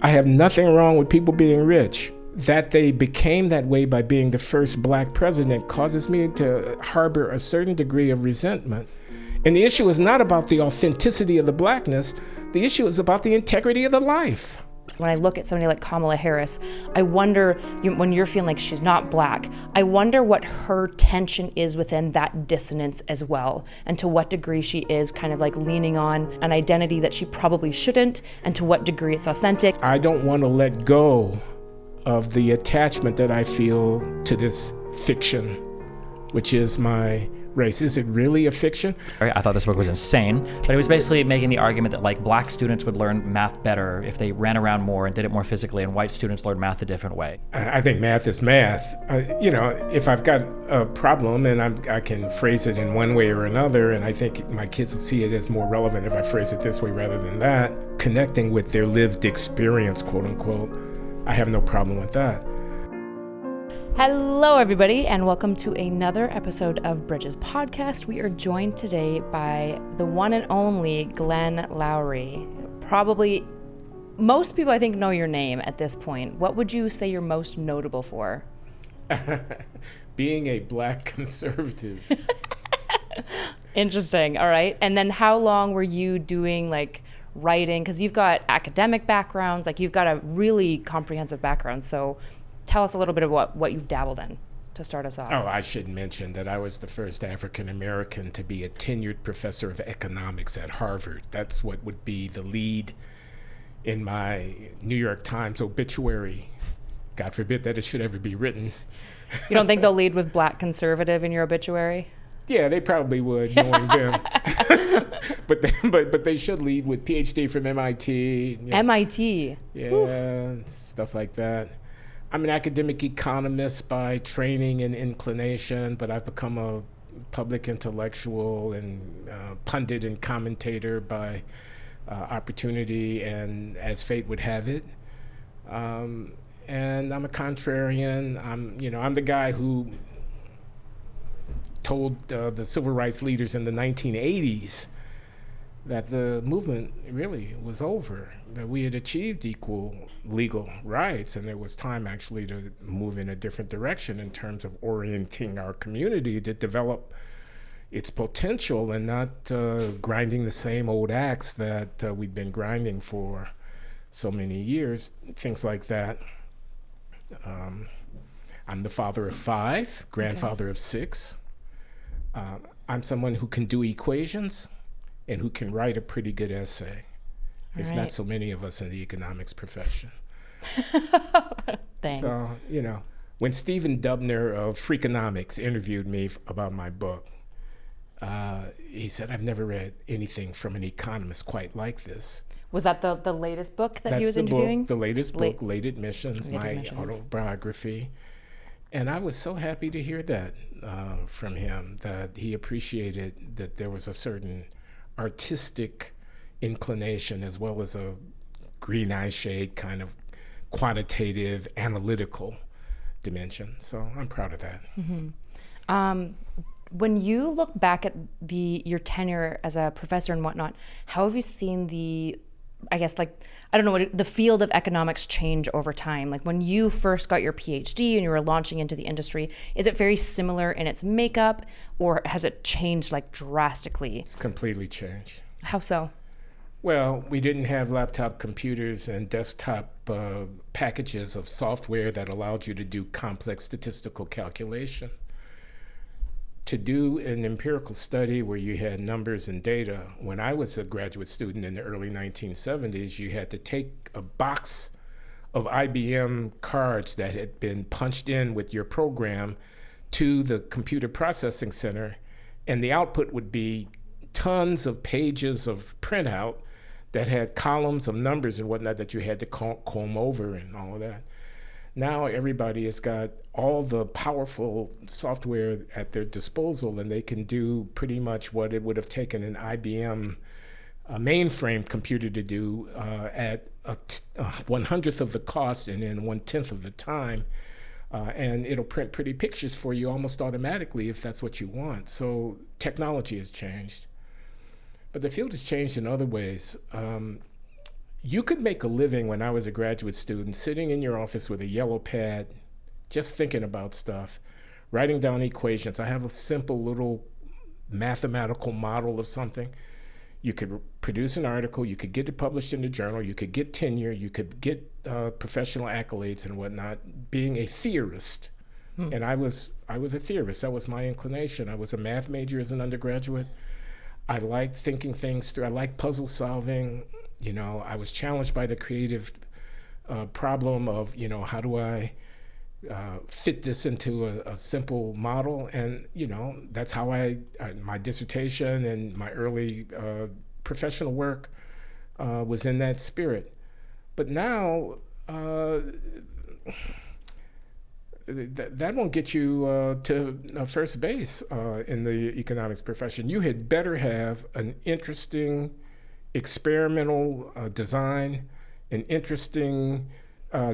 I have nothing wrong with people being rich. That they became that way by being the first black president causes me to harbor a certain degree of resentment. And the issue is not about the authenticity of the blackness. The issue is about the integrity of the life. When I look at somebody like Kamala Harris, I wonder, when you're feeling like she's not black, I wonder what her tension is within that dissonance as well, and to what degree she is kind of like leaning on an identity that she probably shouldn't, and to what degree it's authentic. I don't want to let go of the attachment that I feel to this fiction, which is my race. Is it really a fiction? I thought this book was insane, but it was basically making the argument that like black students would learn math better if they ran around more and did it more physically, and white students learn math a different way. I think math is math. If I've got a problem and I can phrase it in one way or another, and I think my kids will see it as more relevant if I phrase it this way rather than that, connecting with their lived experience, quote unquote, I have no problem with that. Hello, everybody, and welcome to another episode of Bridges Podcast. We are joined today by the one and only Glenn Lowry. Probably most people, I think, know your name at this point. What would you say you're most notable for? Being a black conservative. Interesting. All right. And then how long were you doing writing? Because you've got academic backgrounds, you've got a really comprehensive background. So tell us a little bit of what you've dabbled in to start us off. Oh, I should mention that I was the first African American to be a tenured professor of economics at Harvard. That's what would be the lead in my New York Times obituary. God forbid that it should ever be written. You don't think they'll lead with black conservative in your obituary? Yeah, they probably would, knowing them. But they should lead with PhD from MIT. MIT? Yeah, Oof. Stuff like that. I'm an academic economist by training and inclination, but I've become a public intellectual and pundit and commentator by opportunity and as fate would have it. And I'm a contrarian. I'm the guy who told the civil rights leaders in the 1980s that the movement really was over, that we had achieved equal legal rights, and there was time actually to move in a different direction in terms of orienting our community to develop its potential and not grinding the same old axe that we've been grinding for so many years, things like that. I'm the father of 5, grandfather of 6. I'm someone who can do equations and who can write a pretty good essay. There's not so many of us in the economics profession. Dang. So, when Stephen Dubner of Freakonomics interviewed me about my book, he said, I've never read anything from an economist quite like this. Was that the latest book that he was interviewing? That's the latest book, Late Admissions, my autobiography. And I was so happy to hear that from him, that he appreciated that there was a certain artistic inclination as well as a green eye shade kind of quantitative, analytical dimension. So I'm proud of that. Mm-hmm. When you look back at your tenure as a professor and whatnot, how have you seen the field of economics change over time? Like when you first got your PhD and you were launching into the industry, is it very similar in its makeup, or has it changed drastically? It's completely changed. How so? Well, we didn't have laptop computers and desktop packages of software that allowed you to do complex statistical calculation. To do an empirical study where you had numbers and data, when I was a graduate student in the early 1970s, you had to take a box of IBM cards that had been punched in with your program to the computer processing center, and the output would be tons of pages of printout that had columns of numbers and whatnot that you had to comb over and all of that. Now everybody has got all the powerful software at their disposal, and they can do pretty much what it would have taken an IBM mainframe computer to do at 1/100th of the cost and in 1/10 of the time. And it'll print pretty pictures for you almost automatically if that's what you want. So technology has changed. But the field has changed in other ways. you could make a living when I was a graduate student sitting in your office with a yellow pad, just thinking about stuff, writing down equations. I have a simple little mathematical model of something. You could produce an article, you could get it published in the journal, you could get tenure, you could get professional accolades and whatnot, being a theorist. And I was a theorist. That was my inclination. I was a math major as an undergraduate. I liked thinking things through. I liked puzzle solving. I was challenged by the creative problem of, how do I fit this into a simple model? And, that's how my dissertation and my early professional work was in that spirit. But now, that won't get you to first base in the economics profession. You had better have an interesting experimental design, an interesting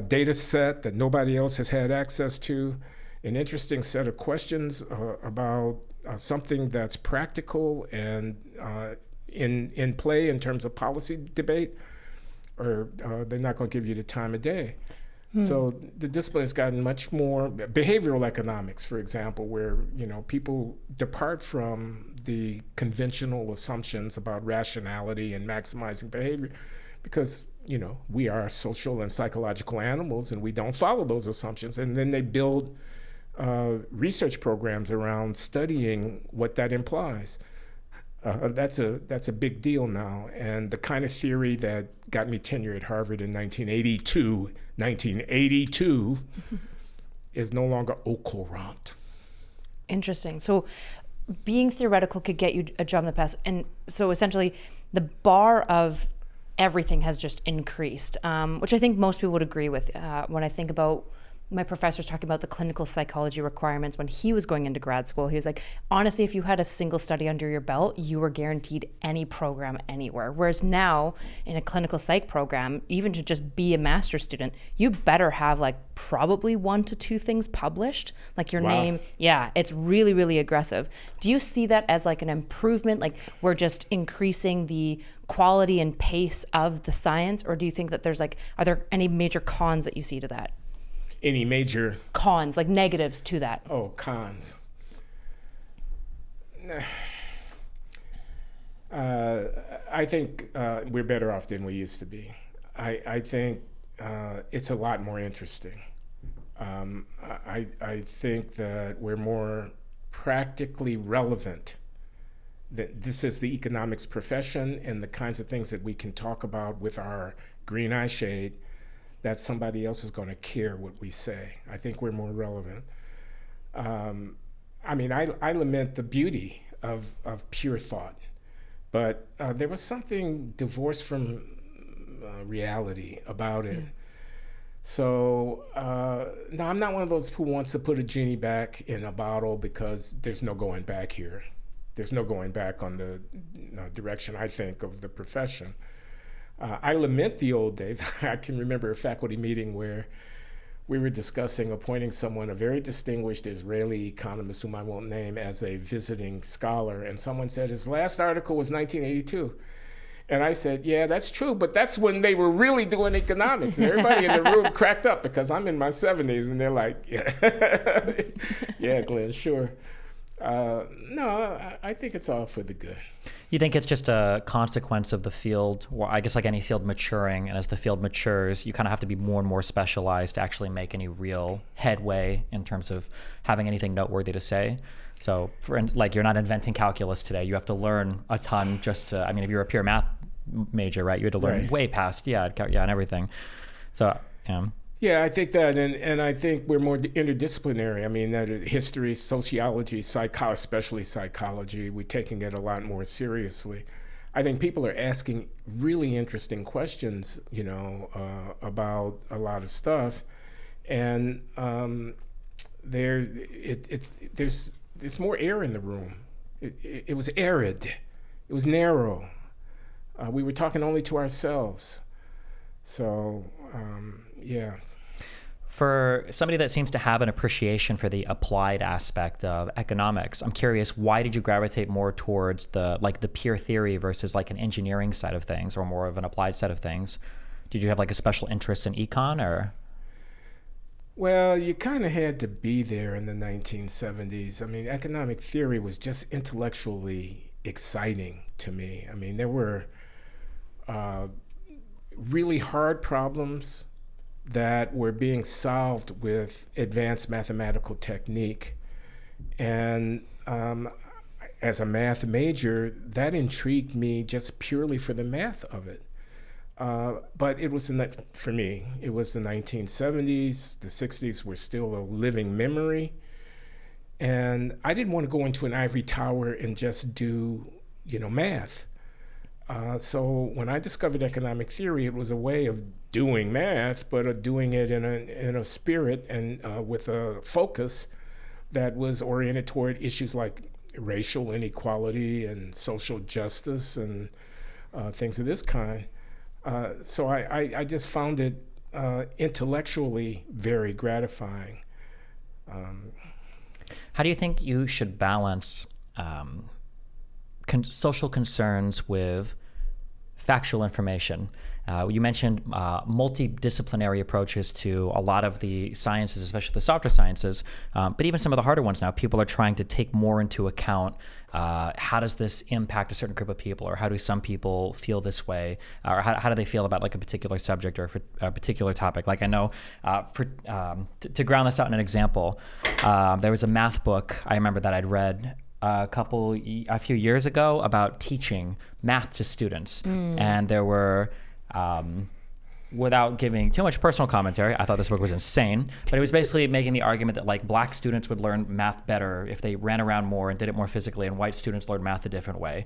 data set that nobody else has had access to, an interesting set of questions about something that's practical and in play in terms of policy debate, or they're not going to give you the time of day. So the discipline has gotten much more behavioral economics, for example, where people depart from the conventional assumptions about rationality and maximizing behavior, because we are social and psychological animals, and we don't follow those assumptions. And then they build research programs around studying what that implies. That's a big deal now, and the kind of theory that got me tenure at Harvard in 1982 is no longer au courant. Interesting. So being theoretical could get you a job in the past, and so essentially the bar of everything has just increased, which I think most people would agree with. When I think about my professor's talking about the clinical psychology requirements when he was going into grad school, he was like, honestly, if you had a single study under your belt, you were guaranteed any program anywhere. Whereas now in a clinical psych program, even to just be a master's student, you better have probably 1 to 2 things published, your name. Yeah, it's really, really aggressive. Do you see that as an improvement? We're just increasing the quality and pace of the science, or do you think that there's are there any major cons that you see to that? Any major cons, negatives to that? Oh, cons. I think we're better off than we used to be. I think it's a lot more interesting. I think that we're more practically relevant. That this is the economics profession, and the kinds of things that we can talk about with our green eye shade, that somebody else is going to care what we say. I think we're more relevant. I lament the beauty of pure thought, but there was something divorced from reality about it. So no, I'm not one of those who wants to put a genie back in a bottle, because there's no going back here. There's no going back on the direction, I think, of the profession. I lament the old days. I can remember a faculty meeting where we were discussing appointing someone, a very distinguished Israeli economist whom I won't name, as a visiting scholar. And someone said his last article was 1982. And I said, yeah, that's true, but that's when they were really doing economics. And everybody in the room cracked up, because I'm in my 70s, and they're like, yeah, yeah, Glenn, sure. No, I think it's all for the good. You think it's just a consequence of the field, or I guess any field maturing, and as the field matures, you kind of have to be more and more specialized to actually make any real headway in terms of having anything noteworthy to say. So you're not inventing calculus today. You have to learn a ton just to, if you're a pure math major, right, you had to learn way past, and everything. So, Yeah, I think that, and I think we're more interdisciplinary. That history, sociology, especially psychology, we're taking it a lot more seriously. I think people are asking really interesting questions, about a lot of stuff, and there's more air in the room. It was arid, it was narrow. We were talking only to ourselves. So, yeah. For somebody that seems to have an appreciation for the applied aspect of economics, I'm curious, why did you gravitate more towards the pure theory versus an engineering side of things, or more of an applied side of things? Did you have like a special interest in econ or? Well, you kind of had to be there in the 1970s. I mean, economic theory was just intellectually exciting to me. I mean, there were really hard problems that were being solved with advanced mathematical technique. And as a math major, that intrigued me just purely for the math of it. But it was, for me, it was the 1970s. The 60s were still a living memory. And I didn't want to go into an ivory tower and just do, math. So when I discovered economic theory, it was a way of doing math, but of doing it in a spirit and with a focus that was oriented toward issues like racial inequality and social justice and things of this kind. So I just found it intellectually very gratifying. How do you think you should balance social concerns with factual information? You mentioned multidisciplinary approaches to a lot of the sciences, especially the softer sciences, but even some of the harder ones now. People are trying to take more into account how does this impact a certain group of people, or how do some people feel this way, or how do they feel about like a particular subject or a particular topic. Like I know, to ground this out in an example, there was a math book I remember that I'd read a few years ago about teaching math to students. And there were, without giving too much personal commentary, I thought this book was insane, but it was basically making the argument that like black students would learn math better if they ran around more and did it more physically, and white students learned math a different way.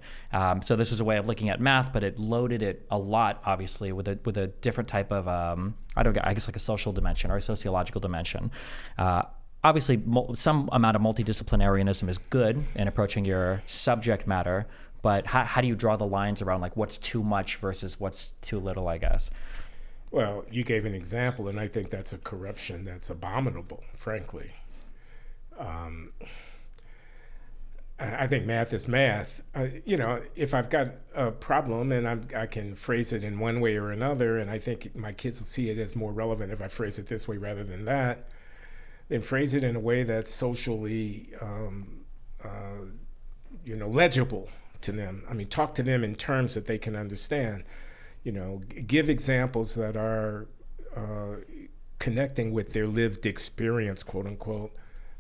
So this was a way of looking at math, but it loaded it a lot, obviously, with a different type of, I guess like a social dimension or a sociological dimension. Obviously, some amount of multidisciplinarianism is good in approaching your subject matter, but how do you draw the lines around like what's too much versus what's too little, I guess? Well, you gave an example, and I think that's a corruption that's abominable, frankly. I think math is math. If I've got a problem and I can phrase it in one way or another, and I think my kids will see it as more relevant if I phrase it this way rather than that, then phrase it in a way that's socially, legible to them. I mean, talk to them in terms that they can understand. Give examples that are connecting with their lived experience, quote unquote.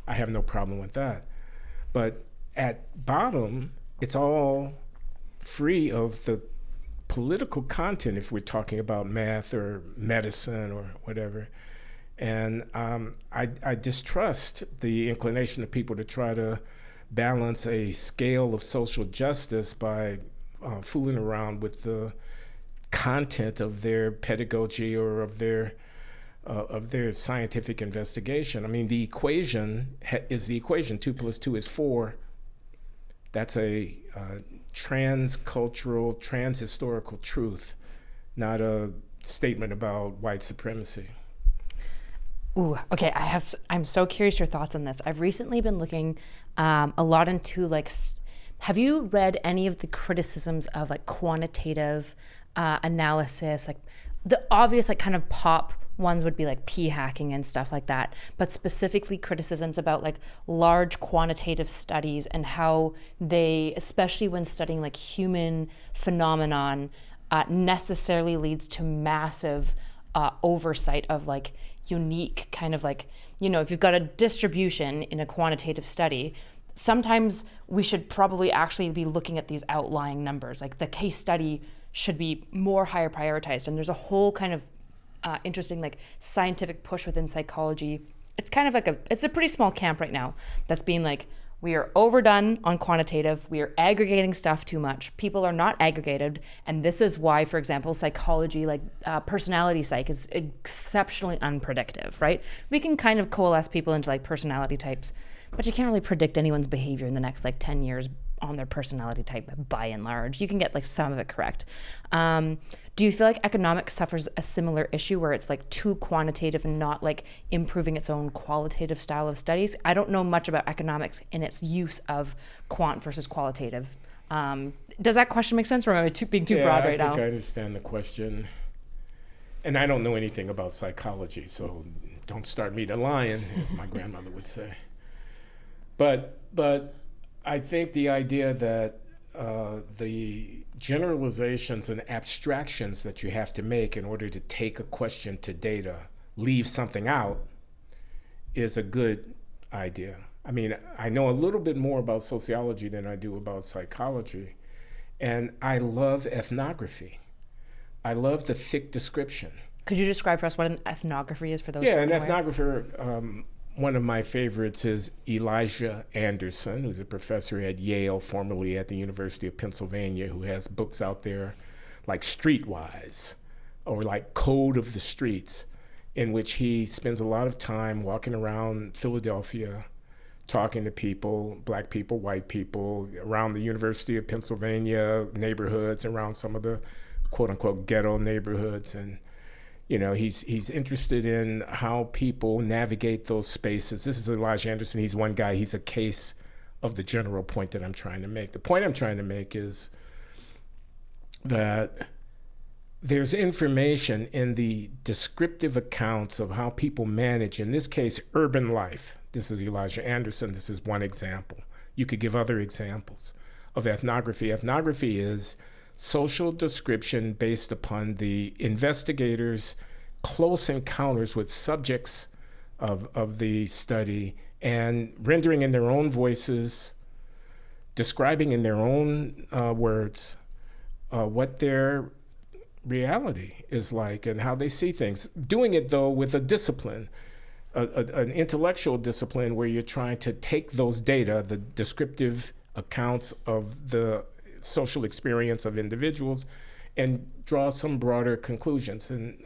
I have no problem with that. But at bottom, it's all free of the political content if we're talking about math or medicine or whatever. And I distrust the inclination of people to try to balance a scale of social justice by fooling around with the content of their pedagogy or of their scientific investigation. I mean, the equation is the equation. 2 + 2 is 4. That's a transcultural, transhistorical truth, not a statement about white supremacy. Ooh, okay. I'm so curious your thoughts on this. I've recently been looking a lot into have you read any of the criticisms of like quantitative analysis? Like the obvious kind of pop ones would be like p-hacking and stuff like that, but specifically criticisms about like large quantitative studies and how they, especially when studying like human phenomenon, necessarily leads to massive oversight of like unique kind of like, if you've got a distribution in a quantitative study, sometimes we should probably actually be looking at these outlying numbers. Like the case study should be more higher prioritized. And there's a whole kind of interesting like scientific push within psychology. It's kind of like it's a pretty small camp right now that's being like, we are overdone on quantitative. We are aggregating stuff too much. People are not aggregated. And this is why, for example, psychology, like personality psych is exceptionally unpredictive, right? We can kind of coalesce people into like personality types, but you can't really predict anyone's behavior in the next like 10 years on their personality type by and large. You can get like some of it correct. Do you feel like economics suffers a similar issue where it's like too quantitative and not like improving its own qualitative style of studies? I don't know much about economics and its use of quant versus qualitative. Does that question make sense, or am I being too broad right now? I think I understand the question. and I don't know anything about psychology, so don't start me to lying, as my grandmother would say. But I think the idea that the generalizations and abstractions that you have to make in order to take a question to data, leave something out, is a good idea. I mean, I know a little bit more about sociology than I do about psychology, and I love ethnography. I love the thick description. Could you describe for us what an ethnography is for those? Yeah, an ethnographer, one of my favorites is Elijah Anderson, who's a professor at Yale, formerly at the University of Pennsylvania, who has books out there like Streetwise or like Code of the Streets, in which he spends a lot of time walking around Philadelphia, talking to people, black people, white people, around the University of Pennsylvania neighborhoods, around some of the quote unquote ghetto neighborhoods. And, you know, he's interested in how people navigate those spaces. This is Elijah Anderson. He's one guy. He's a case of the general point that I'm trying to make. The point I'm trying to make is that there's information in the descriptive accounts of how people manage, in this case, urban life. This is Elijah Anderson. This is one example. You could give other examples of ethnography. Ethnography is social description based upon the investigators' close encounters with subjects of the study and rendering in their own voices, describing in their own words what their reality is like and how they see things. Doing it, though, with a discipline, an intellectual discipline where you're trying to take those data, the descriptive accounts of the social experience of individuals, and draw some broader conclusions. And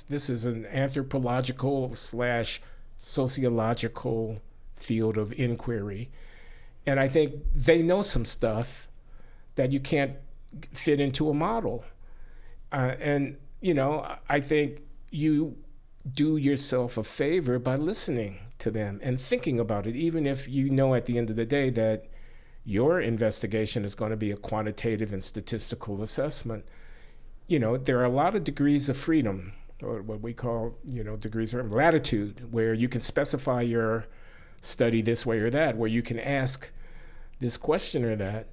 this is an anthropological / sociological field of inquiry. And I think they know some stuff that you can't fit into a model. And, you know, I think you do yourself a favor by listening to them and thinking about it, even if you know at the end of the day that your investigation is going to be a quantitative and statistical assessment. You know, there are a lot of degrees of freedom, or what we call, you know, degrees of latitude, where you can specify your study this way or that, where you can ask this question or that.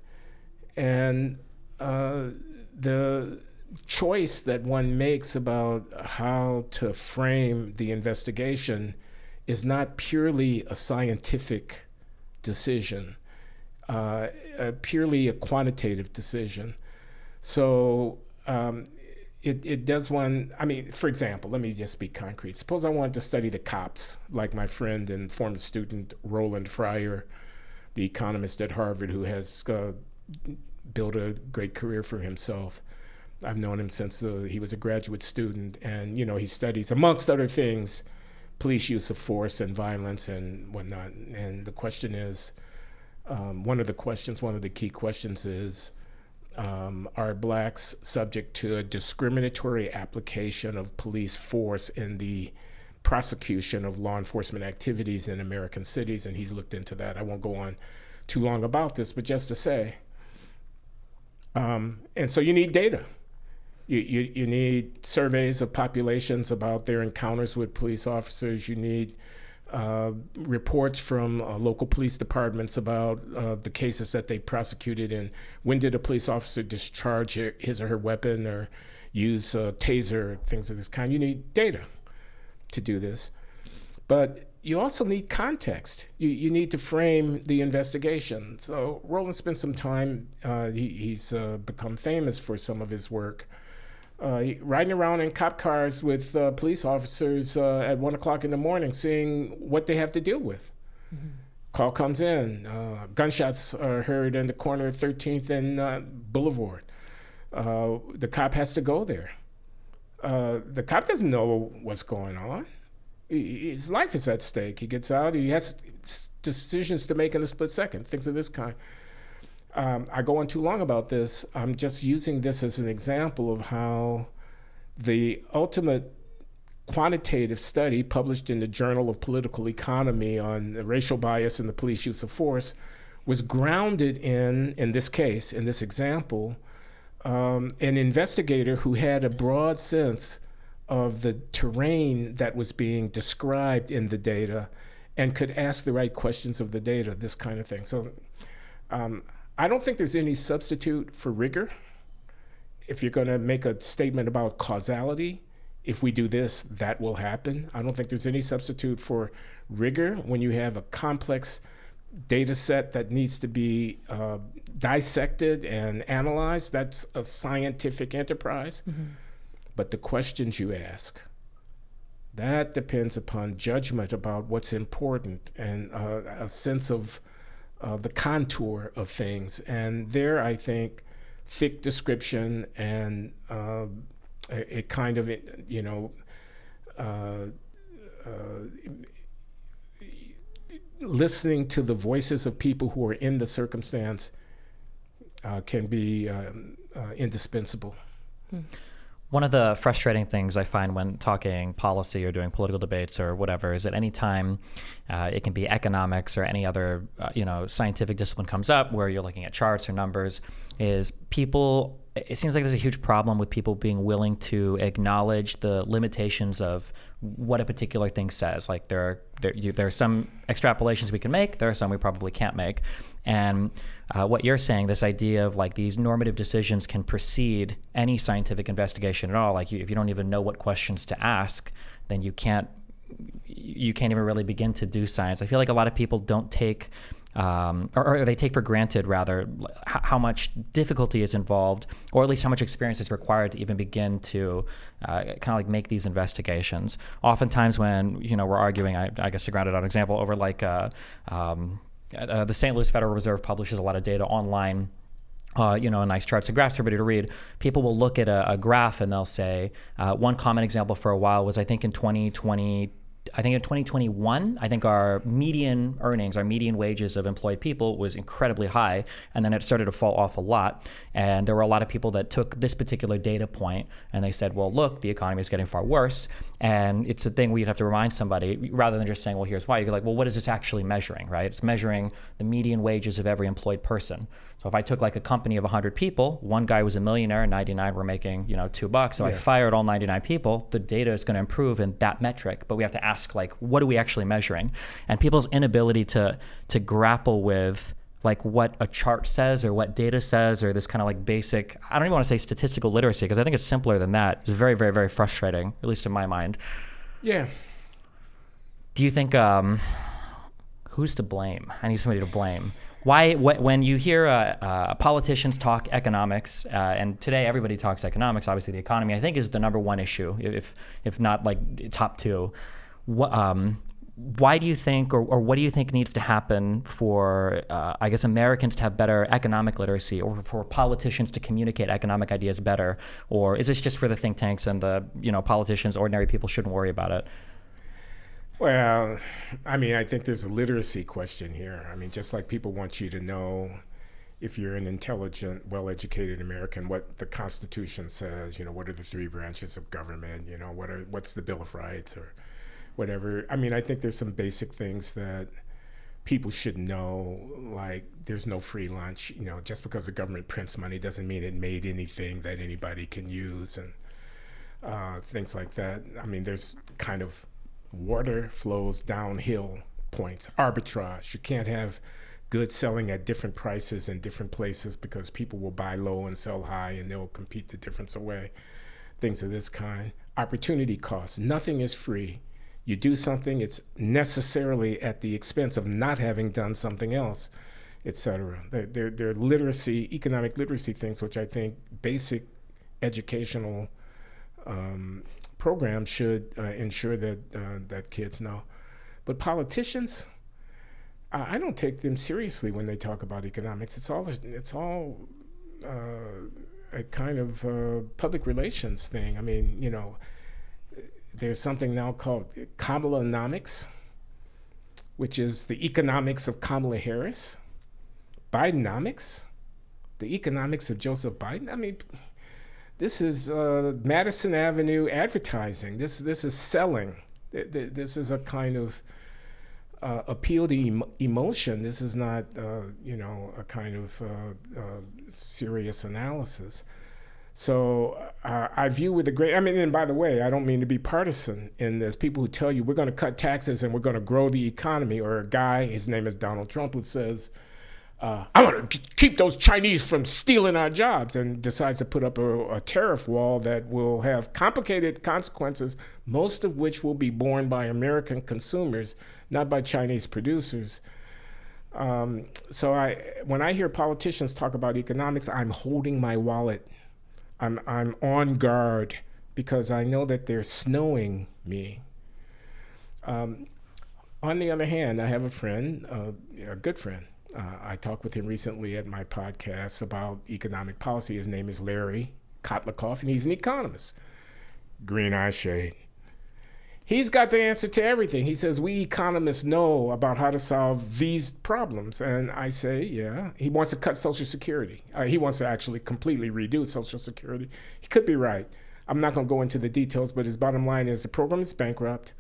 And the choice that one makes about how to frame the investigation is not purely a scientific decision, purely a quantitative decision. So it does one, I mean, for example, let me just be concrete. Suppose I wanted to study the cops, like my friend and former student Roland Fryer, the economist at Harvard, who has built a great career for himself. I've known him since he was a graduate student, and, you know, he studies, amongst other things, police use of force and violence and whatnot. And the question is, one of the key questions is, are blacks subject to a discriminatory application of police force in the prosecution of law enforcement activities in American cities? And he's looked into that. I won't go on too long about this, but just to say, and so you need data. You need surveys of populations about their encounters with police officers. You need reports from local police departments about the cases that they prosecuted and when did a police officer discharge his or her weapon or use a taser, things of this kind. You need data to do this. But you also need context. You need to frame the investigation. So Roland spent some time, he's become famous for some of his work, riding around in cop cars with police officers at 1 o'clock in the morning, seeing what they have to deal with. Mm-hmm. Call comes in, gunshots are heard in the corner of 13th and Boulevard. The cop has to go there. The cop doesn't know what's going on. His life is at stake. He gets out, he has decisions to make in a split second, things of this kind. I go on too long about this. I'm just using this as an example of how the ultimate quantitative study published in the Journal of Political Economy on the racial bias and the police use of force was grounded in this case, in this example, an investigator who had a broad sense of the terrain that was being described in the data and could ask the right questions of the data, this kind of thing. So I don't think there's any substitute for rigor. If you're going to make a statement about causality, if we do this, that will happen. I don't think there's any substitute for rigor when you have a complex data set that needs to be dissected and analyzed. That's a scientific enterprise. Mm-hmm. But the questions you ask, that depends upon judgment about what's important and a sense of the contour of things. And there, I think, thick description and a kind of, listening to the voices of people who are in the circumstance can be indispensable. One of the frustrating things I find when talking policy or doing political debates or whatever is that any time it can be economics or any other scientific discipline comes up where you're looking at charts or numbers, is people, it seems like there's a huge problem with people being willing to acknowledge the limitations of what a particular thing says. Like there are some extrapolations we can make, there are some we probably can't make. And what you're saying, this idea of like these normative decisions can precede any scientific investigation at all. Like if you don't even know what questions to ask, then you can't even really begin to do science. I feel like a lot of people don't take or they take for granted, rather, how much difficulty is involved, or at least how much experience is required to even begin to kind of like make these investigations. Oftentimes when, we're arguing, I guess to ground it out an example, over like the St. Louis Federal Reserve publishes a lot of data online, nice charts and graphs for everybody to read. People will look at a graph and they'll say, one common example for a while was, I think in 2021, I think our median earnings, our median wages of employed people was incredibly high, and then it started to fall off a lot. And there were a lot of people that took this particular data point and they said, well, look, the economy is getting far worse. And it's a thing where you'd have to remind somebody, rather than just saying, well, here's why. You're like, well, what is this actually measuring, right? It's measuring the median wages of every employed person. So if I took like a company of 100 people, one guy was a millionaire and 99 were making, $2. So I fired all 99 people, the data is going to improve in that metric. But we have to ask, like, what are we actually measuring? And people's inability to grapple with like what a chart says or what data says, or this kind of like basic, I don't even want to say statistical literacy, because I think it's simpler than that. It's very, very, very frustrating, at least in my mind. Yeah. Do you think, who's to blame? I need somebody to blame. Why, when you hear politicians talk economics, and today everybody talks economics, obviously the economy, I think, is the number one issue, if not like top two. Why do you think, or what do you think needs to happen for, I guess, Americans to have better economic literacy, or for politicians to communicate economic ideas better? Or is this just for the think tanks and the, politicians, ordinary people shouldn't worry about it? Well, I think there's a literacy question here. Just like people want you to know, if you're an intelligent, well-educated American, what the Constitution says, what are the three branches of government, what's the Bill of Rights or whatever. I think there's some basic things that people should know, like there's no free lunch. Just because the government prints money doesn't mean it made anything that anybody can use, and things like that. There's kind of water flows downhill points, arbitrage. You can't have goods selling at different prices in different places because people will buy low and sell high, and they'll compete the difference away. Things of this kind. Opportunity costs. Nothing is free. You do something, it's necessarily at the expense of not having done something else, et cetera. There are literacy, economic literacy things, which I think basic educational programs should ensure that kids know. But politicians, I don't take them seriously when they talk about economics. It's all a kind of public relations thing. There's something now called Kamalanomics, which is the economics of Kamala Harris. Bidenomics, the economics of Joseph Biden. This is Madison Avenue advertising. This is selling. This is a kind of appeal to emotion. This is not, a kind of serious analysis. So I view with a great, and by the way, I don't mean to be partisan in this. People who tell you we're going to cut taxes and we're going to grow the economy, or a guy, his name is Donald Trump, who says, I want to keep those Chinese from stealing our jobs, and decides to put up a tariff wall that will have complicated consequences, most of which will be borne by American consumers, not by Chinese producers. So when I hear politicians talk about economics, I'm holding my wallet. I'm on guard because I know that they're snowing me. On the other hand, I have a friend, a good friend. I talked with him recently at my podcast about economic policy. His name is Loury, and he's an economist. Green eye shade. He's got the answer to everything. He says, we economists know about how to solve these problems. And I say, yeah. He wants to cut Social Security. He wants to actually completely redo Social Security. He could be right. I'm not going to go into the details, but his bottom line is the program is bankrupt.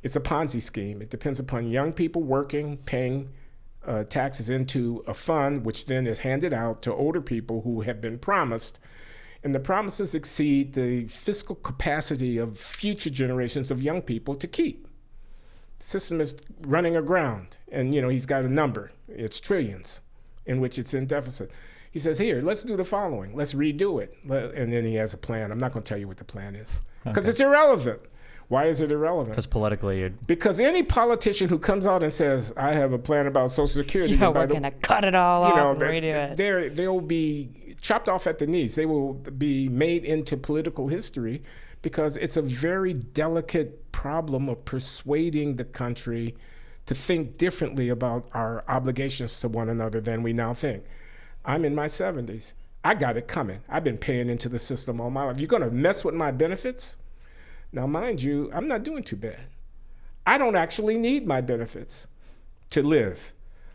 It's a Ponzi scheme. It depends upon young people working, paying taxes into a fund, which then is handed out to older people who have been promised. And the promises exceed the fiscal capacity of future generations of young people to keep. The system is running aground, and he's got a number. It's trillions in which it's in deficit. He says, here, let's do the following. Let's redo it. And then he has a plan. I'm not going to tell you what the plan is because it's irrelevant. Why is it irrelevant? Because politically... Because any politician who comes out and says, I have a plan about Social Security... Yeah, we're going to cut it all off and redo it. They'll be chopped off at the knees. They will be made into political history because it's a very delicate problem of persuading the country to think differently about our obligations to one another than we now think. I'm in my 70s. I got it coming. I've been paying into the system all my life. You're going to mess with my benefits? Now, mind you, I'm not doing too bad. I don't actually need my benefits to live.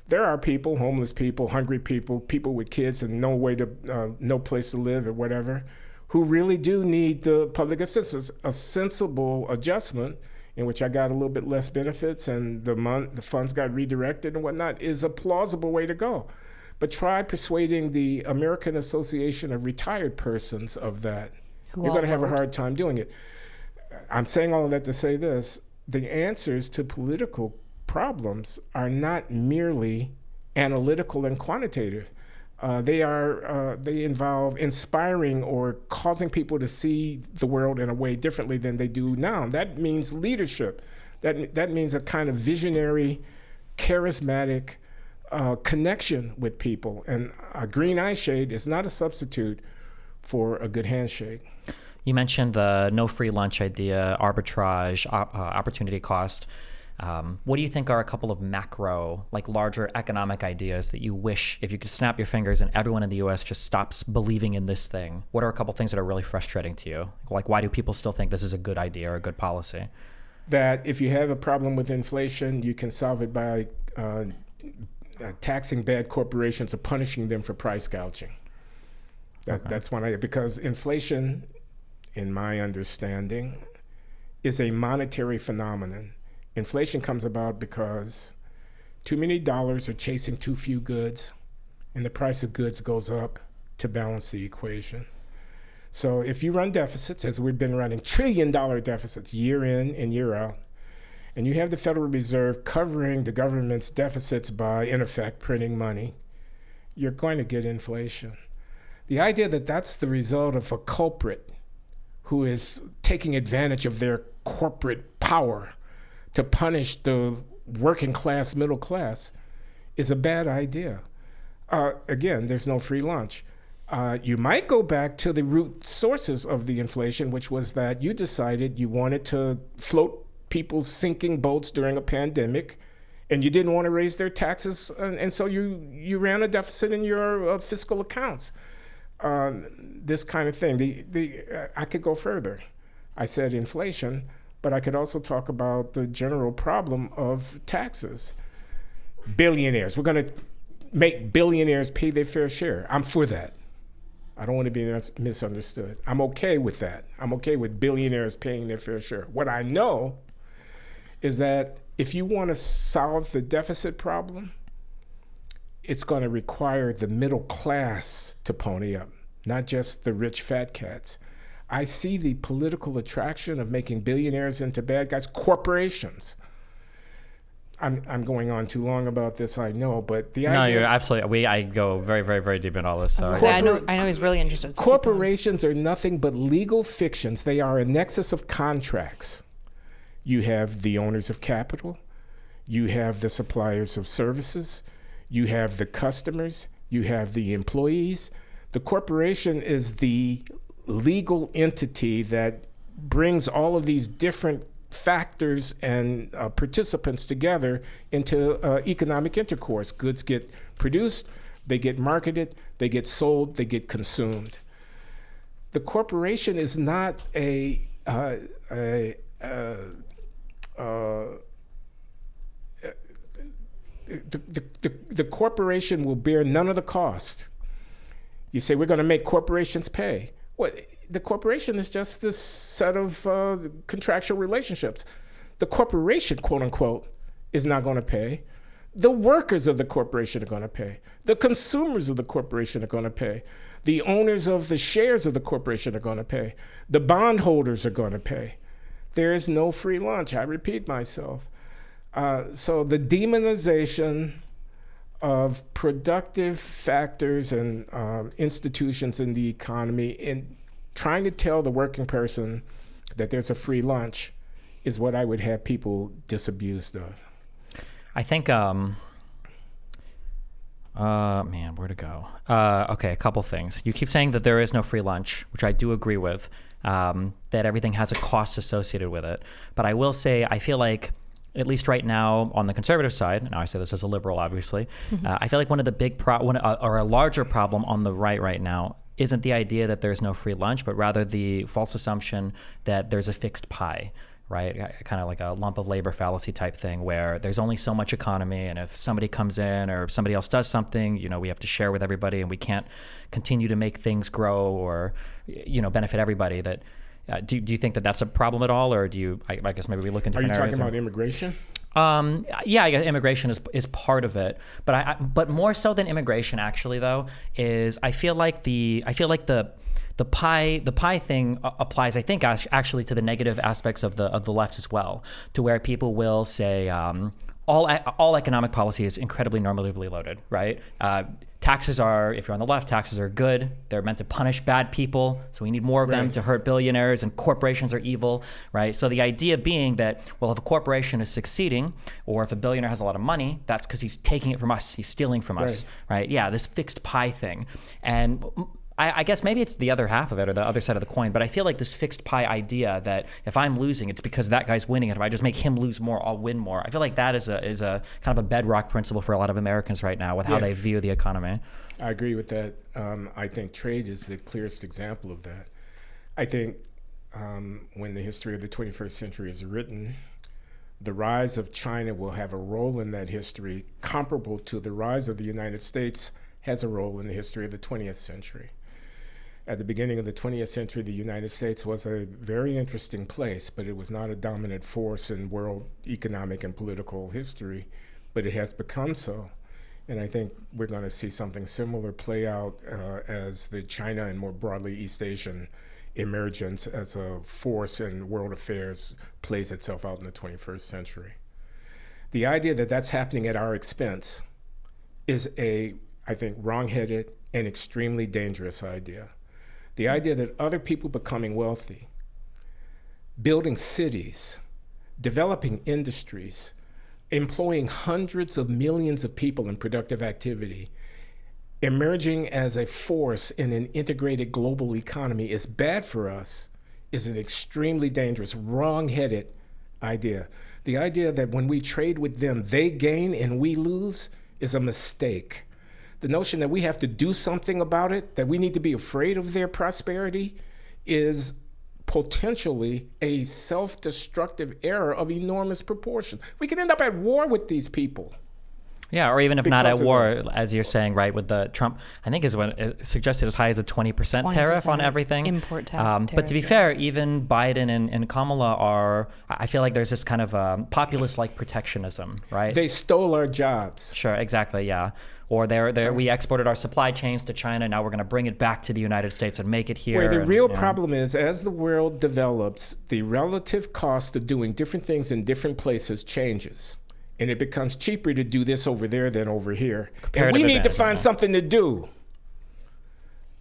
There are people, homeless people, hungry people, people with kids and no place to live or whatever, who really do need the public assistance. A sensible adjustment in which I got a little bit less benefits and the funds got redirected and whatnot is a plausible way to go. But try persuading the American Association of Retired Persons of that. You're going to have a hard time doing it. I'm saying all of that to say this. The answers to political problems are not merely analytical and quantitative. They involve inspiring or causing people to see the world in a way differently than they do now. That means leadership. That means a kind of visionary, charismatic connection with people. And a green eye shade is not a substitute for a good handshake. You mentioned the no free lunch idea, arbitrage, opportunity cost. What do you think are a couple of macro, larger economic ideas that you wish, if you could snap your fingers and everyone in the U.S. just stops believing in this thing? What are a couple things that are really frustrating to you? Why do people still think this is a good idea or a good policy? That if you have a problem with inflation, you can solve it by taxing bad corporations or punishing them for price gouging. That's one idea, because inflation, in my understanding, is a monetary phenomenon. Inflation comes about because too many dollars are chasing too few goods, and the price of goods goes up to balance the equation. So if you run deficits, as we've been running trillion-dollar deficits year in and year out, and you have the Federal Reserve covering the government's deficits by, in effect, printing money, you're going to get inflation. The idea that that's the result of a culprit who is taking advantage of their corporate power to punish the working class, middle class, is a bad idea. Again, there's no free lunch. You might go back to the root sources of the inflation, which was that you decided you wanted to float people's sinking boats during a pandemic, and you didn't want to raise their taxes, and so you ran a deficit in your fiscal accounts. This kind of thing. I could go further. I said inflation, but I could also talk about the general problem of taxes. Billionaires. We're going to make billionaires pay their fair share. I'm for that. I don't want to be misunderstood. I'm okay with that. I'm okay with billionaires paying their fair share. What I know is that if you want to solve the deficit problem, it's going to require the middle class to pony up. not just the rich fat cats. I see the political attraction of making billionaires into bad guys, corporations. I'm going on too long about this, I know, but the idea... No, you're absolutely... I go very, very, very deep in all this. So. I know he's really interested. So corporations are nothing but legal fictions. They are a nexus of contracts. You have the owners of capital. You have the suppliers of services. You have the customers. You have the employees. The corporation is the legal entity that brings all of these different factors and participants together into economic intercourse. Goods get produced, they get marketed, they get sold, they get consumed. The corporation is not the corporation will bear none of the cost. You say, we're going to make corporations pay. What? The corporation is just this set of contractual relationships. The corporation, quote unquote, is not going to pay. The workers of the corporation are going to pay. The consumers of the corporation are going to pay. The owners of the shares of the corporation are going to pay. The bondholders are going to pay. There is no free lunch. I repeat myself. So the demonization of productive factors and institutions in the economy and trying to tell the working person that there's a free lunch is what I would have people disabused of. I think, man, where to go? Okay, a couple things. You keep saying that there is no free lunch, which I do agree with, that everything has a cost associated with it. But I will say, I feel like, at least right now on the conservative side, now I say this as a liberal, obviously, I feel like one of the big or a larger problem on the right now isn't the idea that there's no free lunch, but rather the false assumption that there's a fixed pie, right? Kind of like a lump of labor fallacy type thing where there's only so much economy, and if somebody comes in or if somebody else does something, we have to share with everybody, and we can't continue to make things grow or, benefit everybody. That do you think that that's a problem at all, or do you? I guess maybe we look into. Are you talking about immigration? Yeah, I guess immigration is part of it, but more so than immigration, actually, though, is I feel like the pie thing applies, I think, actually to the negative aspects of the left as well, to where people will say all economic policy is incredibly normatively loaded, right? Taxes are, if you're on the left, taxes are good. They're meant to punish bad people, so we need more of them to hurt billionaires, and corporations are evil, right? So the idea being that, well, if a corporation is succeeding, or if a billionaire has a lot of money, that's because he's taking it from us, he's stealing from us, right? Yeah, this fixed pie thing. And I guess maybe it's the other half of it, or the other side of the coin, but I feel like this fixed pie idea that if I'm losing, it's because that guy's winning, and if I just make him lose more, I'll win more. I feel like that is a kind of a bedrock principle for a lot of Americans right now with how they view the economy. I agree with that. I think trade is the clearest example of that. I think when the history of the 21st century is written, the rise of China will have a role in that history comparable to the rise of the United States has a role in the history of the 20th century. At the beginning of the 20th century, the United States was a very interesting place, but it was not a dominant force in world economic and political history, but it has become so. And I think we're going to see something similar play out as the China and more broadly East Asian emergence as a force in world affairs plays itself out in the 21st century. The idea that that's happening at our expense is I think, wrong-headed and extremely dangerous idea. The idea that other people becoming wealthy, building cities, developing industries, employing hundreds of millions of people in productive activity, emerging as a force in an integrated global economy is bad for us is an extremely dangerous, wrong-headed idea. The idea that when we trade with them, they gain and we lose is a mistake. The notion that we have to do something about it, that we need to be afraid of their prosperity, is potentially a self-destructive error of enormous proportion. We could end up at war with these people. Yeah, or even if not at Because of war, as you're saying, right, with the Trump, I think is when it suggested as high as a 20% tariff on everything. Import But to be tariffs, fair, even Biden and Kamala are, I feel like there's this kind of populist-like protectionism, right? They stole our jobs. Sure, exactly, yeah. Or we exported our supply chains to China, now we're going to bring it back to the United States and make it here. Where the and, real you know. problem is, as the world develops, the relative cost of doing different things in different places changes. And it becomes cheaper to do this over there than over here. And we need to find something to do.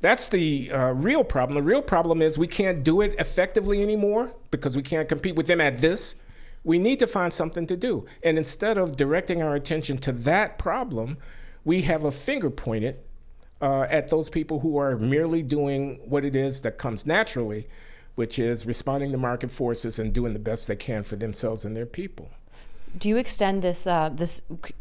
That's the real problem. The real problem is we can't do it effectively anymore because we can't compete with them at this. We need to find something to do. And instead of directing our attention to that problem, we have a finger pointed at those people who are merely doing what it is that comes naturally, which is responding to market forces and doing the best they can for themselves and their people. Do you extend this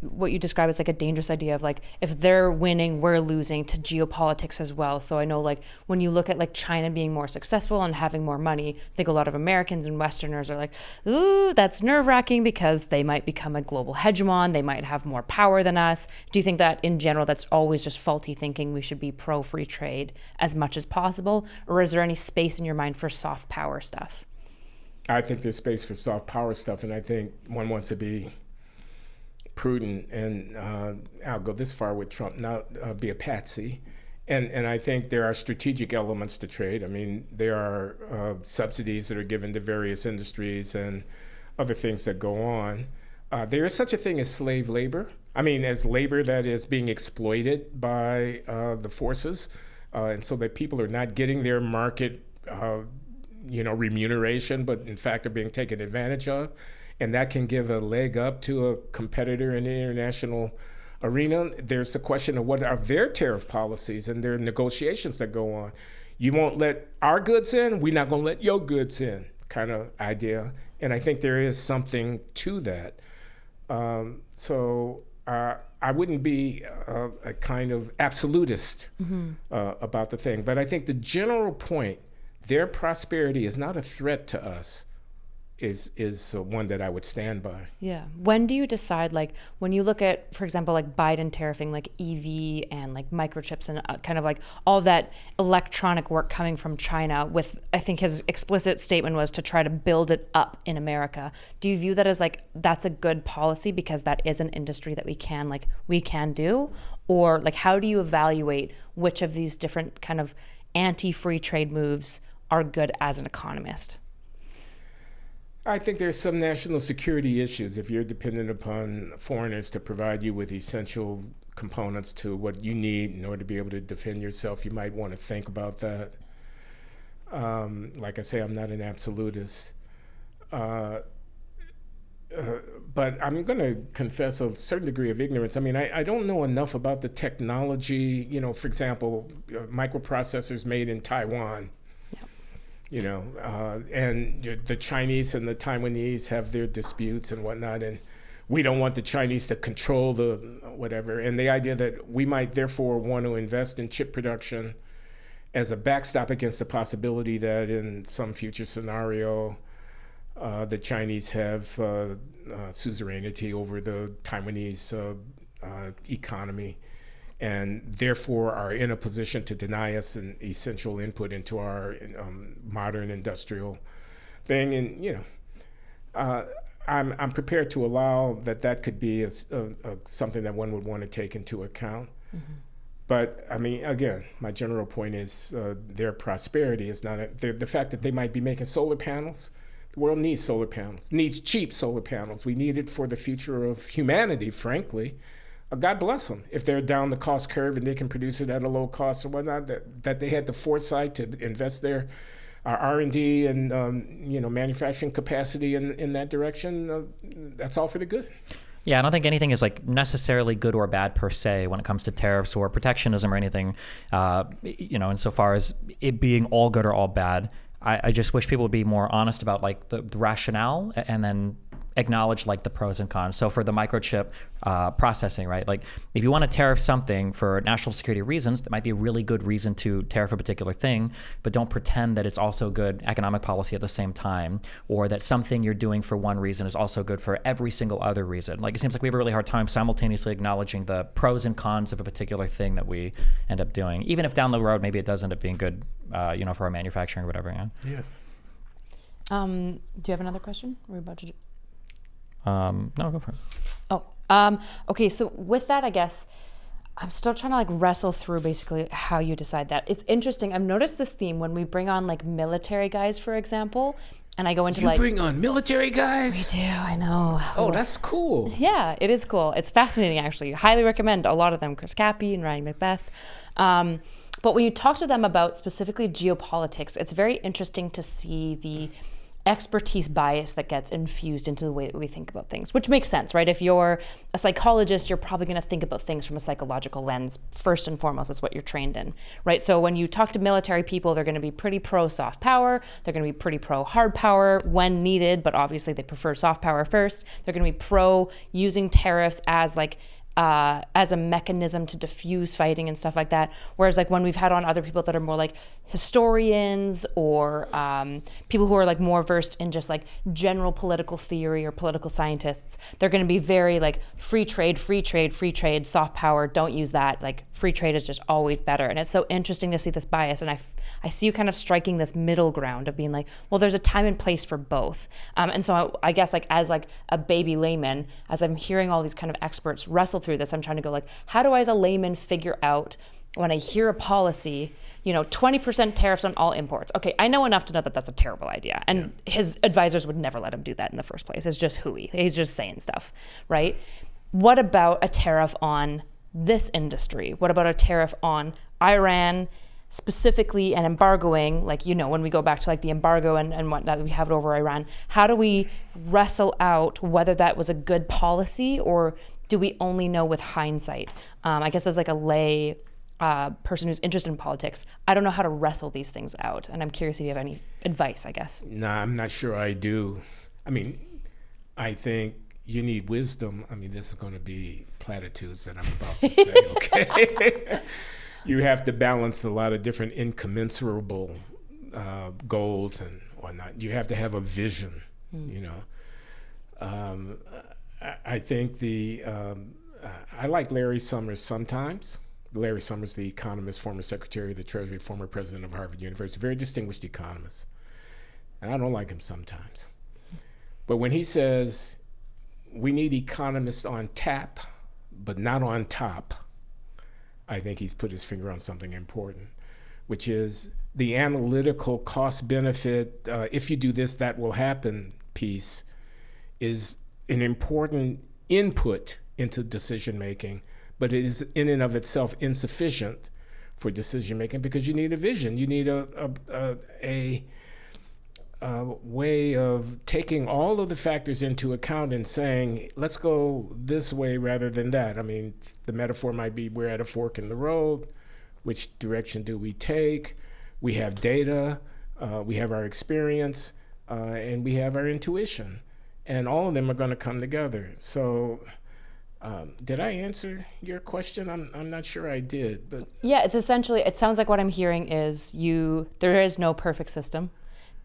what you describe as like a dangerous idea of like if they're winning, we're losing to geopolitics as well? So I know like when you look at like China being more successful and having more money, I think a lot of Americans and Westerners are like, ooh, that's nerve-wracking because they might become a global hegemon. They might have more power than us. Do you think that in general that's always just faulty thinking? We should be pro-free trade as much as possible, or is there any space in your mind for soft power stuff? I think there's space for soft power stuff, and I think one wants to be prudent, and I'll go this far with Trump, not be a patsy. And I think there are strategic elements to trade. I mean, there are subsidies that are given to various industries and other things that go on. There is such a thing as slave labor. I mean, as labor that is being exploited by the forces, and so that people are not getting their market remuneration, but in fact are being taken advantage of. And that can give a leg up to a competitor in the international arena. There's the question of what are their tariff policies and their negotiations that go on. You won't let our goods in, we're not gonna let your goods in kind of idea. And I think there is something to that. I wouldn't be a kind of absolutist about the thing. But I think the general point, their prosperity is not a threat to us, is one that I would stand by. Yeah. When do you decide, like, when you look at, for example, like Biden tariffing like EV and like microchips and kind of like all that electronic work coming from China with, I think his explicit statement was to try to build it up in America. Do you view that as like, that's a good policy because that is an industry that we can do? Or like, how do you evaluate which of these different kind of anti-free trade moves are good as an economist? I think there's some national security issues if you're dependent upon foreigners to provide you with essential components to what you need in order to be able to defend yourself. You might want to think about that. Like I say, I'm not an absolutist. But I'm going to confess a certain degree of ignorance. I mean, I don't know enough about the technology, for example, microprocessors made in Taiwan. And the Chinese and the Taiwanese have their disputes and whatnot, and we don't want the Chinese to control the whatever. And the idea that we might therefore want to invest in chip production as a backstop against the possibility that in some future scenario, the Chinese have suzerainty over the Taiwanese economy, and therefore are in a position to deny us an essential input into our modern industrial thing. And I'm prepared to allow that could be something that one would want to take into account. Mm-hmm. But I mean, again, my general point is their prosperity is not the fact that they might be making solar panels. The world needs solar panels, needs cheap solar panels. We need it for the future of humanity, frankly. God bless them if they're down the cost curve and they can produce it at a low cost or whatnot, that they had the foresight to invest their R&D and manufacturing capacity in that direction. That's all for the good. Yeah, I don't think anything is like necessarily good or bad per se when it comes to tariffs or protectionism or anything, insofar as it being all good or all bad. I just wish people would be more honest about like the rationale and then acknowledge like the pros and cons. So for the microchip processing, right? Like if you want to tariff something for national security reasons, that might be a really good reason to tariff a particular thing, but don't pretend that it's also good economic policy at the same time, or that something you're doing for one reason is also good for every single other reason. Like it seems like we have a really hard time simultaneously acknowledging the pros and cons of a particular thing that we end up doing, even if down the road maybe it does end up being good, for our manufacturing or whatever. Yeah. Do you have another question? Are we about to No, go for it. Okay, so with that, I guess I'm still trying to like wrestle through basically how you decide that. It's interesting. I've noticed this theme when we bring on like military guys, for example, and I go into You bring on military guys? We do, I know. Oh, that's cool. Yeah, it is cool. It's fascinating, actually. Highly recommend a lot of them, Chris Cappy and Ryan Macbeth. But when you talk to them about specifically geopolitics, it's very interesting to see the expertise bias that gets infused into the way that we think about things, which makes sense, right? If you're a psychologist, you're probably going to think about things from a psychological lens first and foremost. That's what you're trained in, right? So when you talk to military people, they're going to be pretty pro soft power. They're going to be pretty pro hard power when needed, but obviously they prefer soft power first. They're going to be pro using tariffs as like as a mechanism to diffuse fighting and stuff like that. Whereas like when we've had on other people that are more like historians or people who are like more versed in just like general political theory or political scientists, they're going to be very like free trade, soft power, don't use that. Like free trade is just always better. And it's so interesting to see this bias. And I see you kind of striking this middle ground of being like, well, there's a time and place for both. And so I guess like as like a baby layman, as I'm hearing all these kind of experts wrestle through this, I'm trying to go like, how do I as a layman figure out when I hear a policy, 20% tariffs on all imports. Okay, I know enough to know that that's a terrible idea. And his advisors would never let him do that in the first place. It's just hooey. He's just saying stuff, right? What about a tariff on this industry? What about a tariff on Iran specifically and embargoing, like, when we go back to like the embargo and whatnot that we have over Iran, how do we wrestle out whether that was a good policy or do we only know with hindsight? I guess as like a lay person who's interested in politics, I don't know how to wrestle these things out. And I'm curious if you have any advice, I guess. No, I'm not sure I do. I mean, I think you need wisdom. I mean, this is going to be platitudes that I'm about to say, okay? You have to balance a lot of different incommensurable goals and whatnot. You have to have a vision, I think I like Larry Summers sometimes. Larry Summers, the economist, former secretary of the Treasury, former president of Harvard University, very distinguished economist. And I don't like him sometimes. But when he says we need economists on tap, but not on top, I think he's put his finger on something important, which is the analytical cost benefit, if you do this, that will happen piece is an important input into decision making, but it is in and of itself insufficient for decision making because you need a vision. You need a way of taking all of the factors into account and saying, let's go this way rather than that. I mean, the metaphor might be we're at a fork in the road. Which direction do we take? We have data, we have our experience, and we have our intuition. And all of them are going to come together. So did I answer your question? I'm not sure I did. But yeah, it's essentially, it sounds like what I'm hearing is there is no perfect system.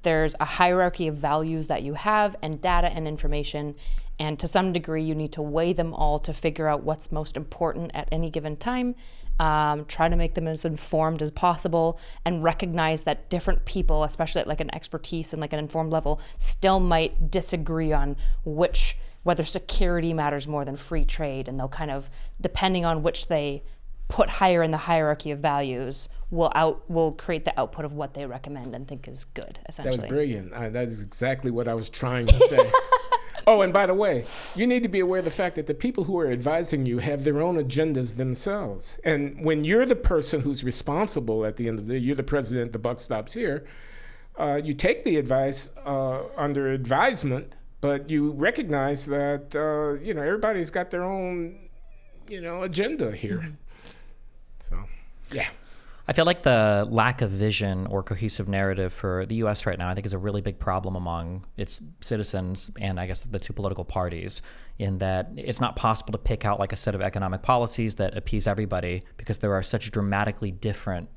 There's a hierarchy of values that you have and data and information. And to some degree, you need to weigh them all to figure out what's most important at any given time. Try to make them as informed as possible and recognize that different people, especially at like an expertise and like an informed level, still might disagree on whether security matters more than free trade. And they'll kind of, depending on which they put higher in the hierarchy of values, will create the output of what they recommend and think is good, essentially. That was brilliant. That is exactly what I was trying to say. Oh, and by the way, you need to be aware of the fact that the people who are advising you have their own agendas themselves. And when you're the person who's responsible at the end of the day, you're the president, the buck stops here, you take the advice under advisement, but you recognize that, everybody's got their own, agenda here. So, yeah. I feel like the lack of vision or cohesive narrative for the U.S. right now, I think, is a really big problem among its citizens and I guess the two political parties, in that it's not possible to pick out like a set of economic policies that appease everybody because there are such dramatically different,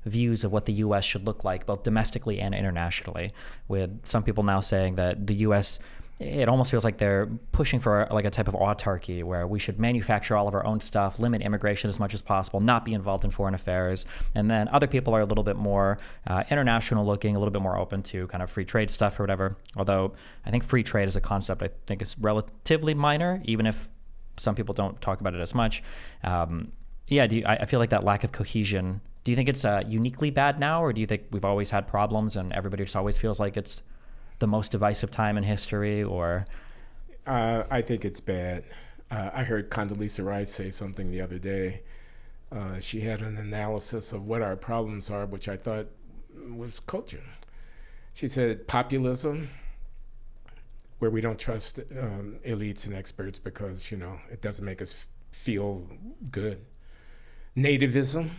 views of what the U.S. should look like, both domestically and internationally, with some people now saying that the U.S., it almost feels like they're pushing for like a type of autarky where we should manufacture all of our own stuff, limit immigration as much as possible, not be involved in foreign affairs. And then other people are a little bit more international looking, a little bit more open to kind of free trade stuff or whatever. Although I think free trade as a concept, I think is relatively minor, even if some people don't talk about it as much. I feel like that lack of cohesion, do you think it's uniquely bad now, or do you think we've always had problems and everybody just always feels like it's the most divisive time in history? Or I think it's bad. I heard Condoleezza Rice say something the other day. She had an analysis of what our problems are, which I thought was cogent. She said populism, where we don't trust elites and experts because, it doesn't make us feel good. Nativism,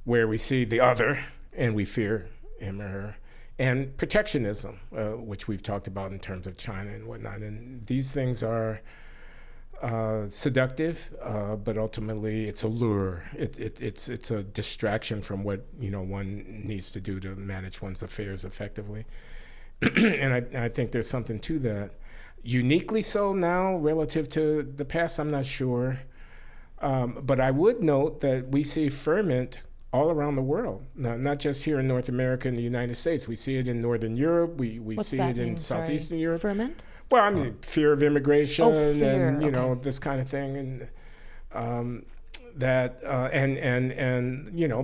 where we see the other and we fear him or her. And protectionism, which we've talked about in terms of China and whatnot. And these things are seductive, but ultimately it's a lure. It's a distraction from what one needs to do to manage one's affairs effectively. And I think there's something to that. Uniquely so now relative to the past, I'm not sure. But I would note that we see ferment all around the world, not just here in North America and the United States. We see it in Northern Europe. We see it in Southeastern Europe. Ferment? Well, I mean, fear of immigration fear. and this kind of thing, and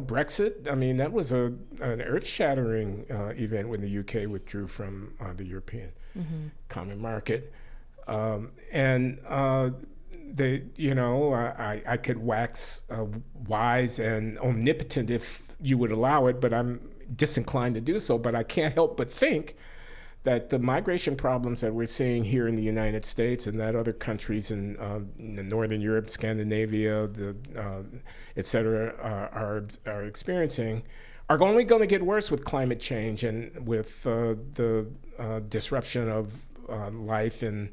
Brexit. I mean, that was an earth-shattering event when the UK withdrew from the European Common Market, I could wax wise and omnipotent if you would allow it, but I'm disinclined to do so. But I can't help but think that the migration problems that we're seeing here in the United States and that other countries in Northern Europe, Scandinavia, et cetera, are experiencing are only going to get worse with climate change and with the disruption of life in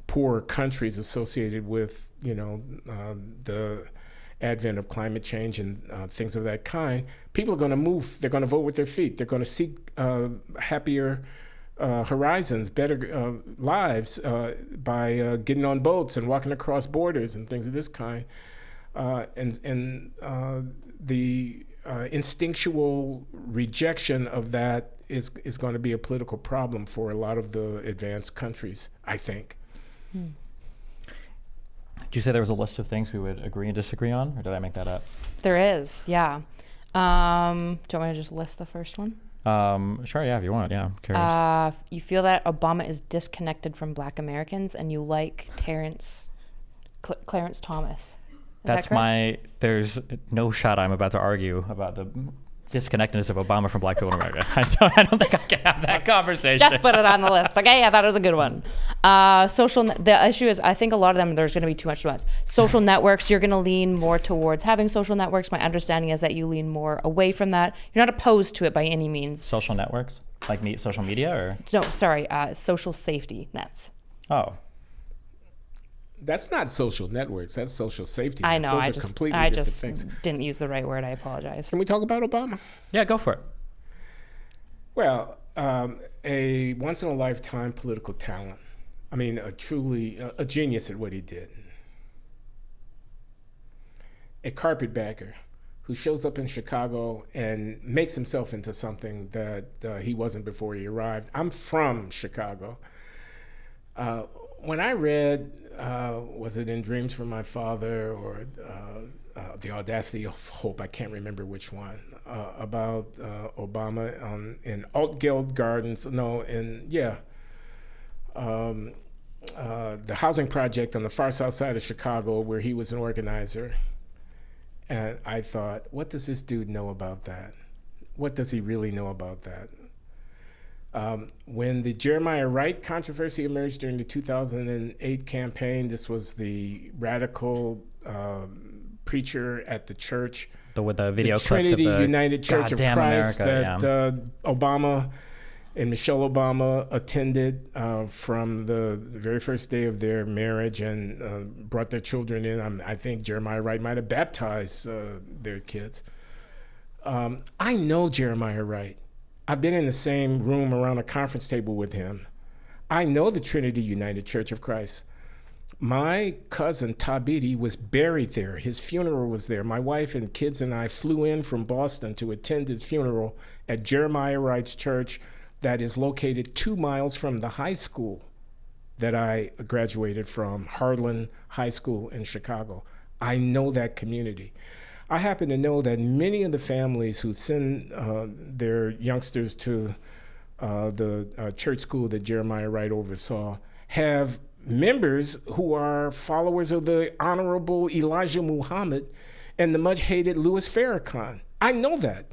poor countries associated with the advent of climate change and things of that kind. People are going to move. They're going to vote with their feet. They're going to seek happier horizons, better lives by getting on boats and walking across borders and things of this kind. And the instinctual rejection of that is going to be a political problem for a lot of the advanced countries, I think. Did you say there was a list of things we would agree and disagree on, or did I make that up? There is, yeah. Do you want me to just list the first one? Sure, yeah, if you want, yeah. I'm curious. You feel that Obama is disconnected from Black Americans, and you like Clarence Thomas. Is that there's no shot I'm about to argue about the disconnectedness of Obama from Black people in America. I don't think I can have that conversation. Just put it on the list. Okay, yeah, that was a good one. The issue is, I think a lot of them, there's going to be too much at once. Social networks, you're going to lean more towards having social networks. My understanding is that you lean more away from that. You're not opposed to it by any means. Social networks? Like social media, or? No, sorry, social safety nets. Oh. That's not social networks. That's social safety. I know. Those I just didn't use the right word. I apologize. Can we talk about Obama? Yeah, go for it. Well, a once-in-a-lifetime political talent. I mean, a genius at what he did. A carpetbagger who shows up in Chicago and makes himself into something that he wasn't before he arrived. I'm from Chicago. When I read, was it In Dreams from My Father or The Audacity of Hope, I can't remember which one, about Obama in Altgeld Gardens, the housing project on the far south side of Chicago where he was an organizer. And I thought, what does this dude know about that? What does he really know about that? When the Jeremiah Wright controversy emerged during the 2008 campaign, this was the radical preacher at the church with the video the clips Trinity of the United Church of goddamn Christ America, that Obama and Michelle Obama attended from the very first day of their marriage and brought their children in. I think Jeremiah Wright might have baptized their kids. I know Jeremiah Wright. I've been in the same room around a conference table with him. I know the Trinity United Church of Christ. My cousin Tabiti was buried there. His funeral was there. My wife and kids and I flew in from Boston to attend his funeral at Jeremiah Wright's church that is located 2 miles from the high school that I graduated from, Harlan High School in Chicago. I know that community. I happen to know that many of the families who send their youngsters to the church school that Jeremiah Wright oversaw have members who are followers of the Honorable Elijah Muhammad and the much hated Louis Farrakhan. I know that.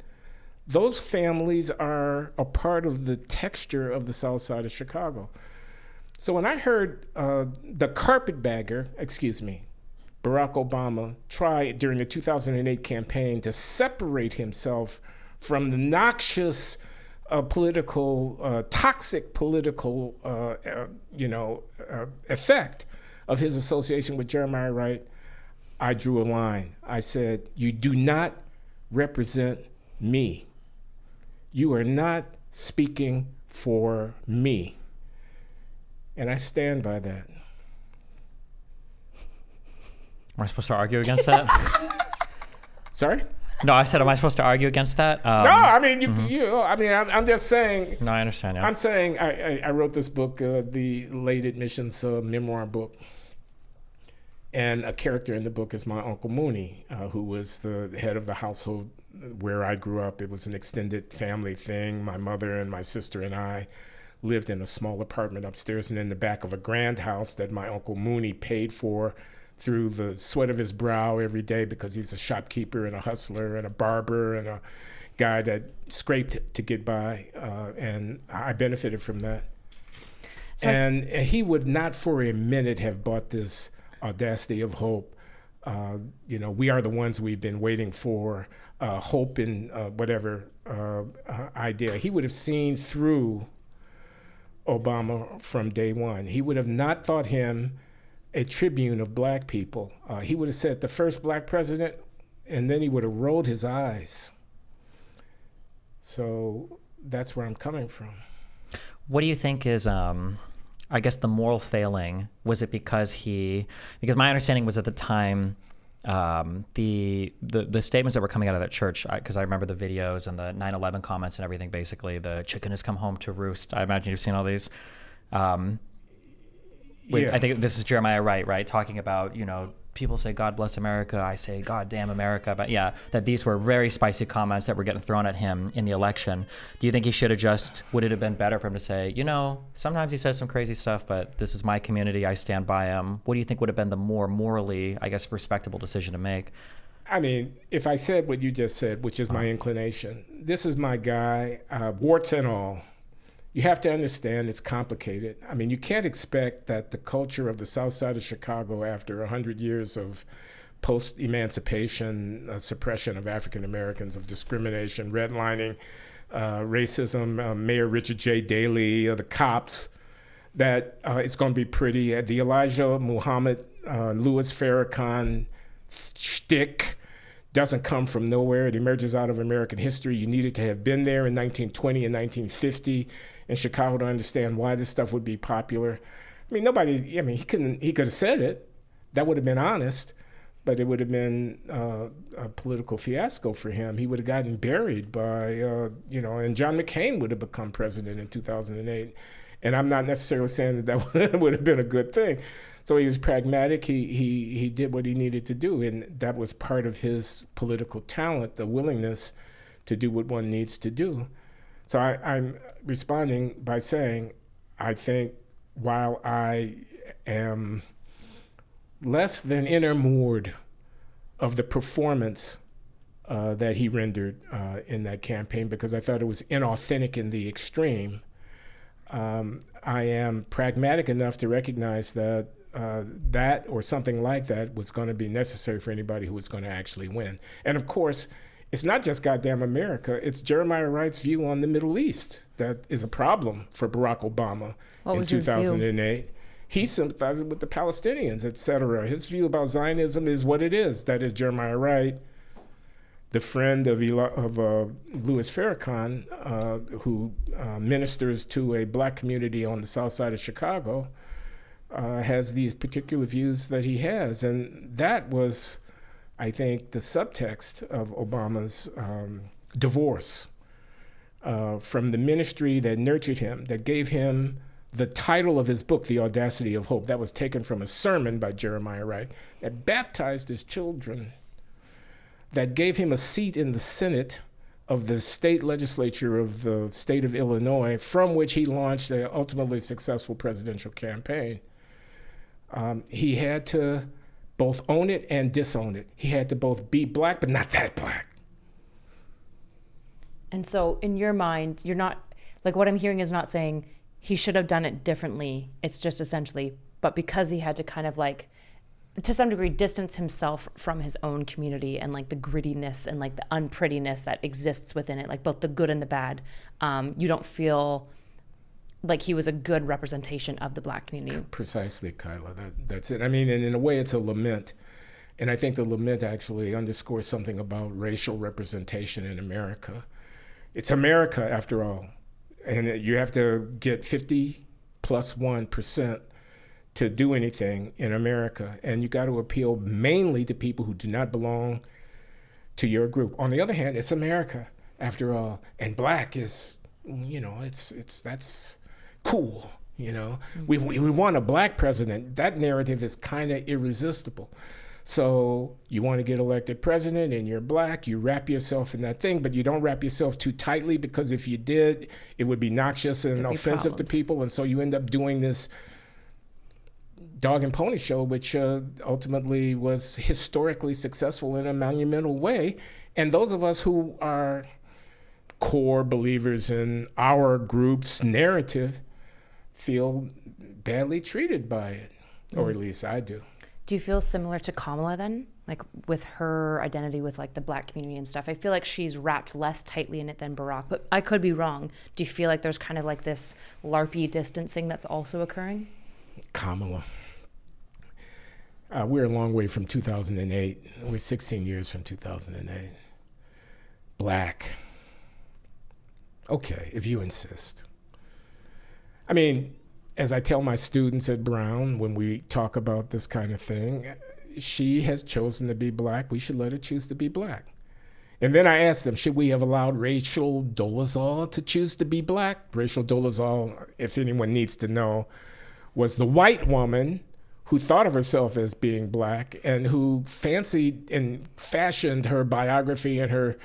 Those families are a part of the texture of the South Side of Chicago. So when I heard the carpetbagger, Barack Obama, try during the 2008 campaign to separate himself from the noxious toxic political effect of his association with Jeremiah Wright, I drew a line. I said, you do not represent me. You are not speaking for me. And I stand by that. Am I supposed to argue against that? Sorry? No, I said, am I supposed to argue against that? No, I mean, I'm just saying. No, I understand. Yeah. I'm saying I wrote this book, the Late Admissions memoir book. And a character in the book is my Uncle Mooney, who was the head of the household where I grew up. It was an extended family thing. My mother and my sister and I lived in a small apartment upstairs and in the back of a grand house that my Uncle Mooney paid for through the sweat of his brow every day because he's a shopkeeper and a hustler and a barber and a guy that scraped to get by. And I benefited from that. And he would not for a minute have bought this audacity of hope. We are the ones we've been waiting for, hope in whatever idea. He would have seen through Obama from day one. He would have not thought him a tribune of black people. He would have said the first black president, and then he would have rolled his eyes. So that's where I'm coming from. What do you think is, I guess, the moral failing? Was it because my understanding was at the time, the statements that were coming out of that church, because I remember the videos and the 9/11 comments and everything, basically, the chicken has come home to roost. I imagine you've seen all these. I think this is Jeremiah Wright, right? Talking about, people say, God bless America. I say, God damn America. But yeah, that these were very spicy comments that were getting thrown at him in the election. Do you think he should have would it have been better for him to say, sometimes he says some crazy stuff, but this is my community. I stand by him. What do you think would have been the more morally, I guess, respectable decision to make? I mean, if I said what you just said, which is my inclination, this is my guy, warts and all. You have to understand it's complicated. I mean, you can't expect that the culture of the South Side of Chicago after 100 years of post-emancipation suppression of African Americans, of discrimination, redlining, racism, Mayor Richard J. Daley, the cops, that it's going to be pretty. The Elijah Muhammad, Louis Farrakhan shtick doesn't come from nowhere. It emerges out of American history. You needed to have been there in 1920 and 1950 in Chicago to understand why this stuff would be popular. I mean, he could have said it. That would have been honest, but it would have been a political fiasco for him. He would have gotten buried by, and John McCain would have become president in 2008. And I'm not necessarily saying that would have been a good thing. So he was pragmatic. He did what he needed to do, and that was part of his political talent, the willingness to do what one needs to do. So I'm responding by saying, I think while I am less than enamored of the performance that he rendered in that campaign, because I thought it was inauthentic in the extreme, I am pragmatic enough to recognize that that or something like that was going to be necessary for anybody who was going to actually win. And of course, it's not just goddamn America. It's Jeremiah Wright's view on the Middle East that is a problem for Barack Obama in 2008. He sympathizes with the Palestinians, etc. His view about Zionism is what it is. That is Jeremiah Wright, the friend of Louis Farrakhan, who ministers to a black community on the south side of Chicago, has these particular views that he has. And that was, I think, the subtext of Obama's divorce from the ministry that nurtured him, that gave him the title of his book, The Audacity of Hope. That was taken from a sermon by Jeremiah Wright, that baptized his children, that gave him a seat in the Senate of the state legislature of the state of Illinois, from which he launched an ultimately successful presidential campaign. He had to both own it and disown it. He had to both be black, but not that black. And so in your mind, you're not, like what I'm hearing is not saying he should have done it differently. It's just essentially, but because he had to kind of like, to some degree, distance himself from his own community and like the grittiness and like the unprettiness that exists within it, like both the good and the bad, you don't feel like he was a good representation of the black community. Precisely, Kyla. That's it. I mean, and in a way, it's a lament. And I think the lament actually underscores something about racial representation in America. It's America, after all. And you have to get 50 plus 1% to do anything in America. And you got to appeal mainly to people who do not belong to your group. On the other hand, it's America, after all. And black is, you know, that's cool, you know. Mm-hmm. We want a black president. That narrative is kind of irresistible. So you want to get elected president and you're black, you wrap yourself in that thing, but you don't wrap yourself too tightly, because if you did, it would be noxious and offensive to people. And so you end up doing this dog and pony show, which ultimately was historically successful in a monumental way. And those of us who are core believers in our group's narrative feel badly treated by it, or at least I do. Do you feel similar to Kamala then? Like with her identity with like the black community and stuff? I feel like she's wrapped less tightly in it than Barack, but I could be wrong. Do you feel like there's kind of like this LARPy distancing that's also occurring? Kamala. We're a long way from 2008. We're 16 years from 2008. Black. Okay, if you insist. I mean, as I tell my students at Brown when we talk about this kind of thing, she has chosen to be black. We should let her choose to be black. And then I asked them, should we have allowed Rachel Dolezal to choose to be black? Rachel Dolezal, if anyone needs to know, was the white woman who thought of herself as being black and who fancied and fashioned her biography and her,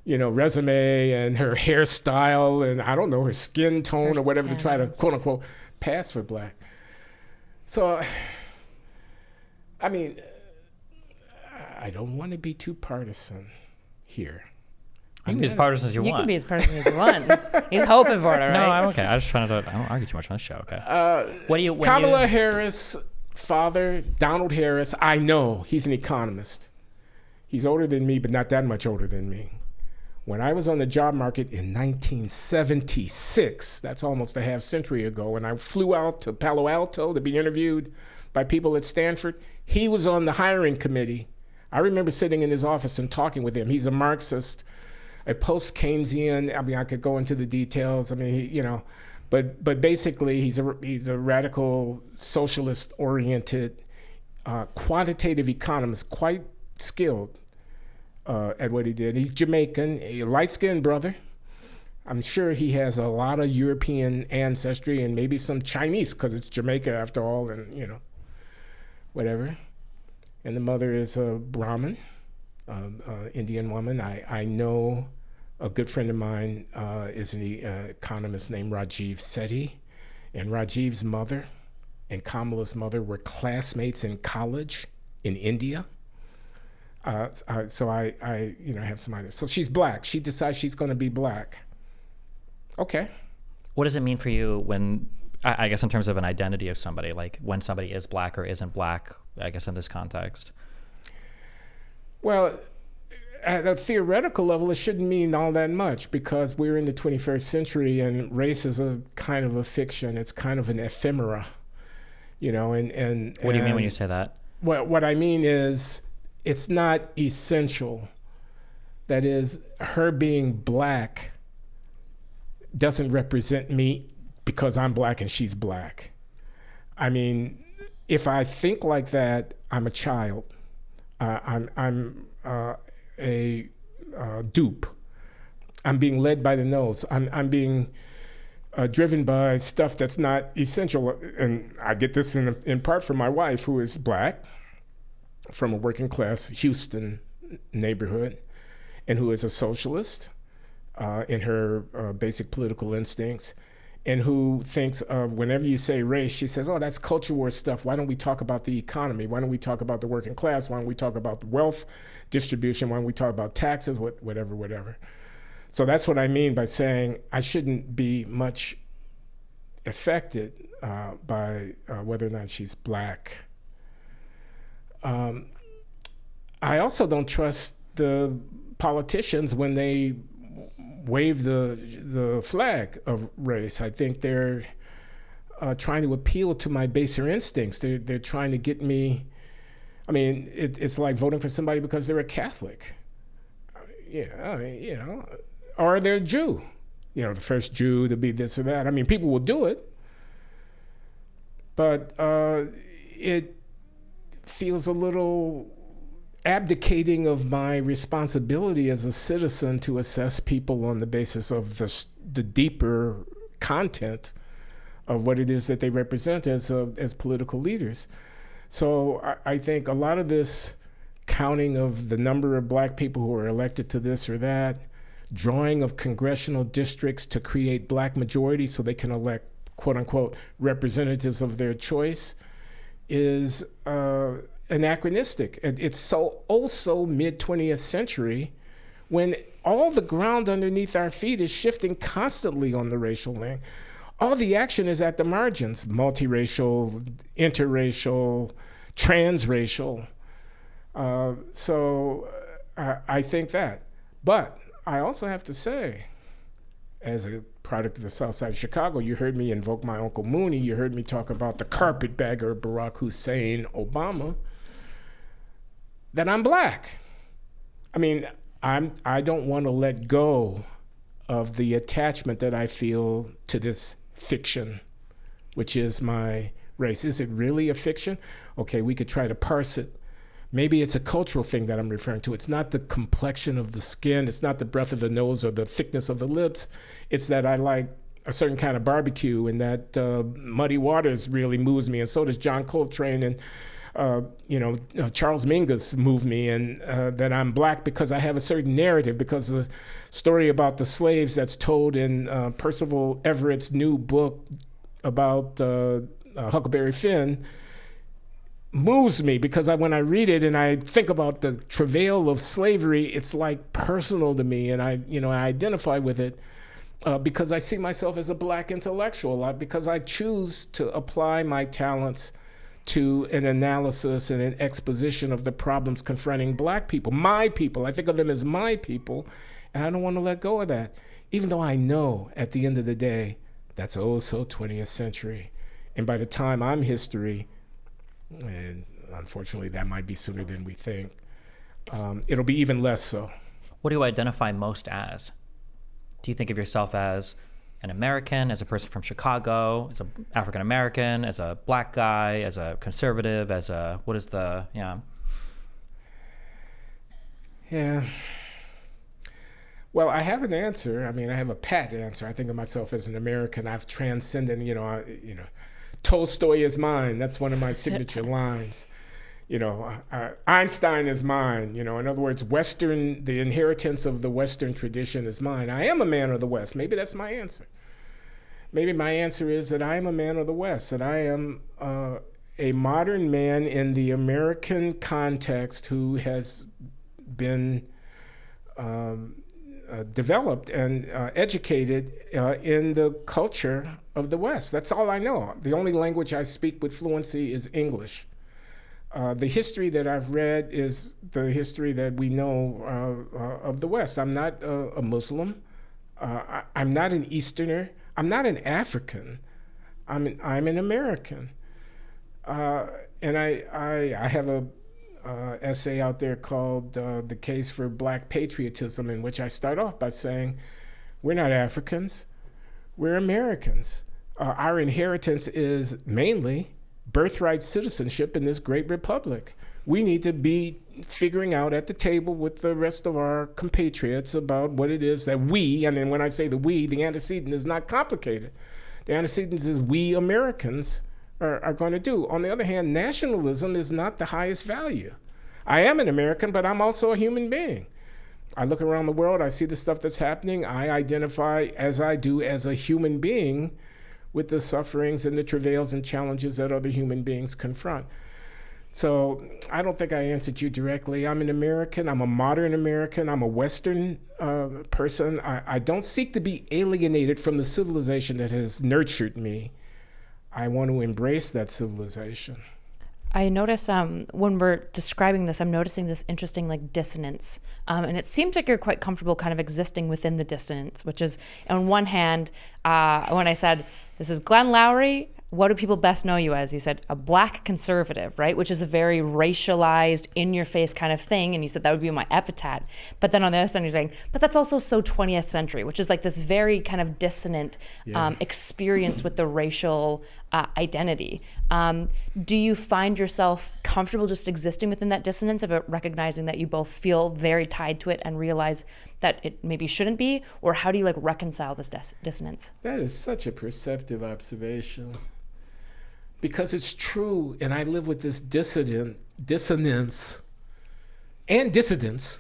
you know, resume and her hairstyle and I don't know, her skin tone or whatever to try to quote unquote pass for black. So, I mean, I don't want to be too partisan here. You can be as partisan as you want. You can be as partisan as you want. He's hoping for it, all right? No, I'm okay. I just trying to. I don't argue too much on this show. Okay. Kamala Harris' father, Donald Harris. I know he's an economist. He's older than me, but not that much older than me. When I was on the job market in 1976, that's almost a half century ago, when I flew out to Palo Alto to be interviewed by people at Stanford, he was on the hiring committee. I remember sitting in his office and talking with him. He's a Marxist, a post-Keynesian. I mean, I could go into the details. I mean, you know, but basically he's a radical socialist-oriented quantitative economist, quite skilled at what he did. He's Jamaican, a light-skinned brother. I'm sure he has a lot of European ancestry and maybe some Chinese, because it's Jamaica after all, and you know, whatever. And the mother is a Brahmin, Indian woman. I know a good friend of mine is an economist named Rajiv Sethi, and Rajiv's mother and Kamala's mother were classmates in college in India. So I have some ideas. So she's black. She decides she's going to be black. Okay, What does it mean for you when, I guess in terms of an identity of somebody, like when somebody is black or isn't black, I guess in this context? Well, at a theoretical level, it shouldn't mean all that much because we're in the 21st century and race is a kind of a fiction. It's kind of an ephemera, and What do you mean when you say that? What I mean is it's not essential. That is, her being black doesn't represent me because I'm black and she's black. I mean, if I think like that, I'm a child. I'm a dupe. I'm being led by the nose. I'm being driven by stuff that's not essential. And I get this in part from my wife, who is black, from a working class Houston neighborhood, and who is a socialist in her basic political instincts, and who thinks of whenever you say race, she says, oh, that's culture war stuff. Why don't we talk about the economy? Why don't we talk about the working class? Why don't we talk about the wealth distribution? Why don't we talk about taxes? Whatever. So that's what I mean by saying I shouldn't be much affected by whether or not she's black. I also don't trust the politicians when they wave the flag of race. I think they're trying to appeal to my baser instincts. They're trying to get me. I mean, it's like voting for somebody because they're a Catholic. Or they're a Jew. The first Jew to be this or that. I mean, people will do it, but it feels a little abdicating of my responsibility as a citizen to assess people on the basis of the deeper content of what it is that they represent as political leaders. So I think a lot of this counting of the number of black people who are elected to this or that, drawing of congressional districts to create black majorities so they can elect, quote unquote, representatives of their choice is anachronistic. It's so also mid-20th century when all the ground underneath our feet is shifting constantly on the racial lane. All the action is at the margins, multiracial, interracial, transracial. So I think that. But I also have to say, as a product of the South Side of Chicago, you heard me invoke my Uncle Mooney. You heard me talk about the carpetbagger Barack Hussein Obama, that I'm black. I mean, I don't want to let go of the attachment that I feel to this fiction, which is my race. Is it really a fiction? Okay, we could try to parse it. Maybe it's a cultural thing that I'm referring to. It's not the complexion of the skin. It's not the breadth of the nose or the thickness of the lips. It's that I like a certain kind of barbecue and that Muddy Waters really moves me. And so does John Coltrane and Charles Mingus move me, and that I'm black because I have a certain narrative, because the story about the slaves that's told in Percival Everett's new book about Huckleberry Finn moves me, because when I read it and I think about the travail of slavery, it's like personal to me, and I identify with it because I see myself as a black intellectual, because I choose to apply my talents to an analysis and an exposition of the problems confronting black people, my people. I think of them as my people, and I don't want to let go of that, even though I know at the end of the day, that's so 20th century. And by the time I'm history, and unfortunately that might be sooner than we think, it'll be even less so. What do you identify most as? Do you think of yourself as an American, as a person from Chicago, as an African American, as a black guy, as a conservative, as a, what is the, yeah? Yeah. Well, I have an answer. I mean, I have a pat answer. I think of myself as an American. I've transcended, Tolstoy is mine. That's one of my signature lines. Einstein is mine. In other words, the inheritance of the Western tradition is mine. I am a man of the West. Maybe that's my answer. Maybe my answer is that I am a man of the West, that I am a modern man in the American context who has been developed and educated in the culture of the West. That's all I know. The only language I speak with fluency is English. The history that I've read is the history that we know of the West. I'm not a Muslim. I'm not an Easterner. I'm not an African. I'm an American. And I have a essay out there called The Case for Black Patriotism, in which I start off by saying, we're not Africans, we're Americans. Our inheritance is mainly birthright citizenship in this great republic. We need to be figuring out at the table with the rest of our compatriots about what it is that we, and then when I say the we, the antecedent is not complicated. The antecedent is we Americans are going to do. On the other hand, nationalism is not the highest value. I am an American, but I'm also a human being. I look around the world, I see the stuff that's happening. I identify as I do as a human being with the sufferings and the travails and challenges that other human beings confront. So I don't think I answered you directly. I'm an American. I'm a modern American. I'm a Western person. I don't seek to be alienated from the civilization that has nurtured me. I want to embrace that civilization. I notice when we're describing this, I'm noticing this interesting dissonance. And it seems like you're quite comfortable kind of existing within the dissonance, which is, on one hand, when I said, this is Glenn Lowry, what do people best know you as? You said a black conservative, right? Which is a very racialized, in-your-face kind of thing. And you said that would be my epithet. But then on the other side, you're saying, but that's also so 20th century, which is like this very kind of dissonant experience with the racial identity. Do you find yourself comfortable just existing within that dissonance of it, recognizing that you both feel very tied to it and realize that it maybe shouldn't be? Or how do you reconcile this dissonance? That is such a perceptive observation. Because it's true, and I live with this dissonance and dissidence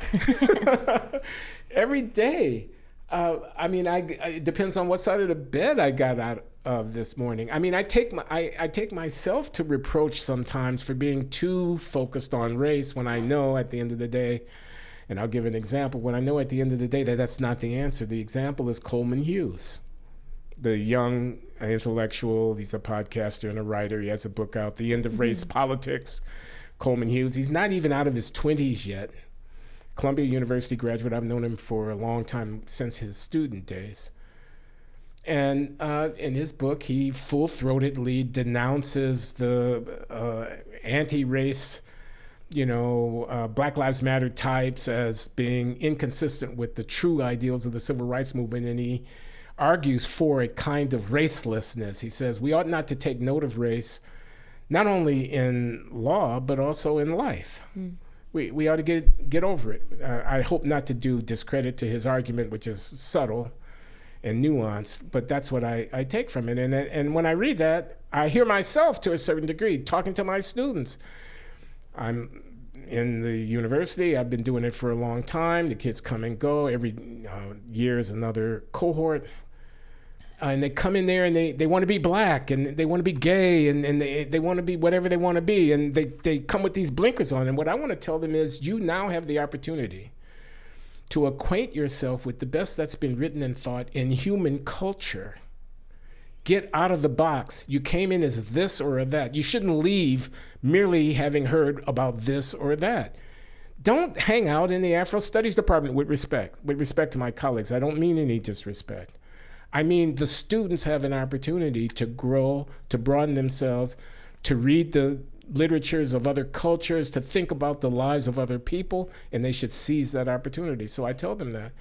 every day. It depends on what side of the bed I got out of this morning. I take myself to reproach sometimes for being too focused on race when I know at the end of the day, and I'll give an example, when I know at the end of the day that that's not the answer. The example is Coleman Hughes, the young intellectual. He's a podcaster and a writer. He has a book out, The End of Race Politics. Coleman Hughes. He's not even out of his 20s yet. Columbia University graduate. I've known him for a long time, since his student days. And in his book, he full-throatedly denounces the anti-race, Black Lives Matter types as being inconsistent with the true ideals of the civil rights movement. And he argues for a kind of racelessness. He says we ought not to take note of race, not only in law, but also in life. We ought to get over it. I hope not to do discredit to his argument, which is subtle and nuanced, but that's what I take from it. And when I read that, I hear myself to a certain degree talking to my students. I'm in the university. I've been doing it for a long time. The kids come and go. Every year is another cohort. And they come in there and they want to be black and they want to be gay and they want to be whatever they want to be. And they come with these blinkers on. And what I want to tell them is, you now have the opportunity to acquaint yourself with the best that's been written and thought in human culture. Get out of the box. You came in as this or that. You shouldn't leave merely having heard about this or that. Don't hang out in the Afro Studies department with respect to my colleagues. I don't mean any disrespect. I mean, the students have an opportunity to grow, to broaden themselves, to read the literatures of other cultures, to think about the lives of other people, and they should seize that opportunity. So I tell them that.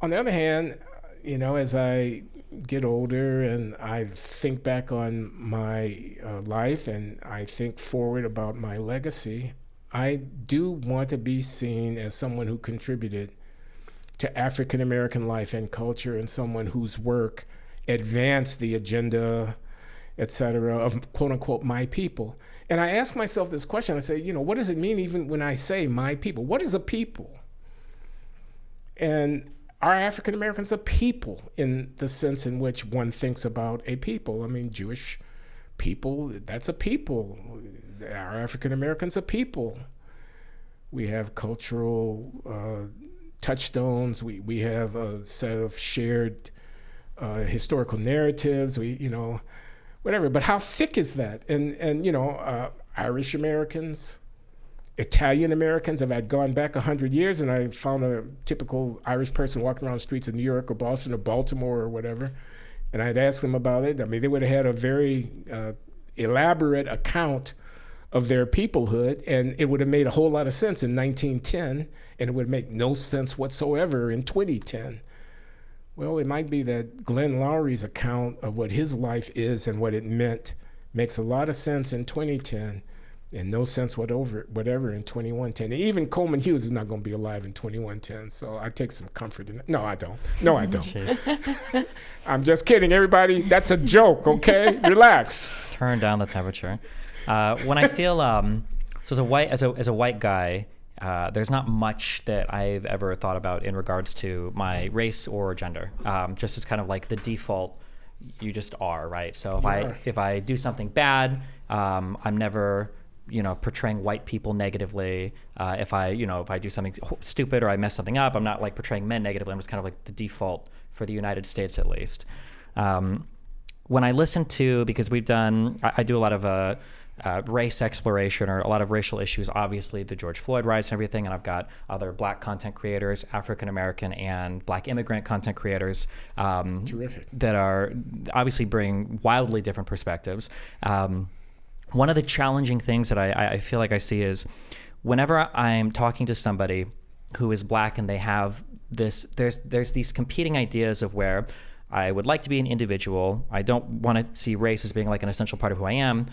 On the other hand, as I get older and I think back on my life and I think forward about my legacy, I do want to be seen as someone who contributed to African American life and culture, and someone whose work advanced the agenda, et cetera, of quote unquote my people. And I ask myself this question, I say, what does it mean even when I say my people? What is a people? And are African Americans a people in the sense in which one thinks about a people? Jewish people, that's a people. Are African Americans a people? We have cultural touchstones. We have a set of shared historical narratives. Whatever. But how thick is that? And Irish Americans, Italian Americans. If I'd gone back 100 years and I found a typical Irish person walking around the streets of New York or Boston or Baltimore or whatever, and I'd ask them about it, I mean, they would have had a very elaborate account of their peoplehood, and it would have made a whole lot of sense in 1910, and it would make no sense whatsoever in 2010. Well, it might be that Glenn Lowry's account of what his life is and what it meant makes a lot of sense in 2010, and no sense whatever in 2110. Even Coleman Hughes is not going to be alive in 2110, so I take some comfort in that. No, I don't. I'm just kidding, everybody. That's a joke, okay? Relax. Turn down the temperature. When I feel so as a white guy, there's not much that I've ever thought about in regards to my race or gender. Just as kind of like the default, you just are, right? So if I do something bad, I'm never portraying white people negatively. If I do something stupid or I mess something up, I'm not like portraying men negatively. I'm just kind of like the default for the United States at least. When I listen to, because I do a lot of race exploration or a lot of racial issues, obviously the George Floyd riots and everything, and I've got other Black content creators, African American and Black immigrant content creators Terrific. That are obviously bring wildly different perspectives. One of the challenging things that I feel like I see is whenever I'm talking to somebody who is Black and they have there's these competing ideas of where I would like to be an individual. I don't want to see race as being like an essential part of who I am,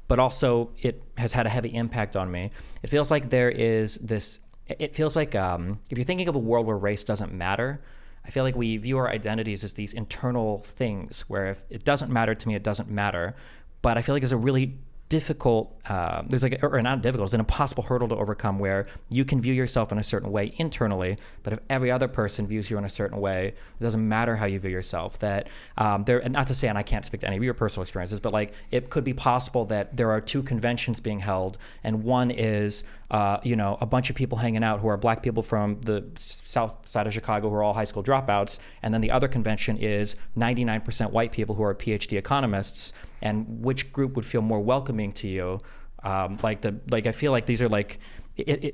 but also it has had a heavy impact on me. It feels like there is this, it feels like if you're thinking of a world where race doesn't matter, I feel like we view our identities as these internal things where if it doesn't matter to me, it doesn't matter. But I feel like there's a really difficult, it's an impossible hurdle to overcome where you can view yourself in a certain way internally, but if every other person views you in a certain way, it doesn't matter how you view yourself. That and not to say, and I can't speak to any of your personal experiences, but like it could be possible that there are two conventions being held, and one is a bunch of people hanging out who are Black people from the south side of Chicago who are all high school dropouts, and then the other convention is 99% white people who are PhD economists, and which group would feel more welcoming to you? I feel like these are like,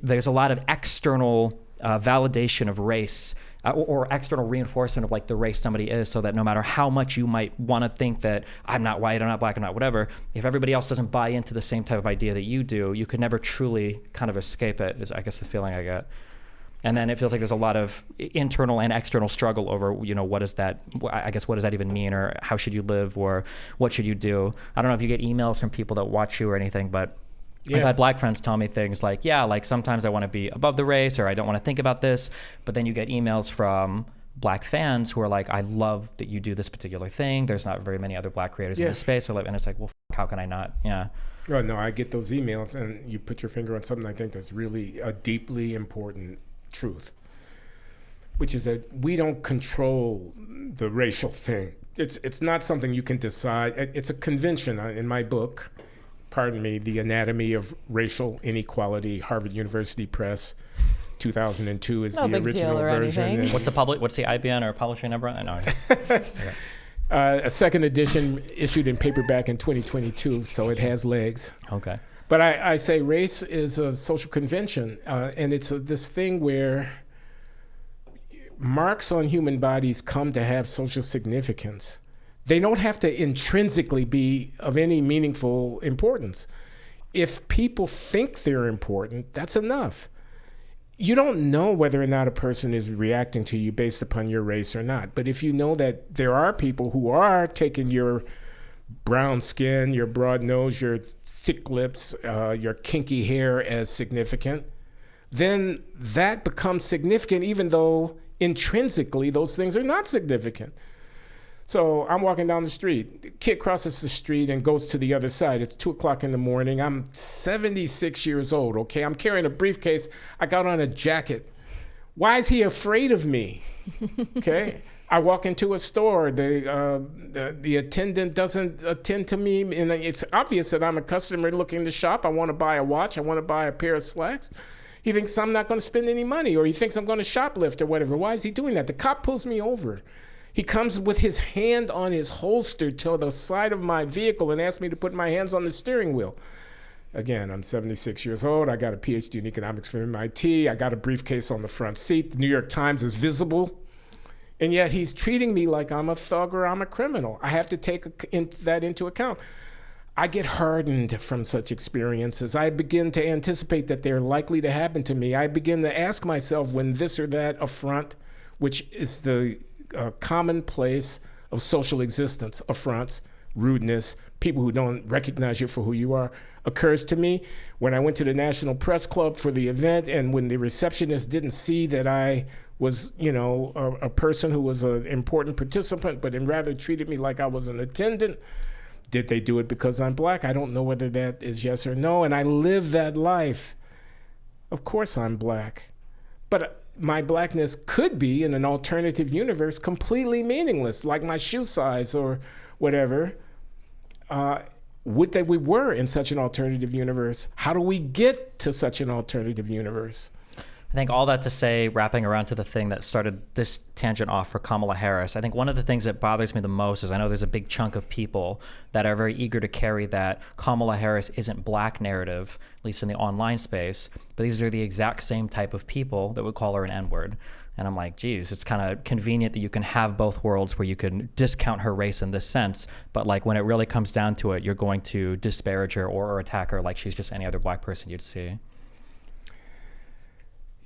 there's a lot of external validation of race or external reinforcement of like the race somebody is, so that no matter how much you might want to think that I'm not white, I'm not Black, I'm not whatever, if everybody else doesn't buy into the same type of idea that you do, you could never truly kind of escape it, is I guess the feeling I get. And then it feels like there's a lot of internal and external struggle over, what does that even mean, or how should you live, or what should you do? I don't know if you get emails from people that watch you or anything, but yeah. I've had Black friends tell me things like, sometimes I want to be above the race, or I don't want to think about this. But then you get emails from Black fans who are like, I love that you do this particular thing. There's not very many other Black creators in this space. And it's like, well, how can I not? Yeah. Oh, no, I get those emails, and you put your finger on something I think that's really a deeply important truth, which is that we don't control the racial thing. It's not something you can decide. It's a convention. In my book, The Anatomy of Racial Inequality, Harvard University Press, 2002 is the original version. What's the IBN or publishing number? I know. A second edition issued in paperback in 2022, so it has legs. Okay. But I say race is a social convention, and it's this thing where marks on human bodies come to have social significance. They don't have to intrinsically be of any meaningful importance. If people think they're important, that's enough. You don't know whether or not a person is reacting to you based upon your race or not. But if you know that there are people who are taking your brown skin, your broad nose, your thick lips, your kinky hair as significant, then that becomes significant even though intrinsically those things are not significant. So I'm walking down the street. The kid crosses the street and goes to the other side. It's 2:00 in the morning. I'm 76 years old, okay? I'm carrying a briefcase. I got on a jacket. Why is he afraid of me? Okay? I walk into a store. The attendant doesn't attend to me, and it's obvious that I'm a customer looking to shop. I want to buy a watch. I want to buy a pair of slacks. He thinks I'm not going to spend any money, or he thinks I'm going to shoplift or whatever. Why is he doing that? The cop pulls me over. He comes with his hand on his holster to the side of my vehicle and asks me to put my hands on the steering wheel. Again, I'm 76 years old. I got a PhD in economics from MIT. I got a briefcase on the front seat. The New York Times is visible. And yet he's treating me like I'm a thug or I'm a criminal. I have to take that into account. I get hardened from such experiences. I begin to anticipate that they're likely to happen to me. I begin to ask myself when this or that affront, which is the commonplace of social existence, affronts, rudeness, people who don't recognize you for who you are, occurs to me. When I went to the National Press Club for the event, and when the receptionist didn't see that I was, a person who was an important participant, but rather treated me like I was an attendant. Did they do it because I'm black? I don't know whether that is yes or no, and I live that life. Of course I'm black. But my blackness could be, in an alternative universe, completely meaningless, like my shoe size or whatever. Would that we were in such an alternative universe? How do we get to such an alternative universe? I think all that to say, wrapping around to the thing that started this tangent off for Kamala Harris, I think one of the things that bothers me the most is I know there's a big chunk of people that are very eager to carry that Kamala Harris isn't black narrative, at least in the online space, but these are the exact same type of people that would call her an N-word. And I'm like, geez, it's kind of convenient that you can have both worlds where you can discount her race in this sense, but like when it really comes down to it, you're going to disparage her or attack her like she's just any other black person you'd see.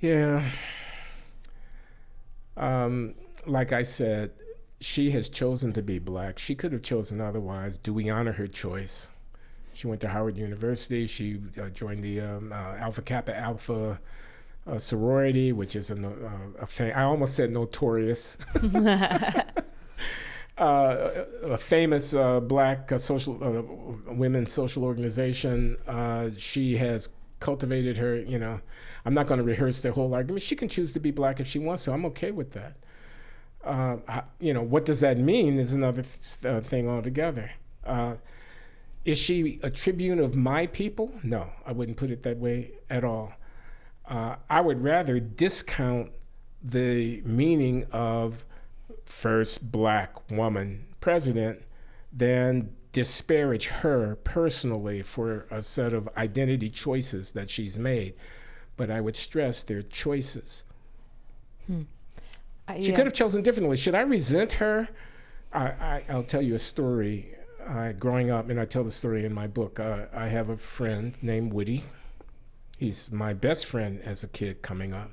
Yeah. Like I said, she has chosen to be black. She could have chosen otherwise. Do we honor her choice? She went to Howard University. She joined the Alpha Kappa Alpha sorority, which is I almost said notorious. A famous black women's social organization. She has cultivated her, I'm not going to rehearse the whole argument. She can choose to be black if she wants to. I'm okay with that. What does that mean is another thing altogether. Is she a tribune of my people? No, I wouldn't put it that way at all. I would rather discount the meaning of first black woman president than disparage her personally for a set of identity choices that she's made. But I would stress they're choices. She could have chosen differently. Should I resent her? I'll tell you a story. Growing up, and I tell the story in my book, I have a friend named Woody. He's my best friend as a kid coming up.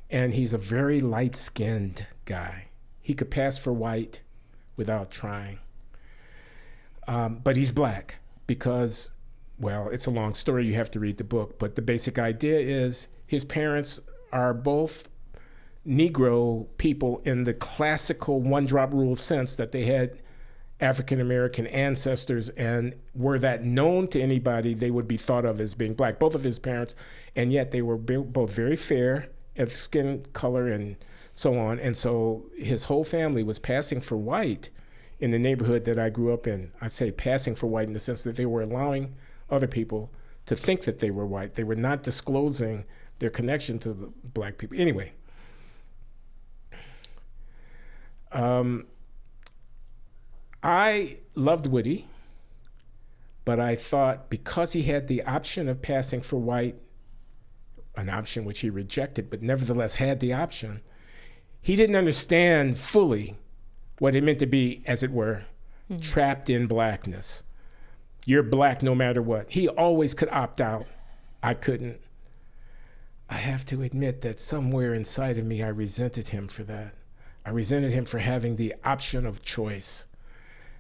And he's a very light-skinned guy. He could pass for white without trying. But he's black because, well, it's a long story. You have to read the book. But the basic idea is his parents are both Negro people in the classical one-drop rule sense that they had African-American ancestors, and were that known to anybody, they would be thought of as being black, both of his parents, and yet they were both very fair of skin color and so on. And so his whole family was passing for white in the neighborhood that I grew up in. I say passing for white in the sense that they were allowing other people to think that they were white. They were not disclosing their connection to the black people. Anyway, I loved Woody, but I thought because he had the option of passing for white, an option which he rejected, but nevertheless had the option, he didn't understand fully what it meant to be, as it were, trapped in blackness. You're black no matter what. He always could opt out. I couldn't. I have to admit that somewhere inside of me, I resented him for that. I resented him for having the option of choice.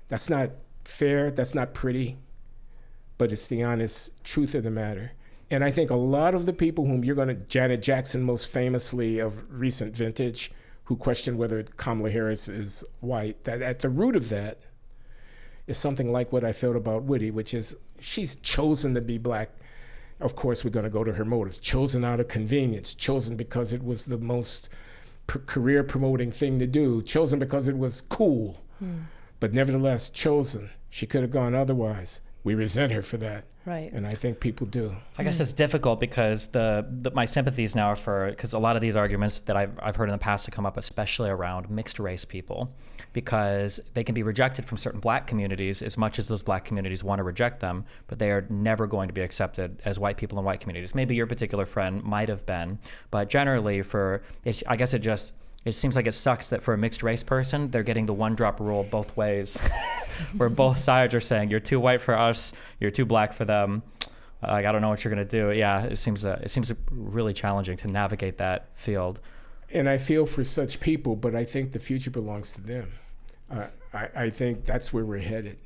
That's not fair, that's not pretty, but it's the honest truth of the matter. And I think a lot of the people whom Janet Jackson most famously of recent vintage, who questioned whether Kamala Harris is white, that at the root of that is something like what I felt about Woody, which is she's chosen to be black. Of course, we're going to go to her motives. Chosen out of convenience, chosen because it was the most career-promoting thing to do, chosen because it was cool. But nevertheless chosen. She could have gone otherwise. we resent her for that. Right. And I think people do. I guess it's difficult because my sympathies now are for, because a lot of these arguments that I've heard in the past to come up, especially around mixed race people, because they can be rejected from certain black communities as much as those black communities want to reject them, but they are never going to be accepted as white people in white communities. Maybe your particular friend might have been, but generally I guess it seems like it sucks that for a mixed race person, they're getting the one drop rule both ways, where both sides are saying, you're too white for us, you're too black for them. I don't know what you're going to do. Yeah, it seems really challenging to navigate that field. And I feel for such people, but I think the future belongs to them. I think that's where we're headed.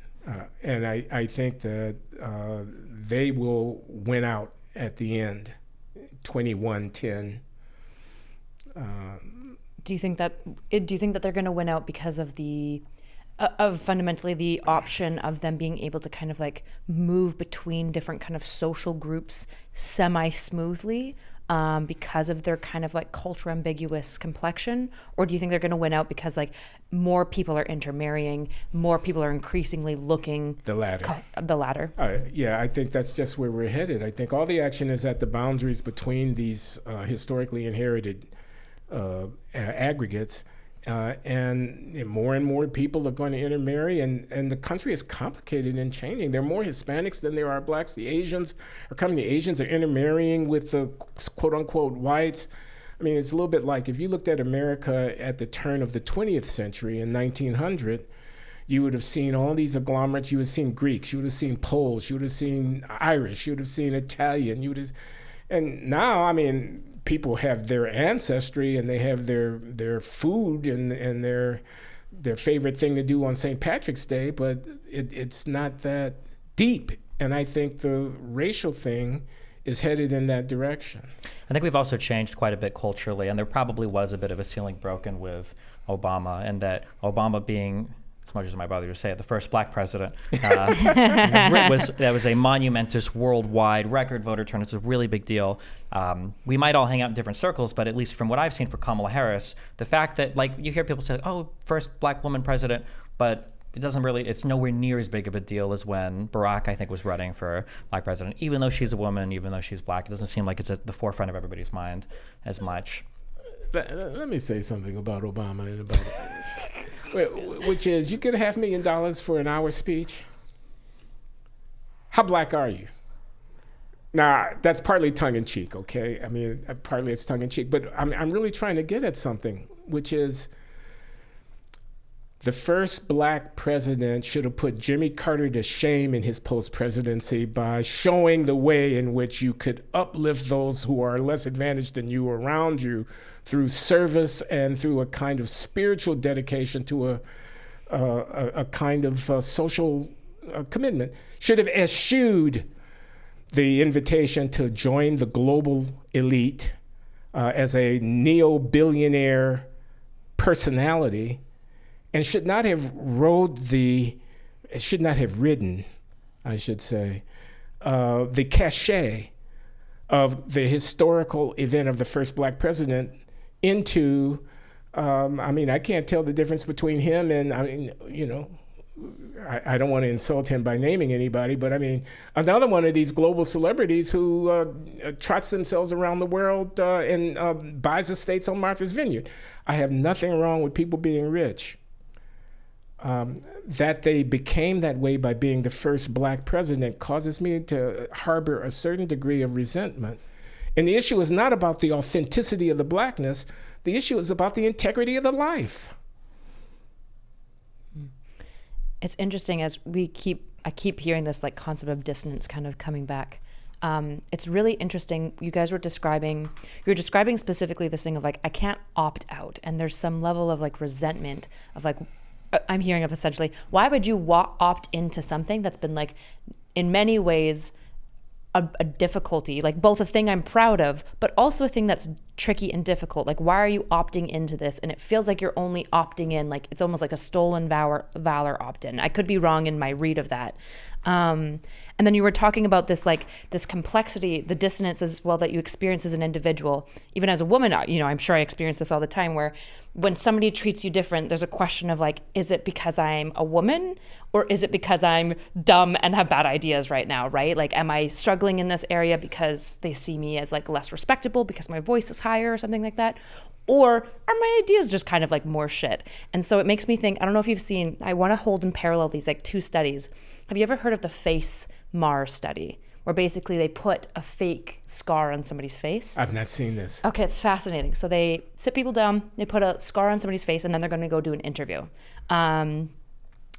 And I think that they will win out at the end, 21-10. Do you think that they're going to win out because of fundamentally the option of them being able to kind of like move between different kind of social groups semi-smoothly because of their kind of like culture ambiguous complexion? Or do you think they're going to win out because like more people are intermarrying, more people are increasingly looking the latter? Yeah, I think that's just where we're headed. I think all the action is at the boundaries between these historically inherited aggregates, and more people are going to intermarry, and the country is complicated and changing. There are more Hispanics than there are blacks. The Asians are intermarrying with the quote unquote whites. I mean, it's a little bit like if you looked at America at the turn of the 20th century in 1900, you would have seen all these agglomerates. You would have seen Greeks, you would have seen Poles, you would have seen Irish, you would have seen Italian, and now, I mean, people have their ancestry and they have their food and their favorite thing to do on St. Patrick's Day, but it's not that deep. And I think the racial thing is headed in that direction. I think we've also changed quite a bit culturally, and there probably was a bit of a ceiling broken with Obama, and that Obama being, as much as my brother would say it, the first black president, that was a monumentous worldwide record voter turnout. It's a really big deal. We might all hang out in different circles, but at least from what I've seen for Kamala Harris, the fact that like you hear people say, oh, first black woman president, but it's nowhere near as big of a deal as when Barack, I think, was running for black president. Even though she's a woman, even though she's black, it doesn't seem like it's at the forefront of everybody's mind as much. Let me say something about Obama and about which is, you get $500,000 for an hour speech. How black are you? Now, that's partly tongue-in-cheek, okay? I mean, partly it's tongue-in-cheek, but I'm really trying to get at something, which is the first black president should have put Jimmy Carter to shame in his post-presidency by showing the way in which you could uplift those who are less advantaged than you around you through service and through a kind of spiritual dedication to a kind of social commitment. Should have eschewed the invitation to join the global elite as a neo-billionaire personality, and should not have ridden, I should say, the cachet of the historical event of the first black president into, I can't tell the difference between him and, I don't want to insult him by naming anybody, but I mean, another one of these global celebrities who trots themselves around the world and buys estates on Martha's Vineyard. I have nothing wrong with people being rich. That they became that way by being the first black president causes me to harbor a certain degree of resentment. And the issue is not about the authenticity of the blackness. The issue is about the integrity of the life. It's interesting as I keep hearing this like concept of dissonance kind of coming back. It's really interesting. You guys were describing specifically this thing of like, I can't opt out. And there's some level of like resentment of like, I'm hearing of essentially, why would you opt into something that's been like, in many ways, a difficulty, like both a thing I'm proud of, but also a thing that's tricky and difficult. Like, why are you opting into this? And it feels like you're only opting in, like it's almost like a stolen valor opt-in. I could be wrong in my read of that. And then you were talking about this, like this complexity, the dissonance as well that you experience as an individual, even as a woman. I'm sure I experience this all the time, where when somebody treats you different, there's a question of like, is it because I'm a woman, or is it because I'm dumb and have bad ideas right now, right? Like, am I struggling in this area because they see me as like less respectable because my voice is higher or something like that? Or are my ideas just kind of like more shit? And so it makes me think, I don't know if you've seen, I want to hold in parallel these like two studies. Have you ever heard of the face mar study, where basically they put a fake scar on somebody's face? I've not seen this. Okay, it's fascinating. So they sit people down, they put a scar on somebody's face, and then they're going to go do an interview.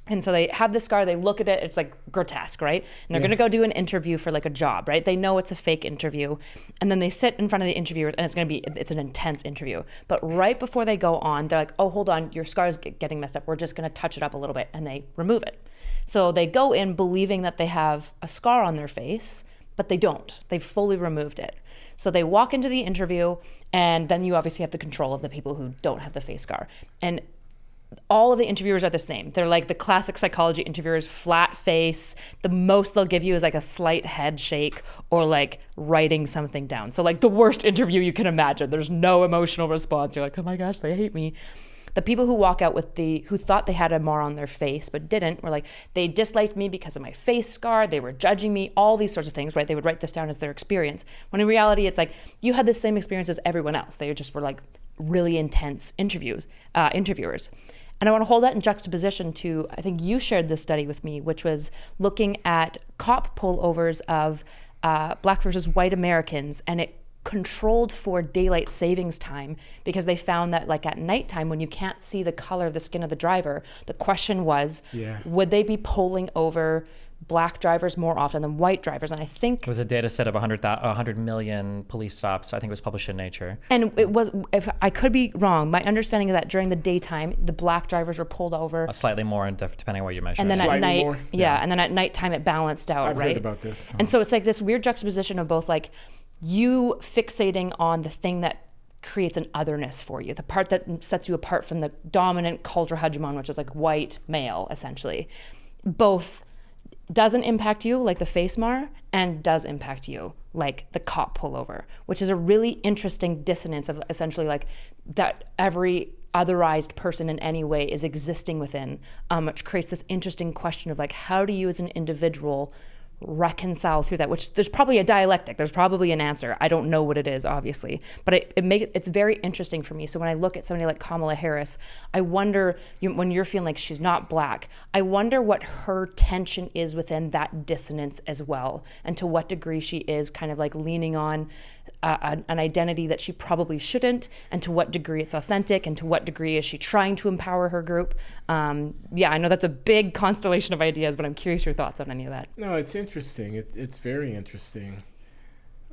And so they have this scar, they look at it, it's like grotesque, right? And they're going to go do an interview for like a job, right? They know it's a fake interview. And then they sit in front of the interviewer, and it's an intense interview. But right before they go on, they're like, oh, hold on, your scar is getting messed up. We're just going to touch it up a little bit. And they remove it. So they go in believing that they have a scar on their face, but they don't. They've fully removed it. So they walk into the interview, and then you obviously have the control of the people who don't have the face scar. And all of the interviewers are the same. They're like the classic psychology interviewers, flat face. The most they'll give you is like a slight head shake or like writing something down. So like the worst interview you can imagine. There's no emotional response. You're like, oh my gosh, they hate me. The people who walk out who thought they had a mar on their face but didn't, were like, they disliked me because of my face scar, they were judging me, all these sorts of things, right? They would write this down as their experience. When in reality, it's like, you had the same experience as everyone else. They just were like really intense interviewers. And I want to hold that in juxtaposition to, I think you shared this study with me, which was looking at cop pullovers of Black versus white Americans, and it controlled for daylight savings time, because they found that like at nighttime, when you can't see the color of the skin of the driver, the question was, would they be pulling over Black drivers more often than white drivers? And I think it was a data set of 100 million police stops. I think it was published in Nature. And it was, if I could be wrong, my understanding is that during the daytime, the Black drivers were pulled over Slightly more, depending on what you measure. and then Slightly at night, more? and then at nighttime it balanced out, I've right? heard about this. And so it's like this weird juxtaposition of both like you fixating on the thing that creates an otherness for you, the part that sets you apart from the dominant cultural hegemon, which is like white male, essentially. Both doesn't impact you like the face mar, and does impact you like the cop pullover, which is a really interesting dissonance of essentially like that every otherized person in any way is existing within, which creates this interesting question of like, how do you as an individual reconcile through that? Which there's probably a dialectic, there's probably an answer. I don't know what it is, obviously, but it's very interesting for me. So when I look at somebody like Kamala Harris, I wonder, when you're feeling like she's not Black, I wonder what her tension is within that dissonance as well, and to what degree she is kind of like leaning on an identity that she probably shouldn't, and to what degree it's authentic, and to what degree is she trying to empower her group. I know that's a big constellation of ideas, but I'm curious your thoughts on any of that. No, it's interesting. It's very interesting.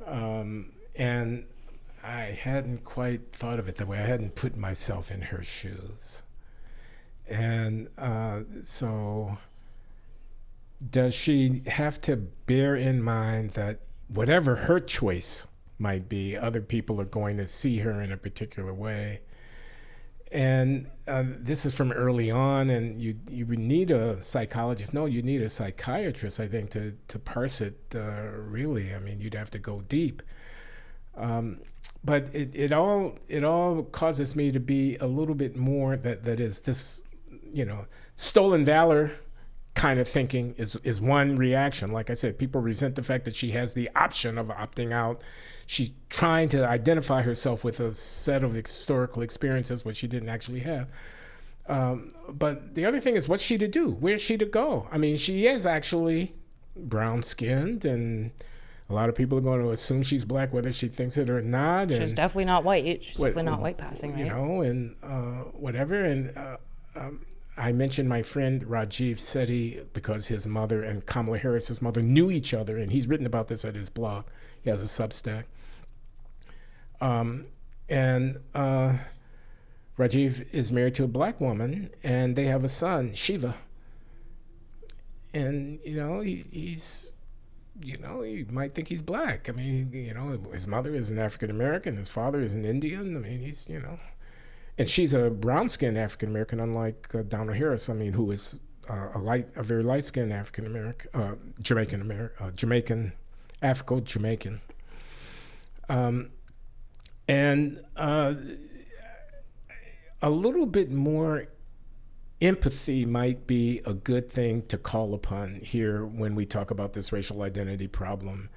And I hadn't quite thought of it that way. I hadn't put myself in her shoes. And so does she have to bear in mind that whatever her choice might be, other people are going to see her in a particular way? And this is from early on, and you need a psychologist. No, you need a psychiatrist, I think, to parse it really. I mean, you'd have to go deep. But it all causes me to be a little bit more that is this, stolen valor kind of thinking is one reaction. Like I said, people resent the fact that she has the option of opting out. She's trying to identify herself with a set of historical experiences which she didn't actually have. But the other thing is, what's she to do? Where's she to go? I mean, she is actually brown-skinned, and a lot of people are going to assume she's Black whether she thinks it or not. She's definitely not white. She's definitely not white passing, right? And whatever. And I mentioned my friend Rajiv Sethi because his mother and Kamala Harris's mother knew each other, and he's written about this at his blog. He has a Substack. Rajiv is married to a Black woman, and they have a son, Shiva. And, he's, you might think he's Black. I mean, his mother is an African American, his father is an Indian. I mean, he's, and she's a brown-skinned African American, unlike Donald Harris, who is a very light-skinned African American, Jamaican, Afro-Jamaican, and a little bit more empathy might be a good thing to call upon here when we talk about this racial identity problem.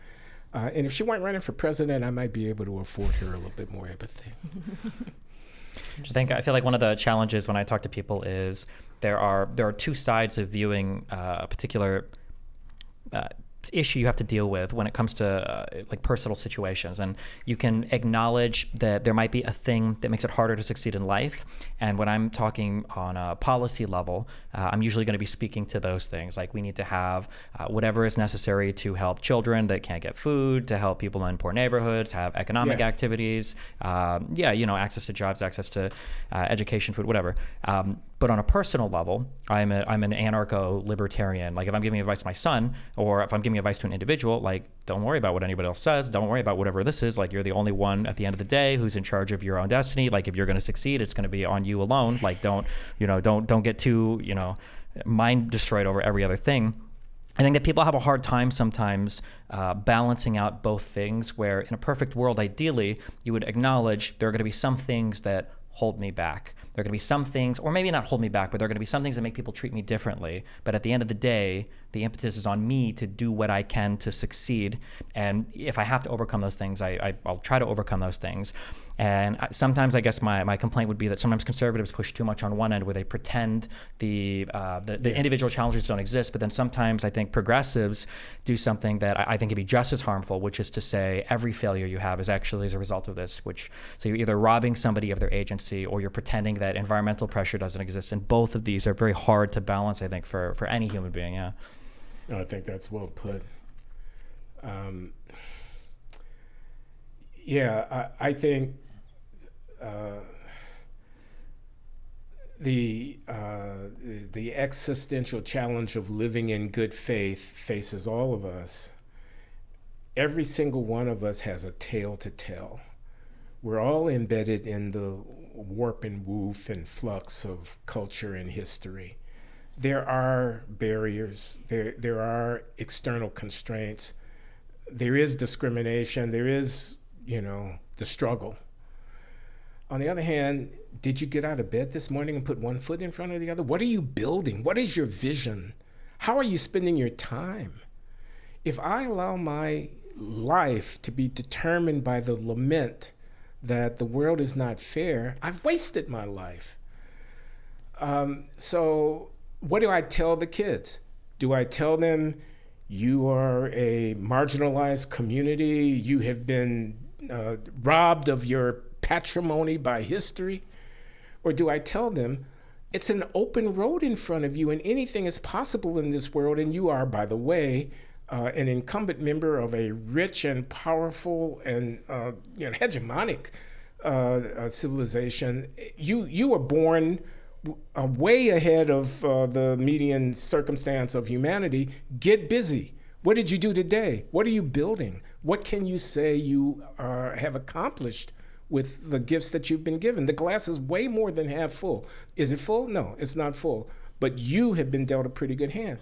And if she weren't running for president, I might be able to afford her a little bit more empathy. I feel like one of the challenges when I talk to people is there are two sides of viewing a particular issue you have to deal with when it comes to like personal situations. And you can acknowledge that there might be a thing that makes it harder to succeed in life. And when I'm talking on a policy level, I'm usually going to be speaking to those things. Like we need to have whatever is necessary to help children that can't get food, to help people in poor neighborhoods, have economic activities, access to jobs, access to education, food, whatever. But on a personal level, I'm an anarcho-libertarian. Like if I'm giving advice to my son, or if I'm giving advice to an individual, like don't worry about what anybody else says. Don't worry about whatever this is. Like you're the only one at the end of the day who's in charge of your own destiny. Like if you're going to succeed, it's going to be on you alone. Like don't get too mind destroyed over every other thing. I think that people have a hard time sometimes balancing out both things, where in a perfect world, ideally, you would acknowledge there are going to be some things that hold me back. There are going to be some things, or maybe not hold me back, but there are going to be some things that make people treat me differently. But at the end of the day, the impetus is on me to do what I can to succeed. And if I have to overcome those things, I'll try to overcome those things. And sometimes I guess my complaint would be that sometimes conservatives push too much on one end, where they pretend the individual challenges don't exist. But then sometimes I think progressives do something that I think can be just as harmful, which is to say every failure you have is actually as a result of this. So you're either robbing somebody of their agency, or you're pretending that environmental pressure doesn't exist. And both of these are very hard to balance, I think, for any human being. Yeah. No, I think that's well put. I think the existential challenge of living in good faith faces all of us. Every single one of us has a tale to tell. We're all embedded in the warp and woof and flux of culture and history. There are barriers, there are external constraints, there is discrimination, there is, the struggle. On the other hand, did you get out of bed this morning and put one foot in front of the other? What are you building? What is your vision? How are you spending your time? If I allow my life to be determined by the lament that the world is not fair, I've wasted my life. So what do I tell the kids? Do I tell them, you are a marginalized community, you have been robbed of your patrimony by history? Or do I tell them, it's an open road in front of you and anything is possible in this world, and you are, by the way, an incumbent member of a rich and powerful and hegemonic civilization. You were born way ahead of the median circumstance of humanity. Get busy. What did you do today? What are you building? What can you say you have accomplished with the gifts that you've been given? The glass is way more than half full. Is it full? No, it's not full. But you have been dealt a pretty good hand.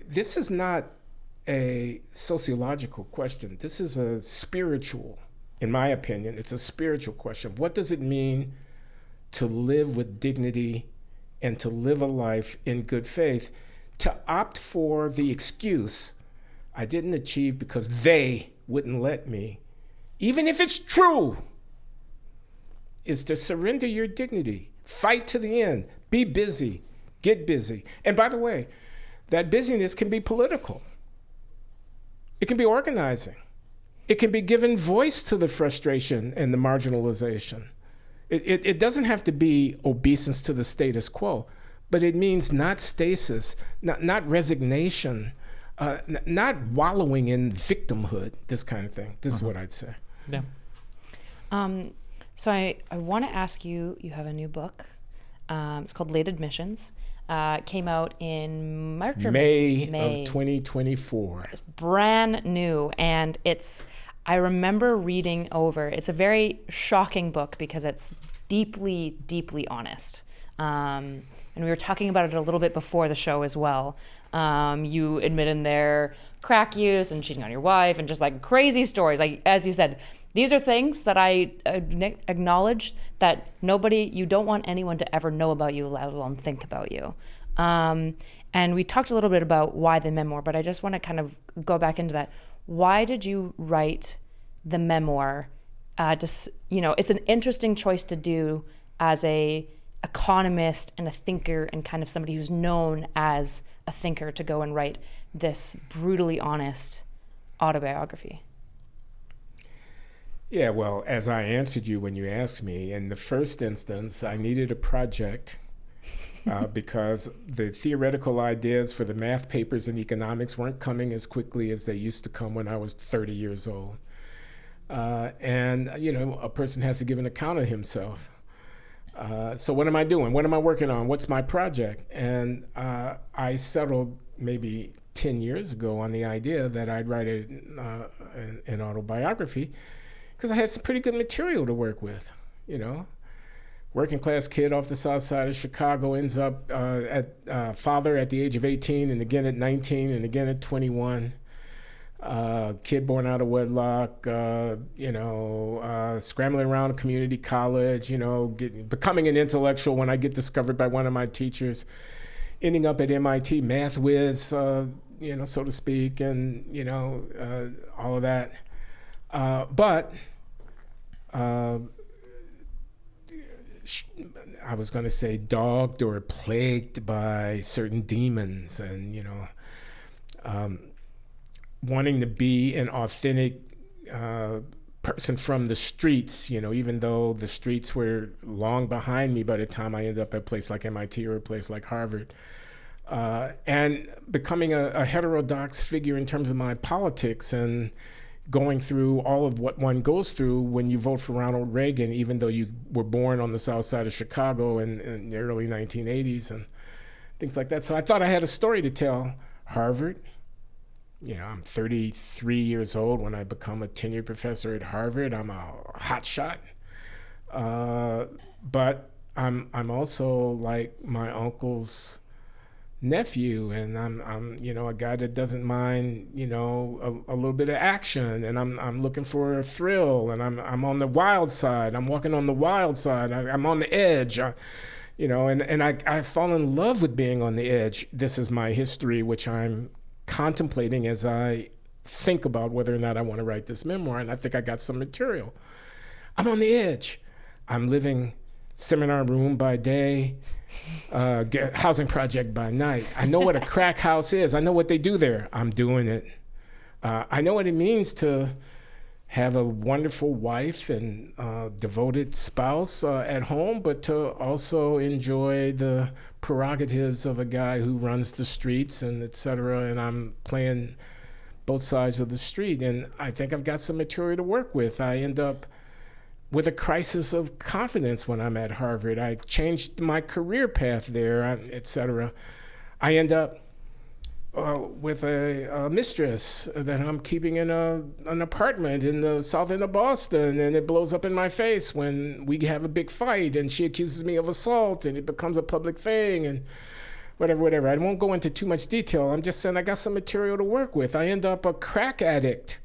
This is not a sociological question. This is a spiritual, in my opinion, it's a spiritual question. What does it mean to live with dignity and to live a life in good faith? To opt for the excuse, I didn't achieve because they wouldn't let me, even if it's true, is to surrender your dignity, fight to the end, be busy, get busy. And by the way, that busyness can be political. It can be organizing. It can be giving voice to the frustration and the marginalization. It doesn't have to be obeisance to the status quo, but it means not stasis, not resignation, not wallowing in victimhood, this kind of thing. This is what I'd say. Yeah. So I want to ask you, you have a new book. It's called Late Admissions. Came out in March or May of 2024. It's brand new, and I remember reading over. It's a very shocking book because it's deeply, deeply honest. And we were talking about it a little bit before the show as well. You admit in there crack use and cheating on your wife and just like crazy stories. Like, as you said, these are things that I acknowledge that you don't want anyone to ever know about you, let alone think about you. And we talked a little bit about why the memoir, but I just want to kind of go back into that. Why did you write the memoir? It's an interesting choice to do as a economist and a thinker and kind of somebody who's known as a thinker, to go and write this brutally honest autobiography. Yeah, well, as I answered you when you asked me, in the first instance, I needed a project because the theoretical ideas for the math papers in economics weren't coming as quickly as they used to come when I was 30 years old. And a person has to give an account of himself. So what am I doing? What am I working on? What's my project? And I settled maybe 10 years ago on the idea that I'd write an autobiography because I had some pretty good material to work with, Working class kid off the south side of Chicago ends up father at the age of 18 and again at 19 and again at 21. Kid born out of wedlock, scrambling around a community college, becoming an intellectual when I get discovered by one of my teachers, ending up at MIT, math whiz, so to speak, and, all of that. But I was going to say dogged or plagued by certain demons and, wanting to be an authentic person from the streets, even though the streets were long behind me by the time I ended up at a place like MIT or a place like Harvard. And becoming a heterodox figure in terms of my politics and going through all of what one goes through when you vote for Ronald Reagan, even though you were born on the south side of Chicago in the early 1980s and things like that. So I thought I had a story to tell. Harvard. I'm 33 years old when I become a tenured professor at Harvard. I'm a hotshot. But I'm also like my uncle's nephew, and I'm a guy that doesn't mind a little bit of action, and I'm looking for a thrill, and I'm on the wild side. I'm walking on the wild side. I'm on the edge. And I fall in love with being on the edge. This is my history, which I'm contemplating as I think about whether or not I want to write this memoir, and I think I got some material. I'm on the edge. I'm living seminar room by day, housing project by night. I know what a crack house is. I know what they do there. I'm doing it. I know what it means to have a wonderful wife and devoted spouse at home, but to also enjoy the prerogatives of a guy who runs the streets and et cetera. And I'm playing both sides of the street. And I think I've got some material to work with. I end up with a crisis of confidence when I'm at Harvard. I changed my career path there, et cetera. I end up with a mistress that I'm keeping in an apartment in the south end of Boston, and it blows up in my face when we have a big fight, and she accuses me of assault, and it becomes a public thing, and whatever. I won't go into too much detail. I'm just saying I got some material to work with. I end up a crack addict.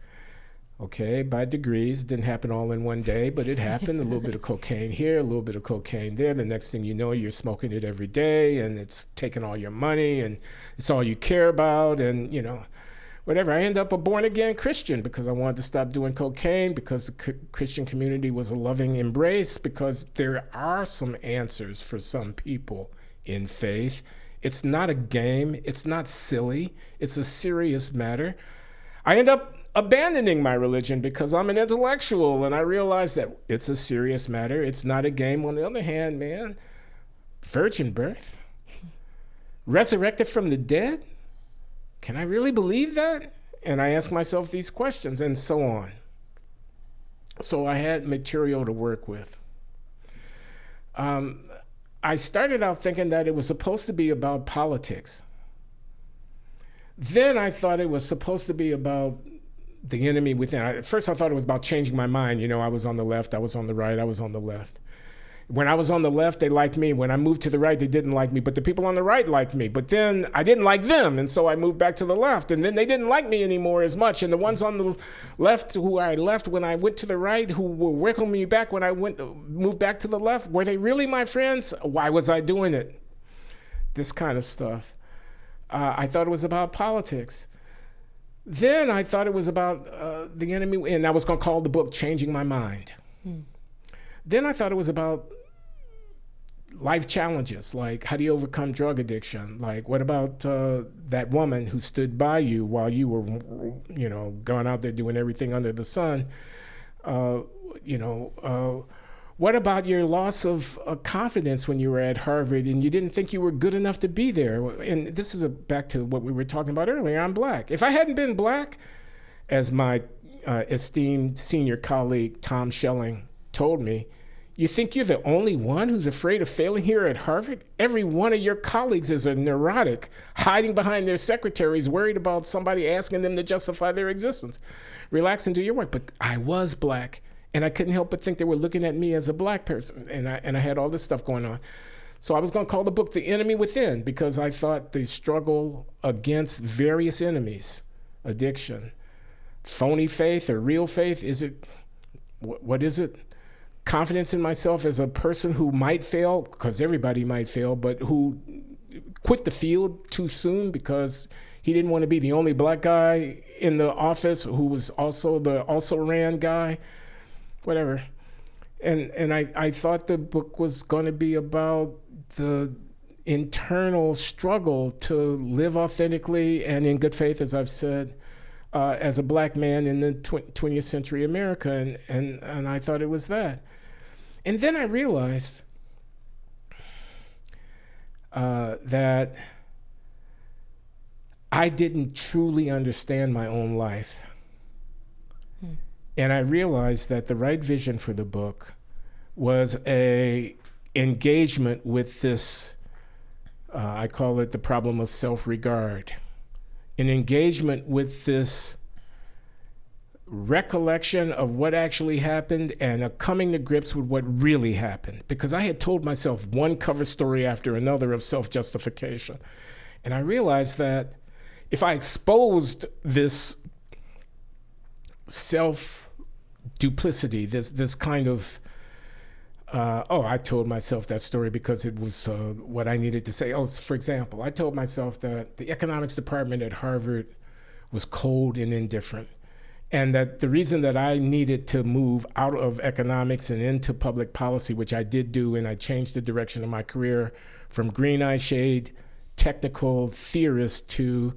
Okay, by degrees. Didn't happen all in one day, but it happened. A little bit of cocaine here, a little bit of cocaine there. The next thing you know, you're smoking it every day, and it's taking all your money, and it's all you care about, and whatever. I end up a born-again Christian because I wanted to stop doing cocaine, because the Christian community was a loving embrace, because there are some answers for some people in faith. It's not a game. It's not silly. It's a serious matter. I end up abandoning my religion because I'm an intellectual, and I realize that it's a serious matter. It's not a game. On the other hand, man, virgin birth, resurrected from the dead, can I really believe that? And I ask myself these questions, and so on. So I had material to work with. I started out thinking that it was supposed to be about politics. Then I thought it was supposed to be about the enemy within. At first I thought it was about changing my mind. I was on the left, I was on the right, I was on the left. When I was on the left, they liked me. When I moved to the right, they didn't like me. But the people on the right liked me. But then I didn't like them, and so I moved back to the left. And then they didn't like me anymore as much. And the ones on the left who I left when I went to the right, who were welcoming me back when I moved back to the left, were they really my friends? Why was I doing it? This kind of stuff. I thought it was about politics. Then I thought it was about the enemy, and I was going to call the book Changing My Mind. Then I thought it was about life challenges, like how do you overcome drug addiction? Like what about that woman who stood by you while you were, going out there doing everything under the sun? What about your loss of confidence when you were at Harvard and you didn't think you were good enough to be there? And this is back to what we were talking about earlier. I'm black. If I hadn't been black, as my esteemed senior colleague Tom Schelling told me, you think you're the only one who's afraid of failing here at Harvard? Every one of your colleagues is a neurotic, hiding behind their secretaries, worried about somebody asking them to justify their existence. Relax and do your work. But I was black, and I couldn't help but think they were looking at me as a black person, and I had all this stuff going on. So I was going to call the book The Enemy Within, because I thought the struggle against various enemies, addiction, phony faith or real faith, what is it? Confidence in myself as a person who might fail, because everybody might fail, but who quit the field too soon because he didn't want to be the only black guy in the office who was also the also-ran guy, whatever. And I thought the book was going to be about the internal struggle to live authentically and in good faith, as I've said, as a black man in the 20th century America, and I thought it was that. And then I realized that I didn't truly understand my own life. And I realized that the right vision for the book was a engagement with this, I call it the problem of self-regard, an engagement with this recollection of what actually happened and a coming to grips with what really happened. Because I had told myself one cover story after another of self-justification. And I realized that if I exposed this self-duplicity, this kind of, I told myself that story because it was what I needed to say. For example, I told myself that the economics department at Harvard was cold and indifferent. And that the reason that I needed to move out of economics and into public policy, which I did do, and I changed the direction of my career from green-eyed shade technical theorist to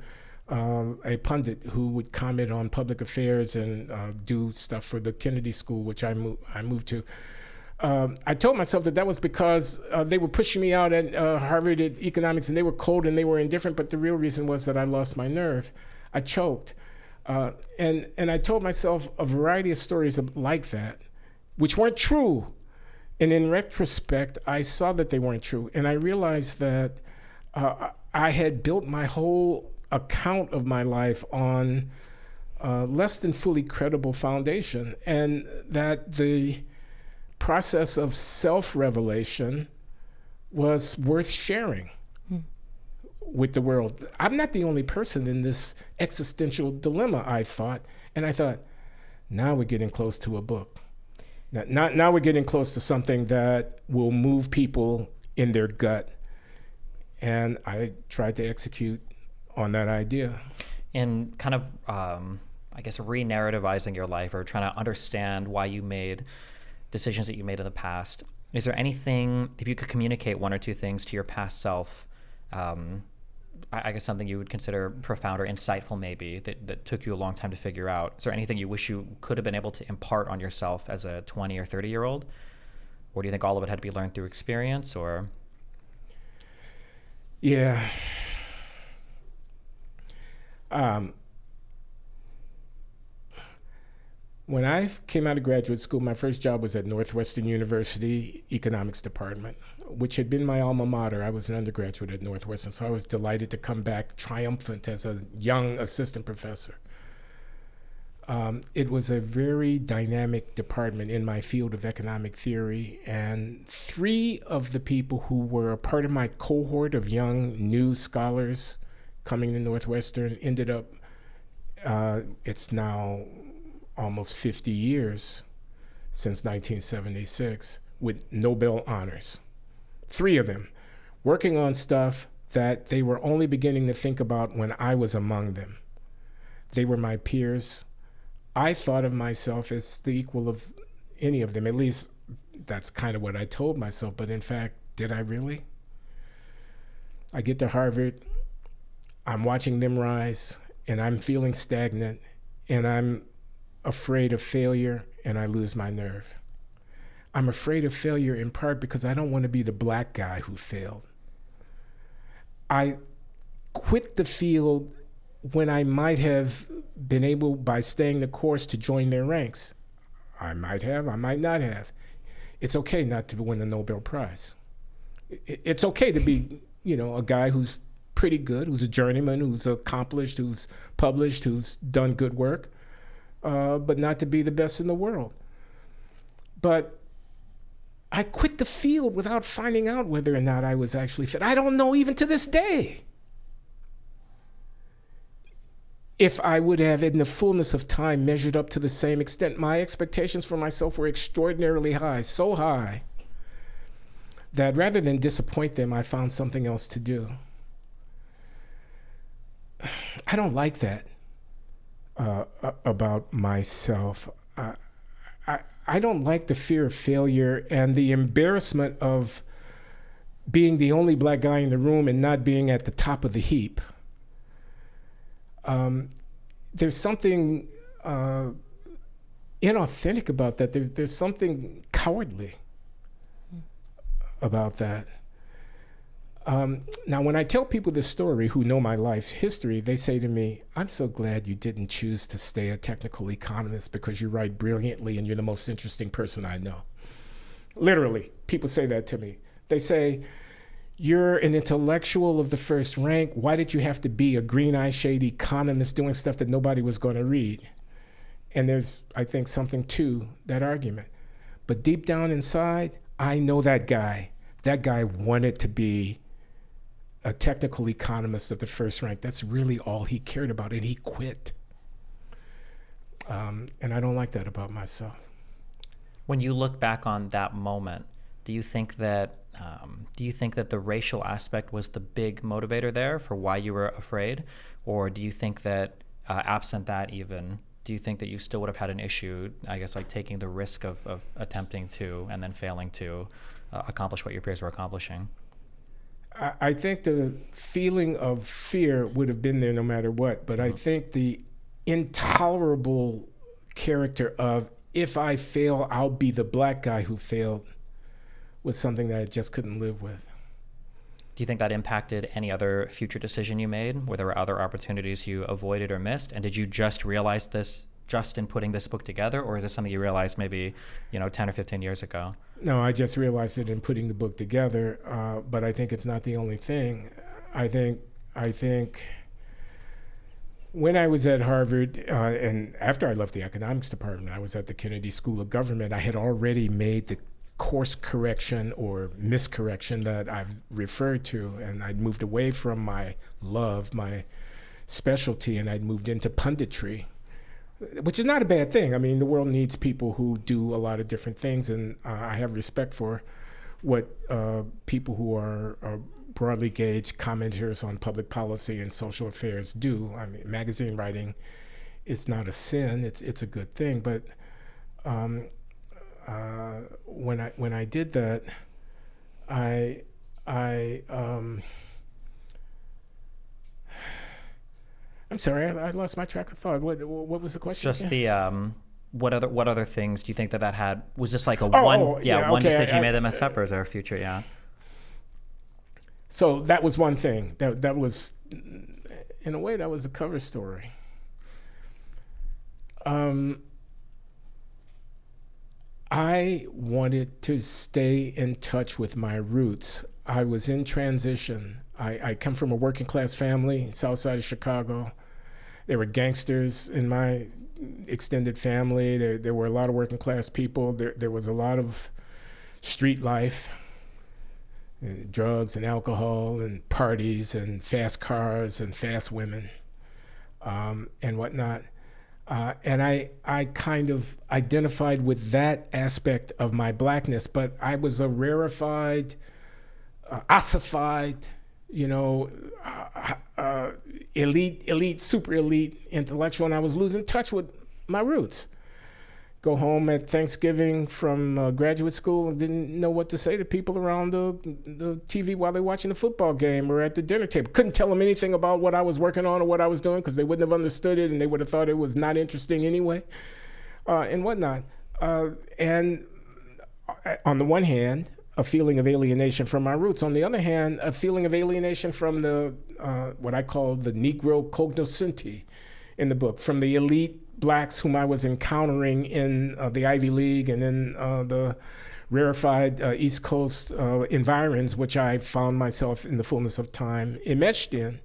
a pundit who would comment on public affairs and do stuff for the Kennedy School, which I moved to. I told myself that was because they were pushing me out at Harvard at economics, and they were cold and they were indifferent, but the real reason was that I lost my nerve. I choked. And I told myself a variety of stories like that, which weren't true. And in retrospect, I saw that they weren't true. And I realized that I had built my whole account of my life on less than fully credible foundation, and that the process of self-revelation was worth sharing with the world. I'm not the only person in this existential dilemma, I thought. And I thought, now we're getting close to a book. Now we're getting close to something that will move people in their gut. And I tried to execute on that idea. In kind of, re-narrativizing your life or trying to understand why you made decisions that you made in the past, is there anything, if you could communicate one or two things to your past self, I guess something you would consider profound or insightful maybe that took you a long time to figure out. Is there anything you wish you could have been able to impart on yourself as a 20 or 30-year-old? Or do you think all of it had to be learned through experience, or? Yeah. When I came out of graduate school, my first job was at Northwestern University Economics Department, which had been my alma mater. I was an undergraduate at Northwestern, so I was delighted to come back triumphant as a young assistant professor. It was a very dynamic department in my field of economic theory, and 3 of the people who were a part of my cohort of young new scholars coming to Northwestern ended up, it's now almost 50 years since 1976, with Nobel honors. 3 of them working on stuff that they were only beginning to think about when I was among them. They were my peers. I thought of myself as the equal of any of them. At least that's kind of what I told myself. But in fact, did I really? I get to Harvard, I'm watching them rise, and I'm feeling stagnant, and I'm afraid of failure, and I lose my nerve. I'm afraid of failure in part because I don't want to be the black guy who failed. I quit the field when I might have been able, by staying the course, to join their ranks. I might have, I might not have. It's okay not to win the Nobel Prize. It's okay to be, a guy who's pretty good, who's a journeyman, who's accomplished, who's published, who's done good work, but not to be the best in the world. But I quit the field without finding out whether or not I was actually fit. I don't know even to this day if I would have, in the fullness of time, measured up to the same extent. My expectations for myself were extraordinarily high, so high that rather than disappoint them, I found something else to do. I don't like that about myself. I don't like the fear of failure and the embarrassment of being the only black guy in the room and not being at the top of the heap. There's something inauthentic about that. There's something cowardly about that. Now, when I tell people this story who know my life's history, they say to me, I'm so glad you didn't choose to stay a technical economist because you write brilliantly and you're the most interesting person I know. Literally, people say that to me. They say, you're an intellectual of the first rank. Why did you have to be a green-eye-shade economist doing stuff that nobody was going to read? And there's, I think, something to that argument. But deep down inside, I know that guy. That guy wanted to be a technical economist of the first rank. That's really all he cared about, and he quit. And I don't like that about myself. When you look back on that moment, do you think that the racial aspect was the big motivator there for why you were afraid? Or do you think that, absent that even, do you think that you still would have had an issue, I guess, like taking the risk of attempting to and then failing to accomplish what your peers were accomplishing? I think the feeling of fear would have been there no matter what, but I think the intolerable character of, if I fail, I'll be the black guy who failed, was something that I just couldn't live with. Do you think that impacted any other future decision you made, where there were other opportunities you avoided or missed? And did you just realize this just in putting this book together, or is this something you realized maybe 10 or 15 years ago? No, I just realized it in putting the book together, but I think it's not the only thing. I think when I was at Harvard, and after I left the economics department, I was at the Kennedy School of Government. I had already made the course correction or miscorrection that I've referred to, and I'd moved away from my love, my specialty, and I'd moved into punditry, which is not a bad thing. I mean, the world needs people who do a lot of different things, and I have respect for what people who are broadly gauged commenters on public policy and social affairs do. I mean, magazine writing is not a sin; it's a good thing. But when I did that, I'm sorry, I lost my track of thought. What was the question? Just the what other things do you think that had? Was this like a one decision you made that messed up, or is there a future? Yeah. So that was one thing. That was, in a way, that was a cover story. I wanted to stay in touch with my roots. I was in transition. I come from a working class family, south side of Chicago, There were gangsters in my extended family. There were a lot of working class people. There was a lot of street life, drugs and alcohol and parties and fast cars and fast women, and whatnot. And I kind of identified with that aspect of my blackness, but I was a rarefied, ossified, elite, super elite intellectual, and I was losing touch with my roots. Go home at Thanksgiving from graduate school and didn't know what to say to people around the TV while they're watching the football game or at the dinner table. Couldn't tell them anything about what I was working on or what I was doing because they wouldn't have understood it and they would have thought it was not interesting anyway, and whatnot. And on the one hand, a feeling of alienation from my roots. On the other hand, a feeling of alienation from the what I call the Negro cognoscenti in the book, from the elite blacks whom I was encountering in the Ivy League and in the rarefied East Coast environs, which I found myself in the fullness of time enmeshed in.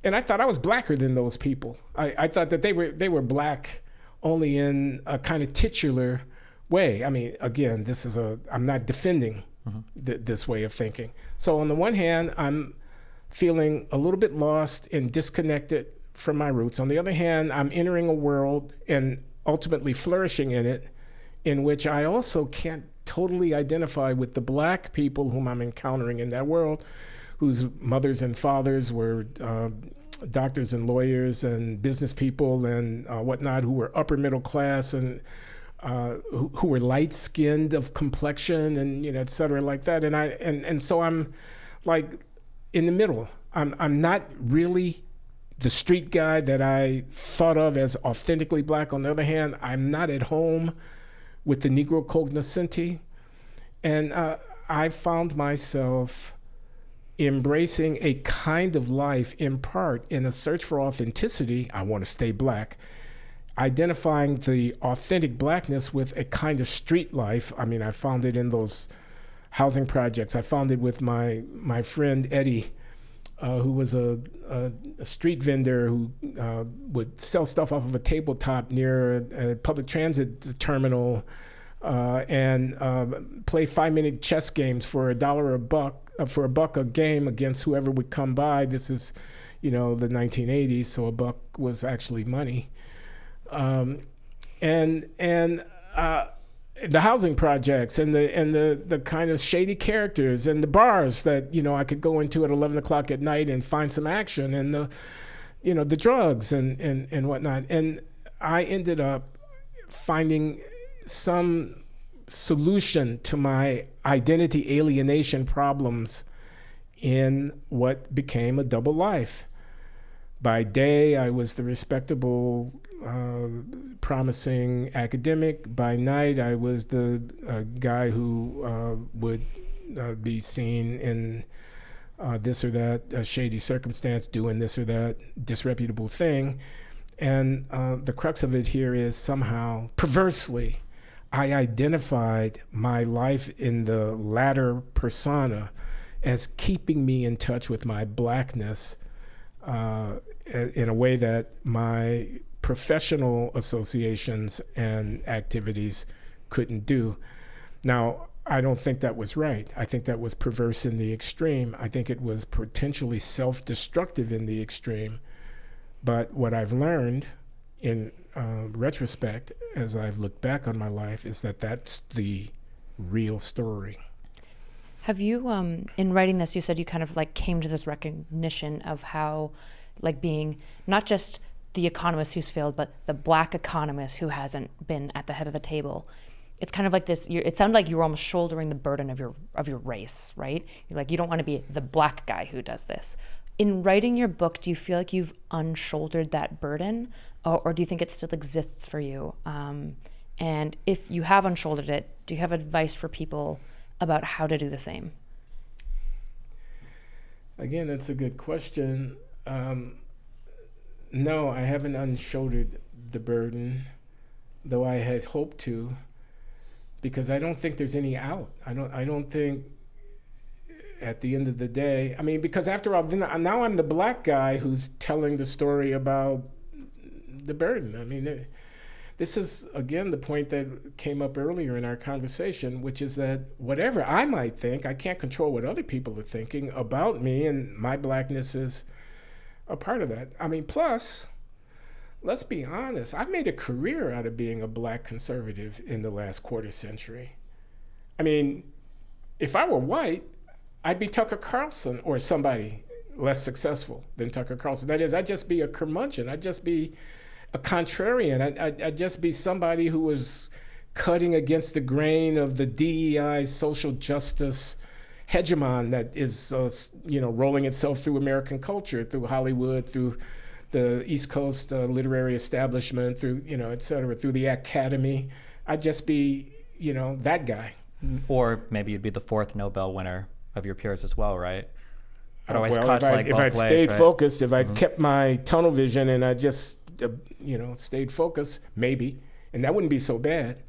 And I thought I was blacker than those people. I thought that they were black only in a kind of titular way. I mean, again, I'm not defending this way of thinking. So on the one hand, I'm feeling a little bit lost and disconnected from my roots. On the other hand, I'm entering a world and ultimately flourishing in it, in which I also can't totally identify with the black people whom I'm encountering in that world, whose mothers and fathers were doctors and lawyers and business people and whatnot, who were upper middle class and who were light-skinned of complexion and et cetera, like that. And so I'm like in the middle. I'm not really the street guy that I thought of as authentically black. On the other hand, I'm not at home with the Negro cognoscenti. And I found myself embracing a kind of life in part in a search for authenticity. I want to stay black. Identifying the authentic blackness with a kind of street life. I mean, I found it in those housing projects. I found it with my friend Eddie, who was a street vendor who would sell stuff off of a tabletop near a public transit terminal and play 5-minute chess games for $1 a buck a game against whoever would come by. This is, the 1980s, so a buck was actually money. The housing projects and the kind of shady characters and the bars that I could go into at 11 o'clock at night and find some action, and the drugs and whatnot. And I ended up finding some solution to my identity alienation problems in what became a double life. By day, I was the respectable, promising academic. By night, I was the guy who would be seen in this or that shady circumstance, doing this or that disreputable thing. And the crux of it here is somehow, perversely, I identified my life in the latter persona as keeping me in touch with my blackness in a way that my professional associations and activities couldn't do. Now, I don't think that was right. I think that was perverse in the extreme. I think it was potentially self-destructive in the extreme. But what I've learned in retrospect, as I've looked back on my life, is that that's the real story. Have you, in writing this, you said you kind of came to this recognition of how being not just the economist who's failed, but the black economist who hasn't been at the head of the table. It's kind of like this. It sounded like you were almost shouldering the burden of your race, right? You're like, you don't want to be the black guy who does this. In writing your book, do you feel like you've unshouldered that burden, or do you think it still exists for you? And if you have unshouldered it, do you have advice for people about how to do the same? Again, that's a good question. No, I haven't unshouldered the burden, though I had hoped to, because I don't think there's any out. I don't think at the end of the day, because after all, now I'm the black guy who's telling the story about the burden. I mean, this is, again, the point that came up earlier in our conversation, which is that whatever I might think, I can't control what other people are thinking about me, and my blackness is a part of that. I mean, plus, let's be honest, I've made a career out of being a black conservative in the last quarter century. I mean, if I were white, I'd be Tucker Carlson or somebody less successful than Tucker Carlson. That is, I'd just be a curmudgeon. I'd just be a contrarian. I'd just be somebody who was cutting against the grain of the DEI social justice hegemon that is, rolling itself through American culture, through Hollywood, through the East Coast literary establishment, through, et cetera, through the academy. I'd just be, that guy. Or maybe you'd be the fourth Nobel winner of your peers as well, right? It always Well, cuts like if both I'd ways, stayed right? focused, if I'd kept my tunnel vision and I just, stayed focused, maybe, and that wouldn't be so bad.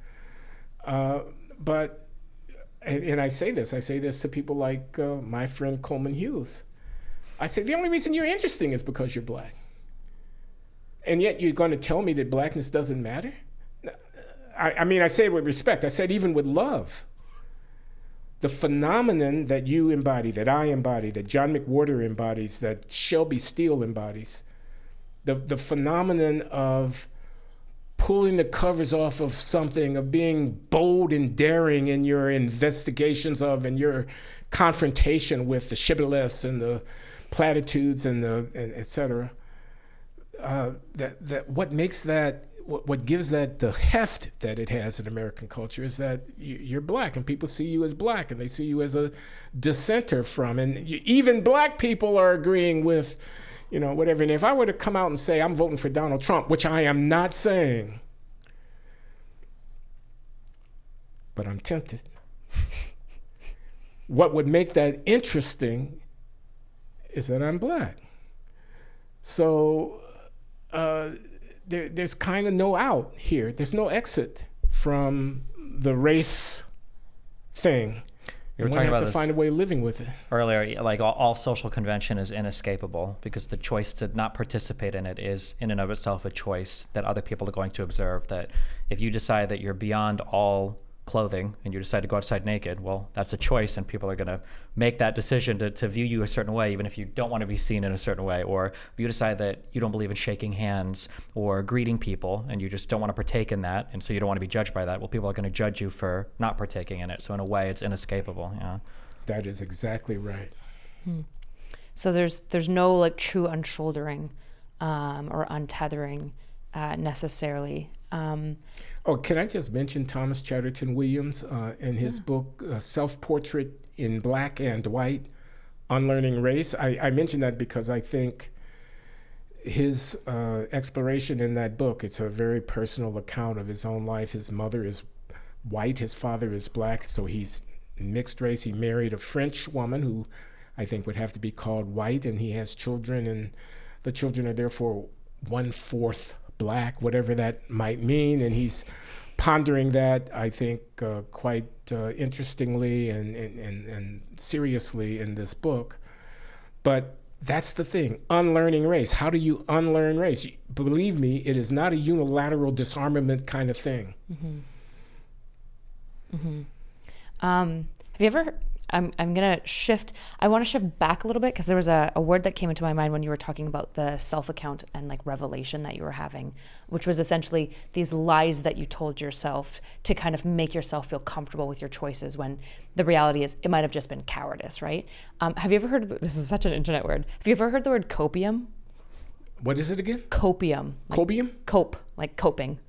But I say this to people like my friend Coleman Hughes. I say, the only reason you're interesting is because you're black. And yet you're going to tell me that blackness doesn't matter? I mean, I say it with respect. I said even with love. The phenomenon that you embody, that I embody, that John McWhorter embodies, that Shelby Steele embodies, the phenomenon of pulling the covers off of something, of being bold and daring in your investigations of and your confrontation with the shibboleths and the platitudes and et cetera. That what makes that, what gives that the heft that it has in American culture is that you're black and people see you as black and they see you as a dissenter from, and even black people are agreeing with, whatever. And if I were to come out and say I'm voting for Donald Trump, which I am not saying, but I'm tempted, what would make that interesting is that I'm black. So there's kind of no out here. There's no exit from the race thing. You were One talking has about to this find a way of living with it. earlier, like all social convention is inescapable because the choice to not participate in it is in and of itself a choice that other people are going to observe. That if you decide that you're beyond all clothing and you decide to go outside naked, well, that's a choice and people are going to make that decision to view you a certain way, even if you don't want to be seen in a certain way. Or if you decide that you don't believe in shaking hands or greeting people and you just don't want to partake in that, and so you don't want to be judged by that, well, people are going to judge you for not partaking in it. So in a way, it's inescapable. Yeah. That is exactly right. So there's no like true unshouldering or untethering necessarily. Can I just mention Thomas Chatterton Williams in his book, Self-Portrait in Black and White, Unlearning Race? I mention that because I think his exploration in that book, it's a very personal account of his own life. His mother is white, his father is black, so he's mixed race. He married a French woman who I think would have to be called white, and he has children, and the children are therefore 1/4 black, whatever that might mean, and he's pondering that, I think, quite interestingly and seriously in this book. But that's the thing, unlearning race. How do you unlearn race? Believe me, it is not a unilateral disarmament kind of thing. Have you ever, I'm going to shift, I want to shift back a little bit because there was a word that came into my mind when you were talking about the self-account and like revelation that you were having, which was essentially these lies that you told yourself to kind of make yourself feel comfortable with your choices when the reality is it might have just been cowardice, right? Have you ever heard, this is such an internet word, have you ever heard the word copium? What is it again? Copium. Copium? Cope, like coping.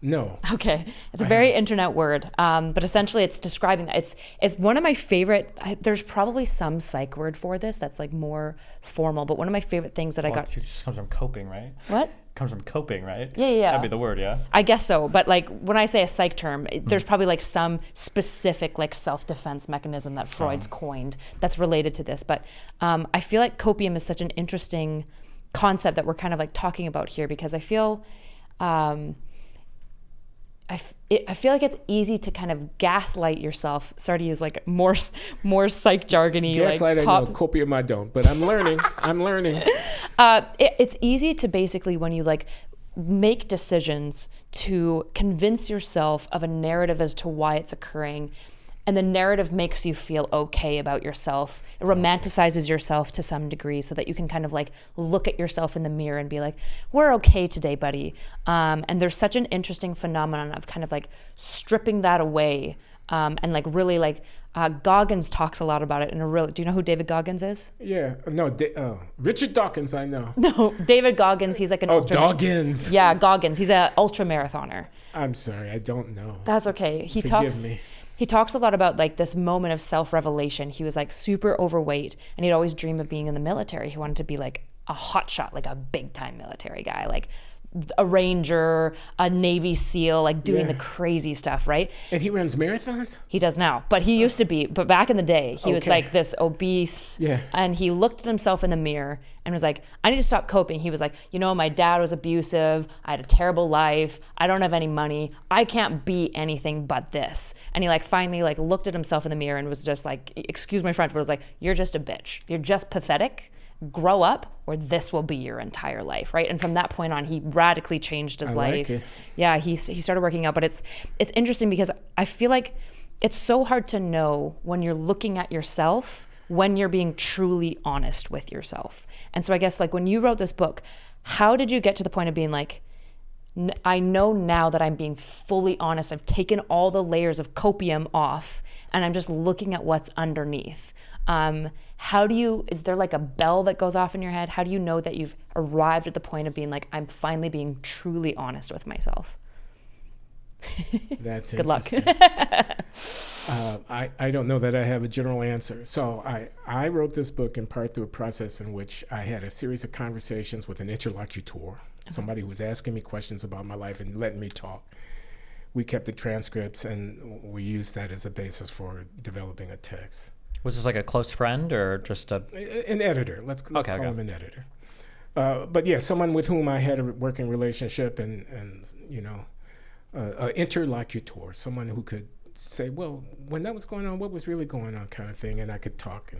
No. Okay, it's a very internet word, but essentially it's describing that. It's one of my favorite, there's probably some psych word for this that's like more formal, but one of my favorite things that I got. It just comes from coping, right? What? Comes from coping, right? Yeah. That'd be the word, yeah? I guess so, but like when I say a psych term, there's probably like some specific like self-defense mechanism that Freud's coined that's related to this. But I feel like copium is such an interesting concept that we're kind of like talking about here because I feel I feel like it's easy to kind of gaslight yourself. Sorry to use like more psych jargony. Gaslight, like I know. Copium, I don't. But I'm learning. I'm learning. It's easy to basically when you like make decisions to convince yourself of a narrative as to why it's occurring, and the narrative makes you feel okay about yourself. It romanticizes yourself to some degree so that you can kind of like look at yourself in the mirror and be like, we're okay today, buddy. And there's such an interesting phenomenon of kind of like stripping that away, and like really like Goggins talks a lot about it in a real. Do you know who David Goggins is? Yeah, no, Richard Dawkins, I know. No, David Goggins. He's like an Goggins. Yeah, Goggins. He's an ultra marathoner. I'm sorry, I don't know. That's okay. Forgive me. He talks a lot about like this moment of self-revelation. He was like super overweight, and he'd always dream of being in the military. He wanted to be like a hotshot, like a big-time military guy, like a Ranger, a Navy SEAL, like doing the crazy stuff, right? And he runs marathons? He does now, but he used to be. But back in the day, he was like this obese, and he looked at himself in the mirror and was like, I need to stop coping. He was like, you know, my dad was abusive. I had a terrible life. I don't have any money. I can't be anything but this. And he like finally like looked at himself in the mirror and was just like, excuse my French, but was like, you're just a bitch. You're just pathetic. Grow up, or this will be your entire life, right? And from that point on, he radically changed his life. Like it. Yeah, he started working out, but it's interesting because I feel like it's so hard to know when you're looking at yourself when you're being truly honest with yourself. And so I guess like when you wrote this book, how did you get to the point of being like, I know now that I'm being fully honest. I've taken all the layers of copium off and I'm just looking at what's underneath. Is there like a bell that goes off in your head? How do you know that you've arrived at the point of being like, I'm finally being truly honest with myself? That's Good luck. I don't know that I have a general answer. So I wrote this book in part through a process in which I had a series of conversations with an interlocutor, somebody who was asking me questions about my life and letting me talk. We kept the transcripts and we used that as a basis for developing a text. Was this like a close friend or just an editor? Let's call him an editor. But yeah, someone with whom I had a working relationship and you know, an interlocutor, someone who could say, well, when that was going on, what was really going on, kind of thing, and I could talk.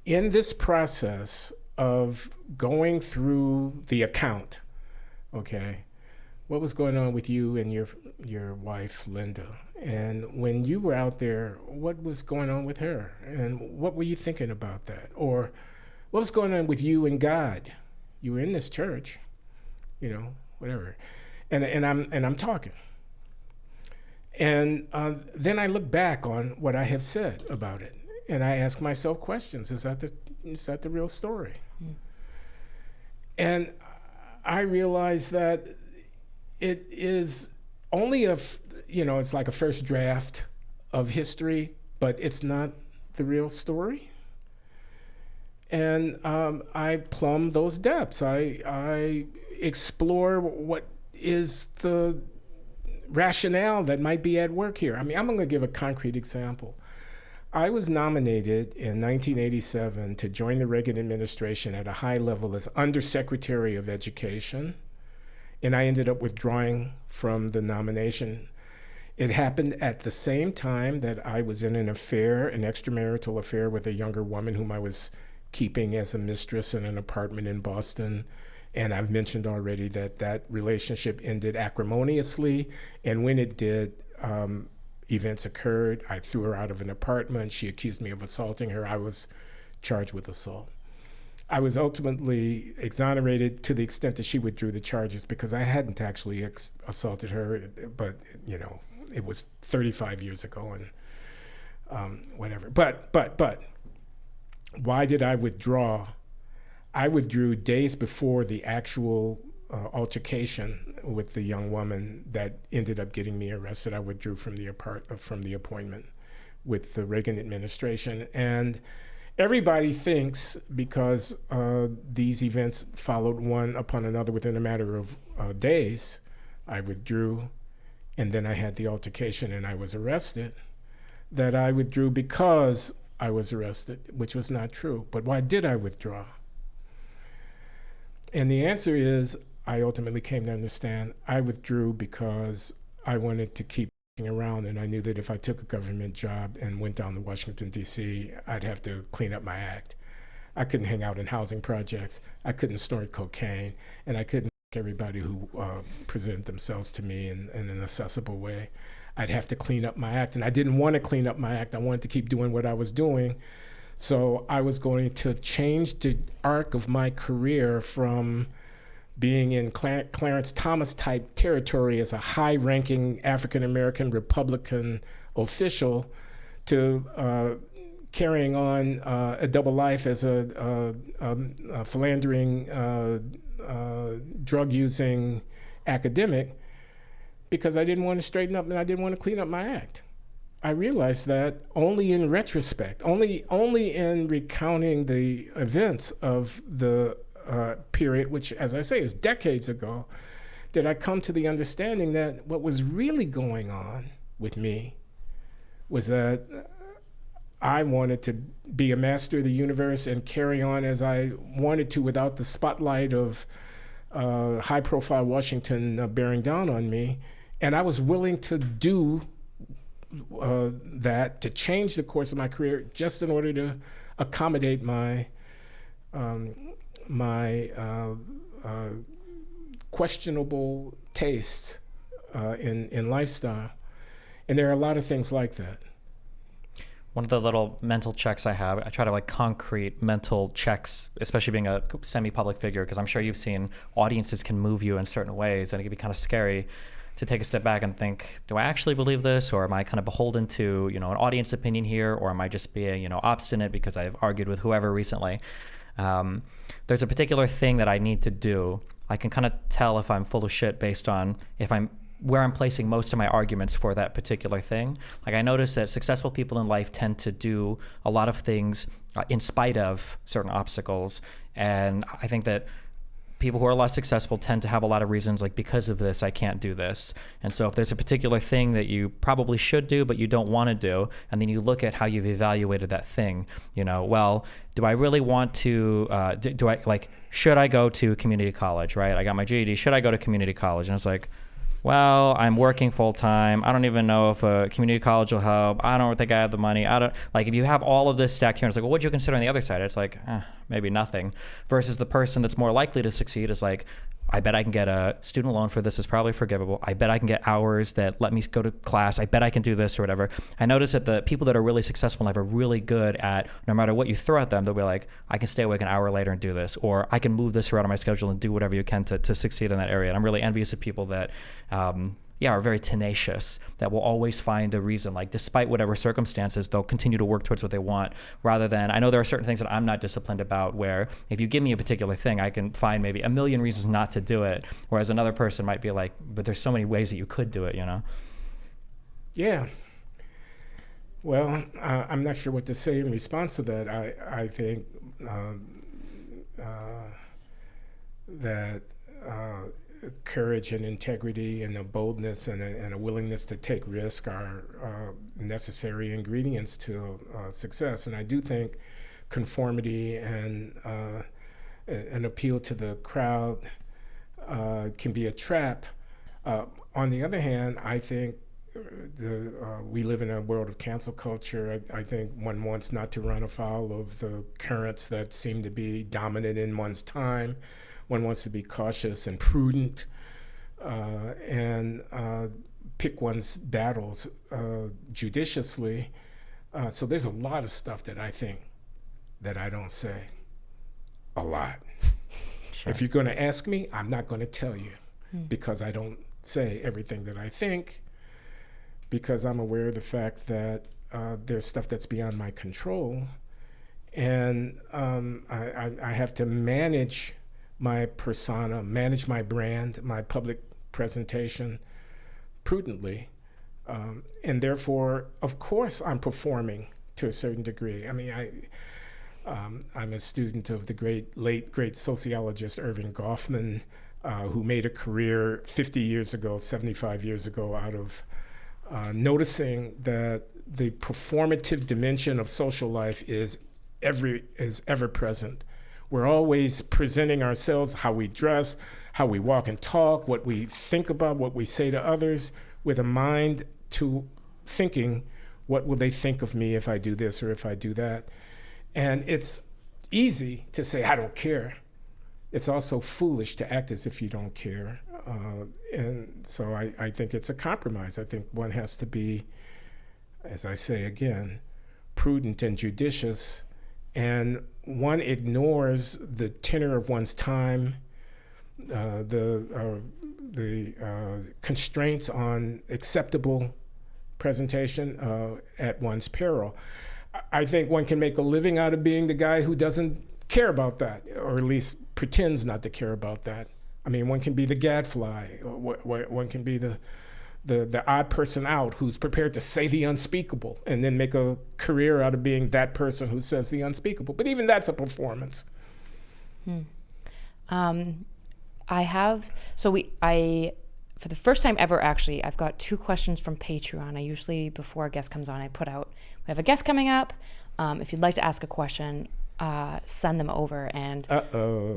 In this process of going through the account, okay, what was going on with you and your wife, Linda? And when you were out there, what was going on with her? And what were you thinking about that? Or what was going on with you and God? You were in this church, you know, whatever. And I'm talking. And then I look back on what I have said about it. And I ask myself questions. Is that the real story? Mm. And I realize that it is only it's like a first draft of history, but it's not the real story. And I plumb those depths. I explore what is the rationale that might be at work here. I mean, I'm going to give a concrete example. I was nominated in 1987 to join the Reagan administration at a high level as Undersecretary of Education, and I ended up withdrawing from the nomination. It happened at the same time that I was in an extramarital affair with a younger woman whom I was keeping as a mistress in an apartment in Boston. And I've mentioned already that relationship ended acrimoniously. And when it did, events occurred. I threw her out of an apartment. She accused me of assaulting her. I was charged with assault. I was ultimately exonerated to the extent that she withdrew the charges because I hadn't actually assaulted her, but you know, it was 35 years ago and whatever. But why did I withdraw? I withdrew days before the actual altercation with the young woman that ended up getting me arrested. I withdrew from the appointment with the Reagan administration. And everybody thinks because these events followed one upon another within a matter of days, I withdrew, and then I had the altercation and I was arrested, that I withdrew because I was arrested, which was not true. But why did I withdraw? And the answer is, I ultimately came to understand I withdrew because I wanted to keep around, and I knew that if I took a government job and went down to Washington, D.C., I'd have to clean up my act. I couldn't hang out in housing projects. I couldn't snort cocaine, and I couldn't everybody who presented themselves to me in an accessible way. I'd have to clean up my act, and I didn't want to clean up my act. I wanted to keep doing what I was doing. So I was going to change the arc of my career from being in Clarence Thomas type territory as a high-ranking African-American Republican official to carrying on a double life as a philandering, drug-using academic, because I didn't want to straighten up and I didn't want to clean up my act. I realized that only in retrospect, only in recounting the events of the period, which, as I say, is decades ago, did I come to the understanding that what was really going on with me was that I wanted to be a master of the universe and carry on as I wanted to without the spotlight of high-profile Washington bearing down on me. And I was willing to do that, to change the course of my career just in order to accommodate my questionable tastes in lifestyle. And there are a lot of things like that. One of the little mental checks I have, I try to like concrete mental checks, especially being a semi-public figure, because I'm sure you've seen audiences can move you in certain ways, and it can be kind of scary to take a step back and think, do I actually believe this, or am I kind of beholden to, an audience opinion here, or am I just being, obstinate because I've argued with whoever recently? There's a particular thing that I need to do. I can kind of tell if I'm full of shit based on where I'm placing most of my arguments for that particular thing. Like, I notice that successful people in life tend to do a lot of things in spite of certain obstacles. And I think that people who are less successful tend to have a lot of reasons, like, because of this, I can't do this. And so if there's a particular thing that you probably should do, but you don't want to do, and then you look at how you've evaluated that thing, well, do I really want to, should I go to community college, right? I got my GED, should I go to community college? And it's like, well, I'm working full time. I don't even know if a community college will help. I don't think I have the money. If you have all of this stacked here, and it's like, well, what'd you consider on the other side? It's like, maybe nothing. Versus the person that's more likely to succeed is like, I bet I can get a student loan for this, is probably forgivable. I bet I can get hours that let me go to class. I bet I can do this or whatever. I notice that the people that are really successful in life are really good at, no matter what you throw at them, they'll be like, I can stay awake an hour later and do this, or I can move this around on my schedule and do whatever you can to succeed in that area. And I'm really envious of people that are very tenacious, that will always find a reason, like, despite whatever circumstances, they'll continue to work towards what they want, rather than, I know there are certain things that I'm not disciplined about, where if you give me a particular thing, I can find maybe a million reasons not to do it, whereas another person might be like, but there's so many ways that you could do it, Yeah. Well, I'm not sure what to say in response to that. I think that courage and integrity and a boldness and a willingness to take risk are necessary ingredients to success. And I do think conformity and an appeal to the crowd can be a trap. On the other hand, I think we live in a world of cancel culture. I think one wants not to run afoul of the currents that seem to be dominant in one's time. One wants to be cautious and prudent and pick one's battles judiciously. So there's a lot of stuff that I think that I don't say. A lot. Sure. If you're going to ask me, I'm not going to tell you because I don't say everything that I think, because I'm aware of the fact that there's stuff that's beyond my control. And I have to manage my persona, manage my brand, my public presentation prudently. And therefore, of course, I'm performing to a certain degree. I mean, I'm a student of the late great sociologist Irving Goffman, who made a career 50 years ago, 75 years ago, out of noticing that the performative dimension of social life is ever present. We're always presenting ourselves, how we dress, how we walk and talk, what we think about, what we say to others, with a mind to thinking, what will they think of me if I do this or if I do that? And it's easy to say, I don't care. It's also foolish to act as if you don't care. And so I think it's a compromise. I think one has to be, as I say again, prudent and judicious, and one ignores the tenor of one's time, the constraints on acceptable presentation at one's peril. I think one can make a living out of being the guy who doesn't care about that, or at least pretends not to care about that. I mean, one can be the gadfly, or one can be the odd person out who's prepared to say the unspeakable and then make a career out of being that person who says the unspeakable. But even that's a performance. For the first time ever, actually, I've got 2 questions from Patreon. I usually, before a guest comes on, I put out, we have a guest coming up. If you'd like to ask a question, send them over. And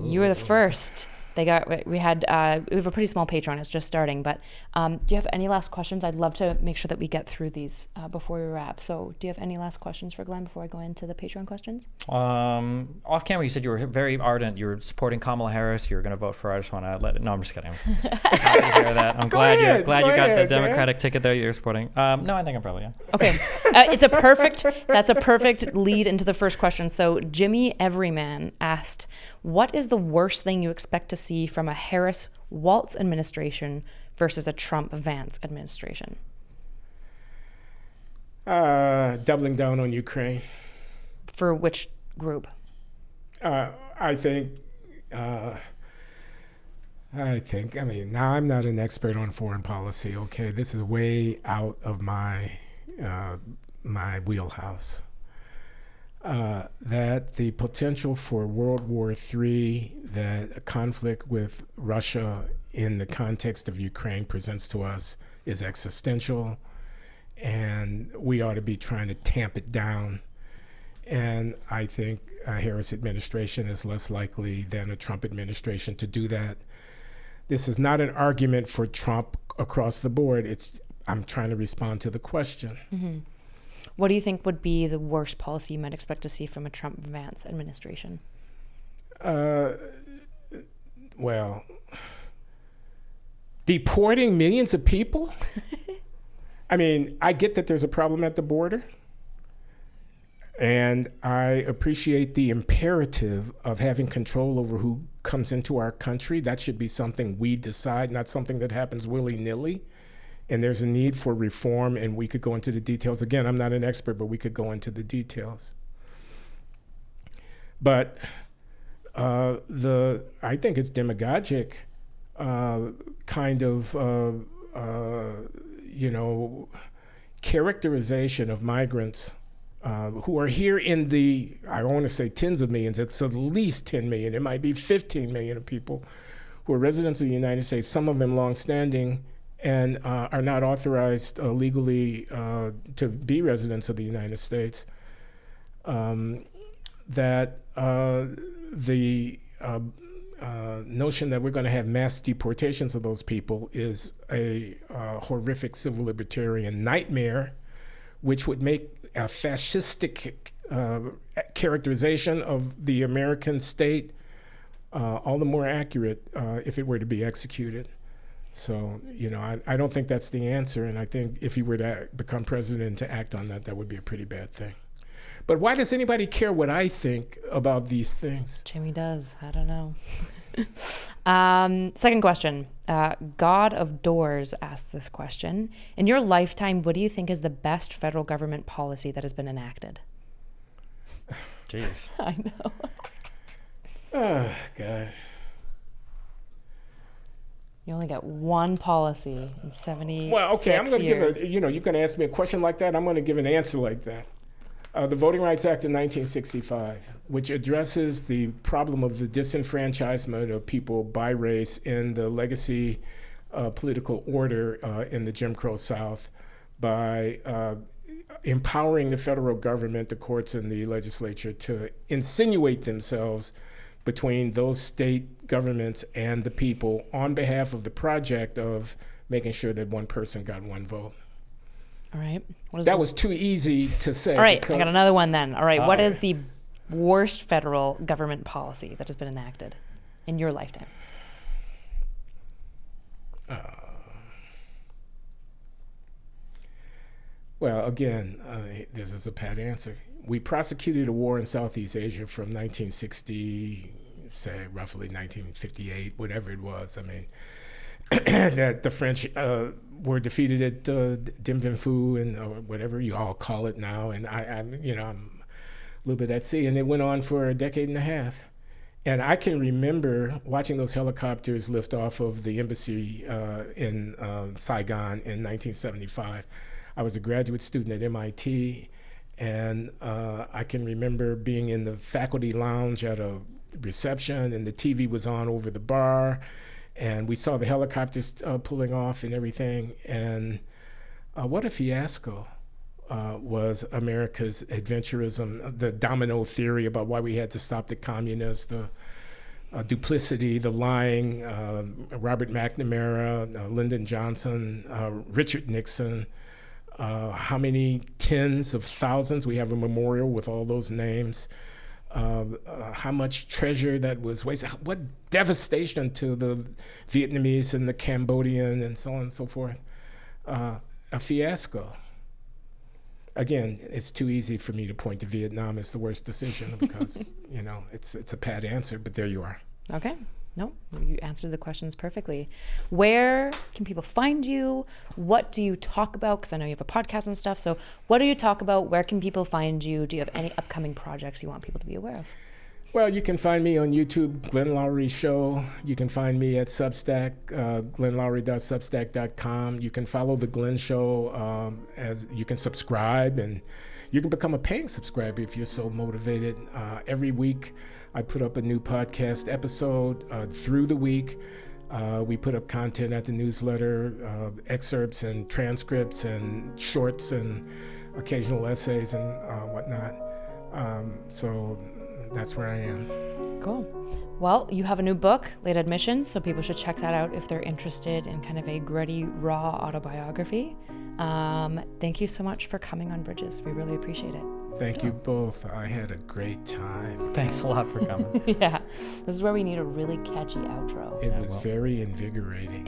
you were the first. We have a pretty small Patreon. It's just starting. But do you have any last questions? I'd love to make sure that we get through these before we wrap. So do you have any last questions for Glenn before I go into the Patreon questions? Off camera, you said you were very ardent. You were supporting Kamala Harris. You were going to vote for her. I just want to let it. No, I'm just kidding. Happy to hear that. I'm glad you got the Democratic ticket there you're supporting. No, I think I'm probably, yeah. Okay. That's a perfect lead into the first question. So Jimmy Everyman asked, what is the worst thing you expect to see from a Harris-Walz administration versus a Trump-Vance administration? Doubling down on Ukraine. For which group? I think, now I'm not an expert on foreign policy, okay? This is way out of my wheelhouse. That the potential for World War III, that a conflict with Russia in the context of Ukraine presents to us is existential, and we ought to be trying to tamp it down. And I think a Harris administration is less likely than a Trump administration to do that. This is not an argument for Trump across the board. I'm trying to respond to the question. Mm-hmm. What do you think would be the worst policy you might expect to see from a Trump-Vance administration? Well, deporting millions of people? I mean, I get that there's a problem at the border, and I appreciate the imperative of having control over who comes into our country. That should be something we decide, not something that happens willy-nilly. And there's a need for reform, and we could go into the details. Again, I'm not an expert, but we could go into the details. But I think it's demagogic kind of characterization of migrants who are here in the, I don't want to say tens of millions, it's at least 10 million. It might be 15 million of people who are residents of the United States, some of them longstanding, and are not authorized legally to be residents of the United States. That the notion that we're going to have mass deportations of those people is a horrific civil libertarian nightmare, which would make a fascistic characterization of the American state all the more accurate if it were to be executed. So, I don't think that's the answer, and I think if he were to become president to act on that, that would be a pretty bad thing. But why does anybody care what I think about these things? Jimmy does. I don't know. Second question. God of Doors asked this question. In your lifetime, what do you think is the best federal government policy that has been enacted? Jeez. I know. Oh, God. You only got one policy in 76 Well, okay, I'm going to years. give you're going to ask me a question like that, I'm going to give an answer like that. The Voting Rights Act of 1965, which addresses the problem of the disenfranchisement of people by race in the legacy political order in the Jim Crow South by empowering the federal government, the courts, and the legislature to insinuate themselves between those state governments and the people on behalf of the project of making sure that one person got one vote. All right. That was too easy to say. All right, I got another one then. All right, what worst federal government policy that has been enacted in your lifetime? Well, again, this is a pat answer. We prosecuted a war in Southeast Asia from 1960, say roughly 1958, whatever it was. I mean, that the French were defeated at Dien Bien Phu and or whatever you all call it now, and I'm a little bit at sea, and it went on for a decade and a half. And I can remember watching those helicopters lift off of the embassy in Saigon in 1975. I was a graduate student at MIT, and I can remember being in the faculty lounge at a reception, and the TV was on over the bar, and we saw the helicopters pulling off and everything. And what a fiasco was America's adventurism, the domino theory about why we had to stop the communists, the duplicity, the lying, Robert McNamara, Lyndon Johnson, Richard Nixon. How many tens of thousands? We have a memorial with all those names. How much treasure that was wasted. What devastation to the Vietnamese and the Cambodian and so on and so forth. A fiasco. Again, it's too easy for me to point to Vietnam as the worst decision because, it's a pat answer, but there you are. Okay. No, you answered the questions perfectly. Where can people find you? What do you talk about? Because I know you have a podcast and stuff. So what do you talk about? Where can people find you? Do you have any upcoming projects you want people to be aware of? Well, you can find me on YouTube, Glenn Loury Show. You can find me at Substack, glennloury.substack.com. You can follow The Glenn Show, as you can subscribe, and you can become a paying subscriber if you're so motivated. Every week, I put up a new podcast episode through the week. We put up content at the newsletter, excerpts and transcripts and shorts and occasional essays and whatnot. So that's where I am. Cool. Well, you have a new book, Late Admissions, so people should check that out if they're interested in kind of a gritty, raw autobiography. Thank you so much for coming on Bridges. We really appreciate it. Thank you both. I had a great time. Thanks a lot for coming. Yeah. This is where we need a really catchy outro. It was very invigorating.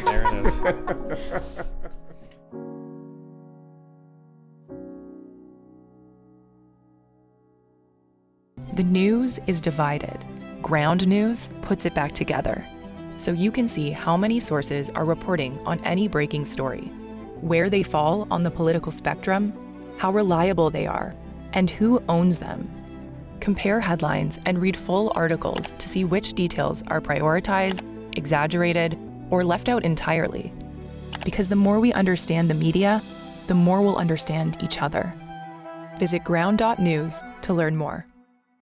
There it is. The news is divided. Ground news puts it back together. So you can see how many sources are reporting on any breaking story, where they fall on the political spectrum, how reliable they are, and who owns them. Compare headlines and read full articles to see which details are prioritized, exaggerated, or left out entirely. Because the more we understand the media, the more we'll understand each other. Visit ground.news to learn more.